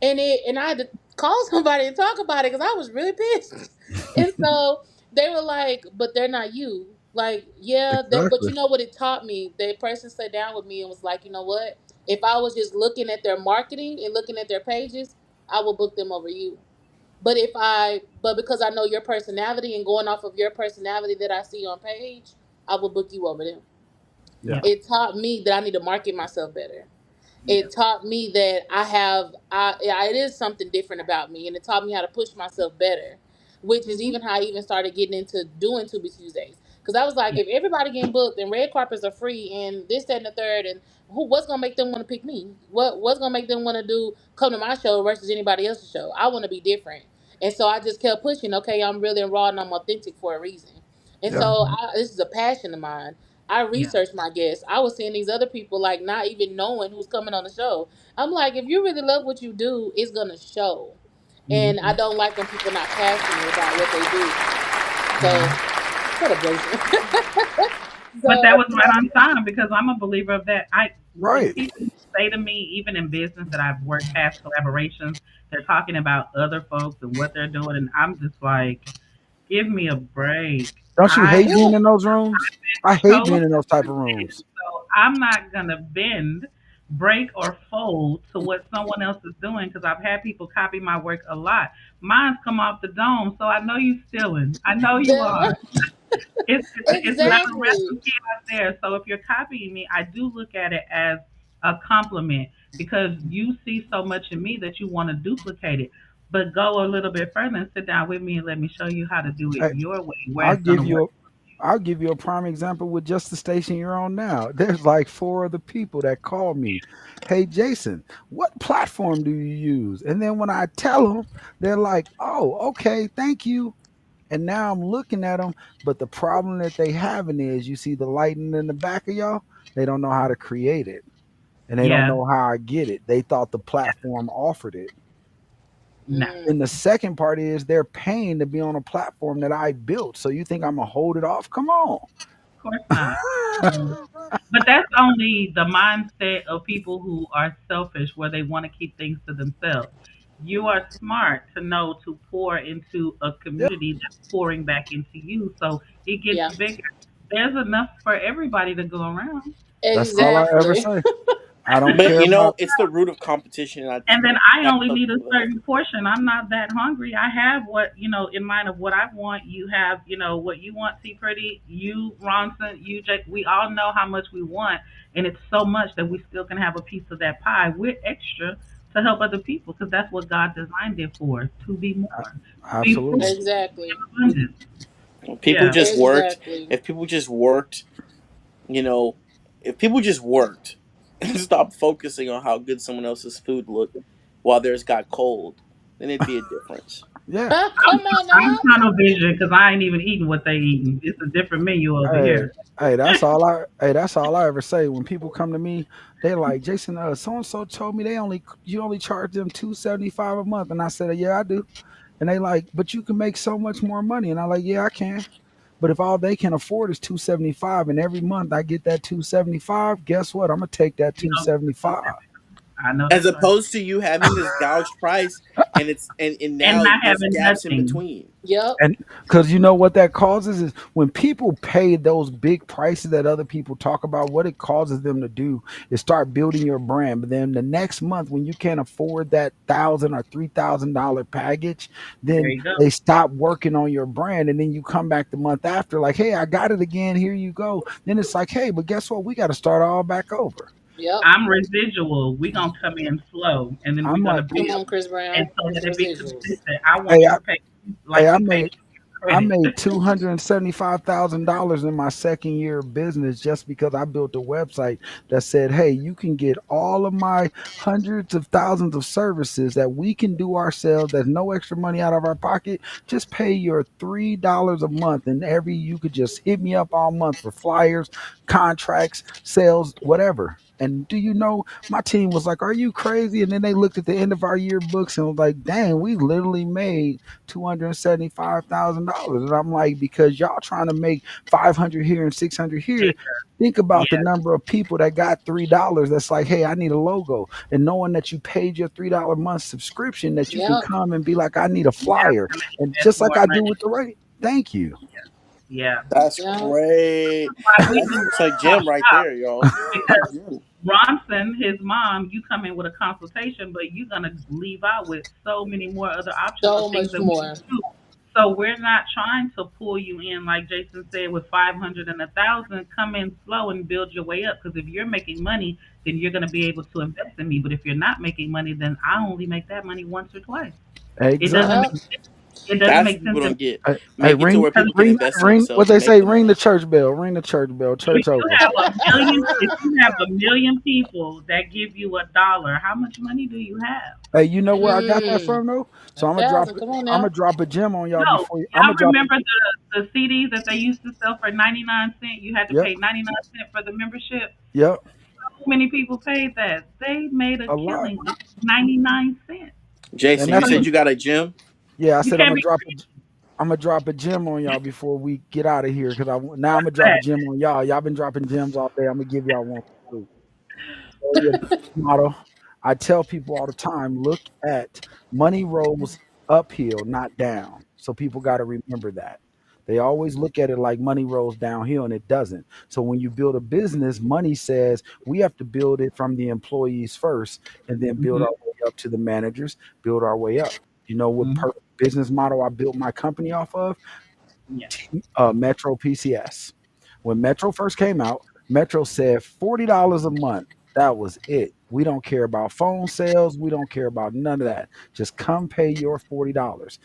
And I had to call somebody and talk about it because I was really pissed. And so they were like, "But they're not you." Like, yeah, but Exactly. you know what it taught me? The person sat down with me and was like, "You know what? If I was just looking at their marketing and looking at their pages, I would book them over you. But because I know your personality and going off of your personality that I see on page, I will book you over them." Yeah. Yeah. It taught me that I need to market myself better. Yeah. It taught me that yeah, it is something different about me, and it taught me how to push myself better, which is Hmm. even how I even started getting into doing Tubi Tuesdays. Because I was like, Yeah. if everybody getting booked and red carpets are free and this, that, and the third, and what's gonna make them want to pick me? What's gonna make them want to do come to my show versus anybody else's show? I want to be different, and so I just kept pushing. Okay, I'm real and raw and I'm authentic for a reason, and Yeah. so Hmm. this is a passion of mine. I Yeah. researched my guests. I was seeing these other people like not even knowing who's coming on the show. I'm like, if you really love what you do, it's gonna show. And I Hmm. don't like when people not passionate about what they do. So Yeah. shut up, Jason. But that so was right on time because I'm a believer of that. When Right. people say to me, even in business that I've worked past collaborations, they're talking about other folks and what they're doing, and I'm just like, give me a break. Don't you I hate being yeah, in those rooms? I hate told being in those type of this, rooms. so I'm not gonna bend, break, or fold to what someone else is doing because I've had people copy my work a lot. Mine's come off the dome, so I know you stealing. I know you are. It's not a exactly. recipe out there. So if you're copying me, I do look at it as a compliment because you see so much in me that you want to duplicate it. But go a little bit further and sit down with me and let me show you how to do it Hey, your way, where I'll it's gonna give work. you a I'll give you a prime example with just the station you're on now. There's like four other people that call me, "Hey Jason, what platform do you use?" And then when I tell them, they're like, "Oh, okay, thank you." And now I'm looking at them, but the problem that they having is, you see the lighting in the back of y'all. They don't know how to create it, and they don't Yeah, know how I get it. They thought the platform offered it. no, And the Mm. second part is they're paying to be on a platform that I built. So you think I'm gonna hold it off? Come on. of course not. Mm. But that's only the mindset of people who are selfish, where they want to keep things to themselves. You are smart to know to pour into a Yeah, community that's pouring back into you, so it gets Yeah, bigger. There's enough for everybody to go around. that's all I ever exactly. say. I don't But care you know, about. it's the root of competition, and And then I that's only the need a certain portion. I'm not that hungry. I have what, in mind of what I want. You have, what you want, see pretty. You, Ronson, you, Jake, we all know how much we want. And it's so much that we still can have a piece of that pie. We're extra to help other people because that's what God designed it for, to be more, to be Absolutely. fruitful Exactly. in abundance. people Yeah. just worked. Exactly. If people just worked, you know, if people just worked and stopped focusing on how good someone else's food looked while theirs got cold, then it'd be a difference. Yeah. I'm, Come on I'm now. tunnel vision because I ain't even eating what they eating. It's a different menu over Hey, here. that's all I ever say when people come to me. They're like, "Jason, so and so told me you only charge them $275 a month," and I said, "Yeah, I do." And they like, "But you can make so much more money," and I'm like, "Yeah, I can." But if all they can afford is 275, and every month I get that 275, guess what? I'm gonna take that You know, 275. I know As that's right. opposed to you having this gouged price, and And now not there's having gaps in nothing. between. Yep. And because you know what that causes is when people pay those big prices that other people talk about, what it causes them to do is start building your brand. But then the next month, when you can't afford that $1,000 or $3,000 package, There then you go. they stop working on your brand. And then you come back the month after, like, "Hey, I got it again. Here you go." Then it's like, "Hey, but guess what? We got to start all back over." Yep. I'm residual. We gonna come in slow, and then we're I'm gonna like, Come build, on, Chris and Brown. so It's that it be residuals. consistent. I want hey, you I, to pay hey, like I you pay made I credit. made $275,000 in my second year of business just because I built a website that said, "Hey, you can get all of my hundreds of thousands of services that we can do ourselves. There's no extra money out of our pocket. Just pay your $3 a month, and every you could just hit me up all month for flyers, contracts, sales, whatever." And do you know, my team was like, "Are you crazy?" And then they looked at the end of our year books and was like, "Dang, we literally made $275,000." And I'm like, because y'all trying to make 500 here and 600 here. Think about the Yeah, number of people that got $3. That's like, hey, I need a logo, and knowing that you paid your $3 month subscription, that you can Yep. come and be like, I need a you have flyer, to and invest just like more I do money. with the rate. Thank you. Yeah, That's Yep. great. why we do That's a one-stop gem right shop, there, y'all. That's a because gem. Ronson, his mom, you come in with a consultation, but you're gonna leave out with so many more other options of So things much that we more. can do. So we're not trying to pull you in like Jason said with 500 and 1,000. Come in slow and build your way up. Because if you're making money, then you're gonna be able to invest in me. But if you're not making money, then I only make that money once or twice. It doesn't Yep. make Exactly. sense. It doesn't That's make what sense people in don't get. Hey, Make it to ring, where people can ring, invest in ring. What themselves they and make say? the Ring the money. church bell. Ring the church bell. Church over. if you have a million people that give you $1, how much money do you have? Hey, you know where I got that Mm. from though? So A thousand. Come on I'm gonna now. drop a gem on y'all No, before you. I'm gonna y'all drop. remember the CDs that they used to sell for 99 cents? You had to Yep. pay 99 cents for the membership. Yep. So many people paid that. They made a A lot. killing of 99 cents. And Jason, you So that's said a you got a gym. yeah. I you said I'm can't gonna be drop a. I'm gonna drop a gem on y'all before we get out of here because now I'm gonna drop a that. gem on y'all. Y'all been dropping gems all day. I'm gonna give y'all one for free. So yeah, motto. I tell people all the time, look at money rolls uphill, not down. So people got to remember that. They always look at it like money rolls downhill and it doesn't. So when you build a business, money says we have to build it from the employees first and then build Hmm. our way up to the managers, build our way up. You know what Hmm. business model I built my company off of? Yeah. Metro PCS. When Metro first came out, Metro said $40 a month. That was it. We don't care about phone sales. We don't care about none of that. Just come pay your $40.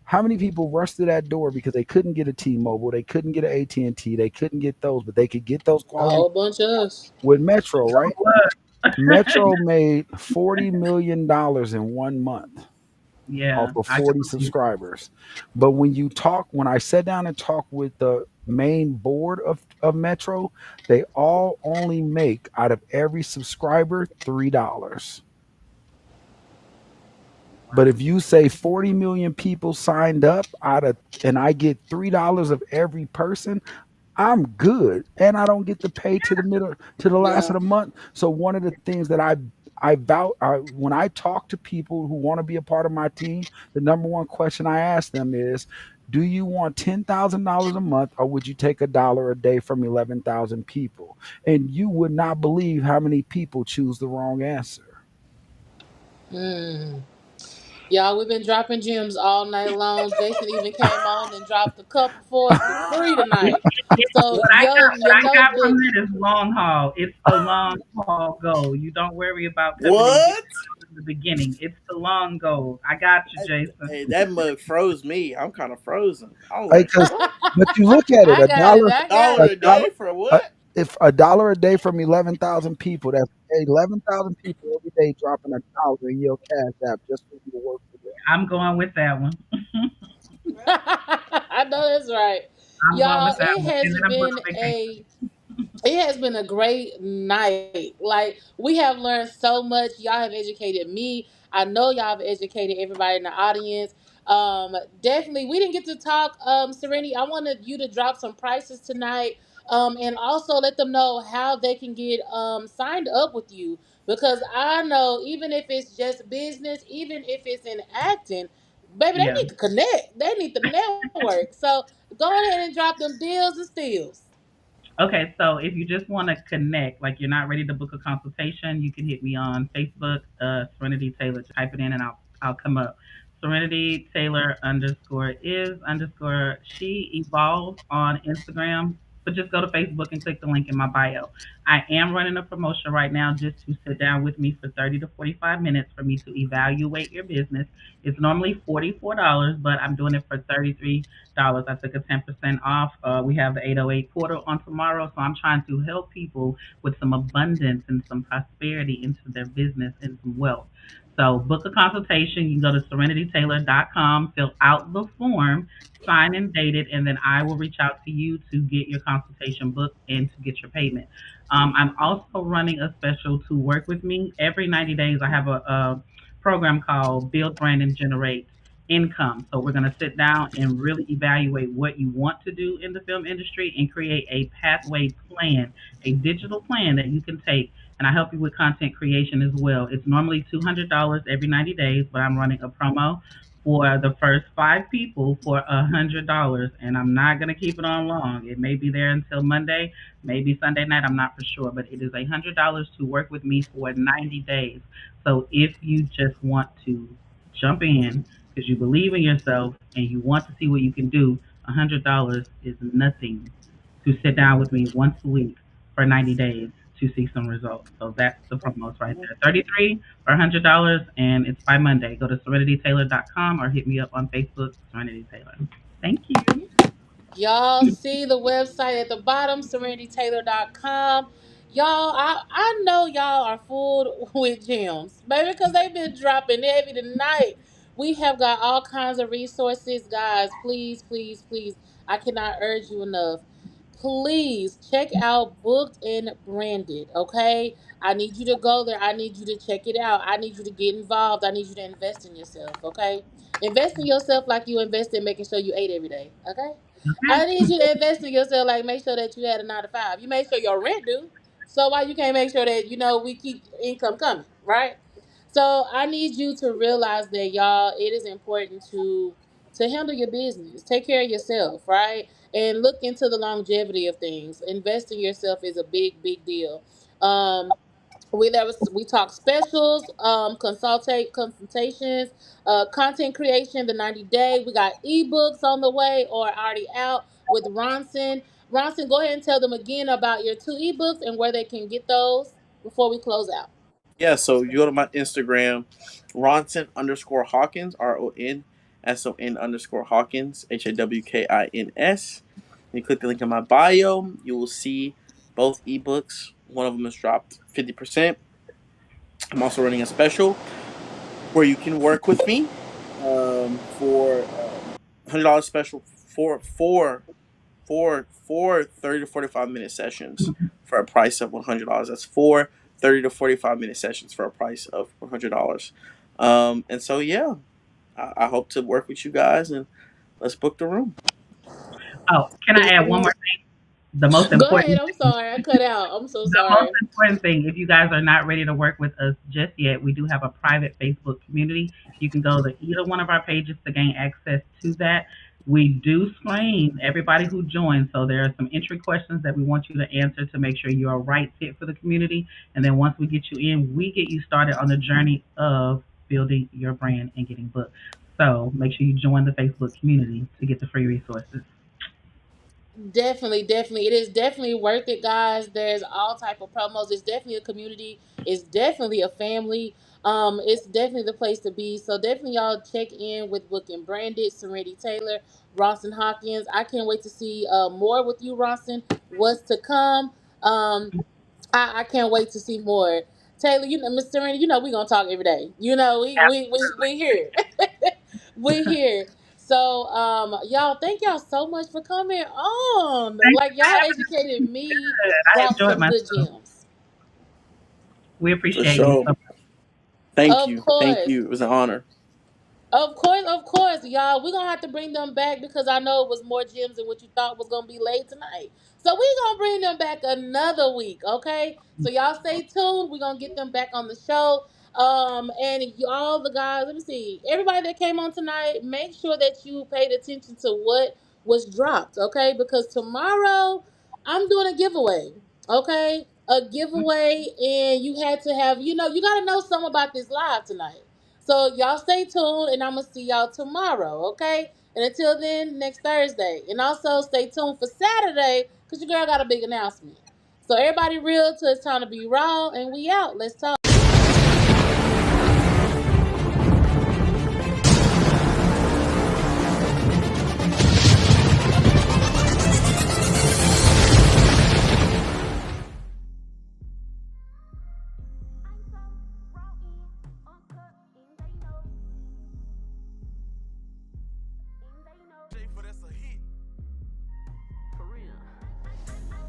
How many people rushed to that door because they couldn't get a T-Mobile, they couldn't get an AT&T, they couldn't get those, but they could get those A quality whole bunch of us. with Metro, right? What? Metro made $40 million in 1 month off Yeah, of I can 40 believe subscribers. But when I sat down and talked with the main board of Metro, they all only make out of every subscriber $3. But if you say 40 million people signed up out of and I get $3 of every person, I'm good, and I don't get to pay to the middle to the last Yeah. of the month. So one of the things that when I talk to people who want to be a part of my team, the number one question I ask them is, do you want $10,000 a month, or would you take $1 a day from 11,000 people? And you would not believe how many people choose the wrong answer. Mm. Y'all, we've been dropping gems all night long. Jason even came on and dropped a couple for us for free tonight. So what your I got from notebook. it is long haul. It's the long haul goal. You don't worry about coming and getting What? out in the beginning. It's the long goal. I got you, Jason. Hey, that mug froze me. I'm kind of frozen. I was Hey, like, because what? but you look at it, I got it. I got Dollar a a it. dollar, day for uh, what? if $1 a day from 11,000 people, that's 11,000 people every day dropping $1 in your cash app just for you to work for them. I'm going with that one. I know that's right. I'm going Y'all, with that one. And then I'm going on vacation. it has been a great night. Like we have learned so much. Y'all have educated me. I know y'all have educated everybody in the audience. Definitely we didn't get to talk, Serenity. I wanted you to drop some prices tonight. And also let them know how they can get signed up with you. Because I know even if it's just business, even if it's in acting, baby, they Yeah. need to connect. They need to network. So go ahead and drop them deals and steals. Okay, so if you just want to connect, like you're not ready to book a consultation, you can hit me on Facebook, Serenity Taylor. Just type it in and I'll come up. Serenity Taylor underscore is underscore she evolved on Instagram. but just go to Facebook and click the link in my bio. I am running a promotion right now just to sit down with me for 30 to 45 minutes for me to evaluate your business. It's normally $44, but I'm doing it for $33. I took a 10% off. We have the 808 portal on tomorrow, so I'm trying to help people with some abundance and some prosperity into their business and some wealth. So book a consultation. You can go to serenitytaylor.com, fill out the form, sign and date it, and then I will reach out to you to get your consultation booked and to get your payment. I'm also running a special to work with me. Every 90 days, I have a program called Build Brand and Generate Income. So we're going to sit down and really evaluate what you want to do in the film industry and create a pathway plan, a digital plan that you can take. And I help you with content creation as well. It's normally $200 every 90 days, but I'm running a promo for the first five people for $100, and I'm not gonna keep it on long. It may be there until Monday, maybe Sunday night. I'm not for sure, but it is $100 to work with me for 90 days. So if you just want to jump in because you believe in yourself and you want to see what you can do, $100 is nothing to sit down with me once a week for 90 days to see some results. So that's the promos right there. 33 or $100, and it's by Monday. Go to serenitytaylor.com or hit me up on Facebook, Serenity Taylor. Thank you. Y'all see the website at the bottom, serenitytaylor.com. Y'all, I know y'all are full with gems, baby, because they've been dropping heavy tonight. We have got all kinds of resources, guys. Please, please, please. I cannot urge you enough. Please check out Booked and Branded, okay? I need you to go there. I need you to check it out. I need you to get involved. I need you to invest in yourself, okay? Invest in yourself like you invest in making sure you ate every day, okay? I need you to invest in yourself, like make sure that you had a 9 to 5. You make sure your rent due. So why you can't make sure that we keep income coming, right? So I need you to realize that y'all, it is important to handle your business, take care of yourself, right? And look into the longevity of things. Invest in yourself is a big, big deal. We talk specials, consultations, content creation, the 90 day. We got ebooks on the way or already out with Ronson. Ronson, go ahead and tell them again about your two ebooks and where they can get those before we close out. Yeah, so you go to my Instagram, Ronson_Hawkins, RONSON_Hawkins, HAWKINS. You click the link in my bio, you will see both ebooks. One of them is dropped 50%. I'm also running a special where you can work with me for $100 special for 30 to 45 minute sessions for a price of $100. That's 30 to 45 minute sessions for a price of $100. And so yeah, I hope to work with you guys and let's book the room. Oh, can I add one more thing? The most Go ahead. important I'm sorry. I cut out. I'm so The most sorry. important thing, if you guys are not ready to work with us just yet, we do have a private Facebook community. You can go to either one of our pages to gain access to that. We do screen everybody who joins, so there are some entry questions that we want you to answer to make sure you're a right fit for the community. And then once we get you in, we get you started on the journey of building your brand and getting booked. So make sure you join the Facebook community to get the free resources. Definitely, definitely. It is definitely worth it, guys. There's all type of promos. It's definitely a community. It's definitely a family. It's definitely the place to be. So definitely y'all check in with Book and Branded, Serenity Taylor, Ronson Hawkins. I can't wait to see more with you, Ronson. What's to come. Um, I can't wait to see more. Taylor, Miss Serena, we're gonna talk every day. We here. We here. So, y'all, thank y'all so much for coming on. Thanks Like for y'all having us. educated me, Good. I dropped enjoyed some good myself. gems. We For appreciate you sure. so Thank Of you. Thank course. you. It was an honor. Of course, y'all. We're gonna have to bring them back because I know it was more gems than what you thought was gonna be laid tonight. So we're gonna bring them back another week, okay? So y'all stay tuned. We're gonna get them back on the show. And all the guys, let me see. Everybody that came on tonight, make sure that you paid attention to what was dropped, okay? Because tomorrow I'm doing a giveaway. Okay? A giveaway, and you had to have, you gotta know something about this live tonight. So y'all stay tuned, and I'm gonna see y'all tomorrow, okay? And until then, next Thursday, and also stay tuned for Saturday. Because your girl got a big announcement. So everybody real till it's time to be raw, and we out. Let's talk.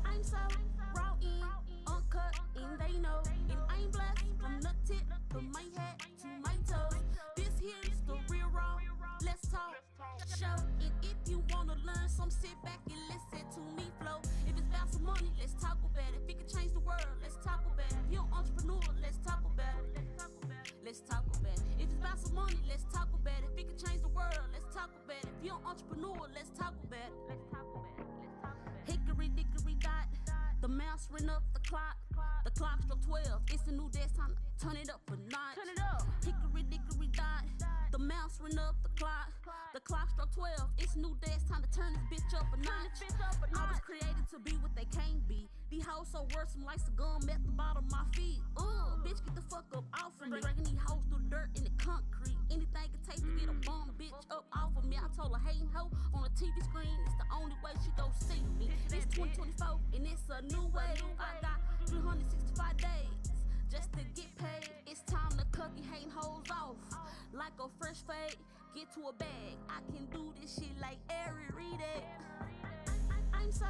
I'm so raw in, uncut, and they know. And I'm blessed from the tip of my head to my toes. This here's the real raw. Let's talk show. And if you wanna learn some, sit back and listen to me flow. If it's about some money, let's talk about it. If it can change the world, let's talk about it. If you're an entrepreneur, let's talk about it. Let's talk about it. If it's about some money, let's talk about it. If it can change the world, let's talk about it. If you're an entrepreneur, let's talk about it. Let's talk about it. Hickory dickory dot, the mouse ran up the clock. The clock struck 12. It's a new day, it's time to turn it up a notch. Turn it up. Hickory dickory dot, the mouse ran up the clock. The clock struck 12. It's a new day, it's time to turn this bitch up a notch. I was created to be what they can't be. These hoes so worrisome like a gum at the bottom of my feet. Bitch, get the fuck up off of me. Dragging these hoes through the dirt and the concrete. Anything it takes to get a bum bitch up off of me. I told her hating hoe on a TV screen. It's the only way she gon' see me. It's 2024 and it's a new way. I got 365 days just to get paid. It's time to cut these hating hoes off like a fresh fade. Get to a bag. I can do this shit like Ari Reed. I'm so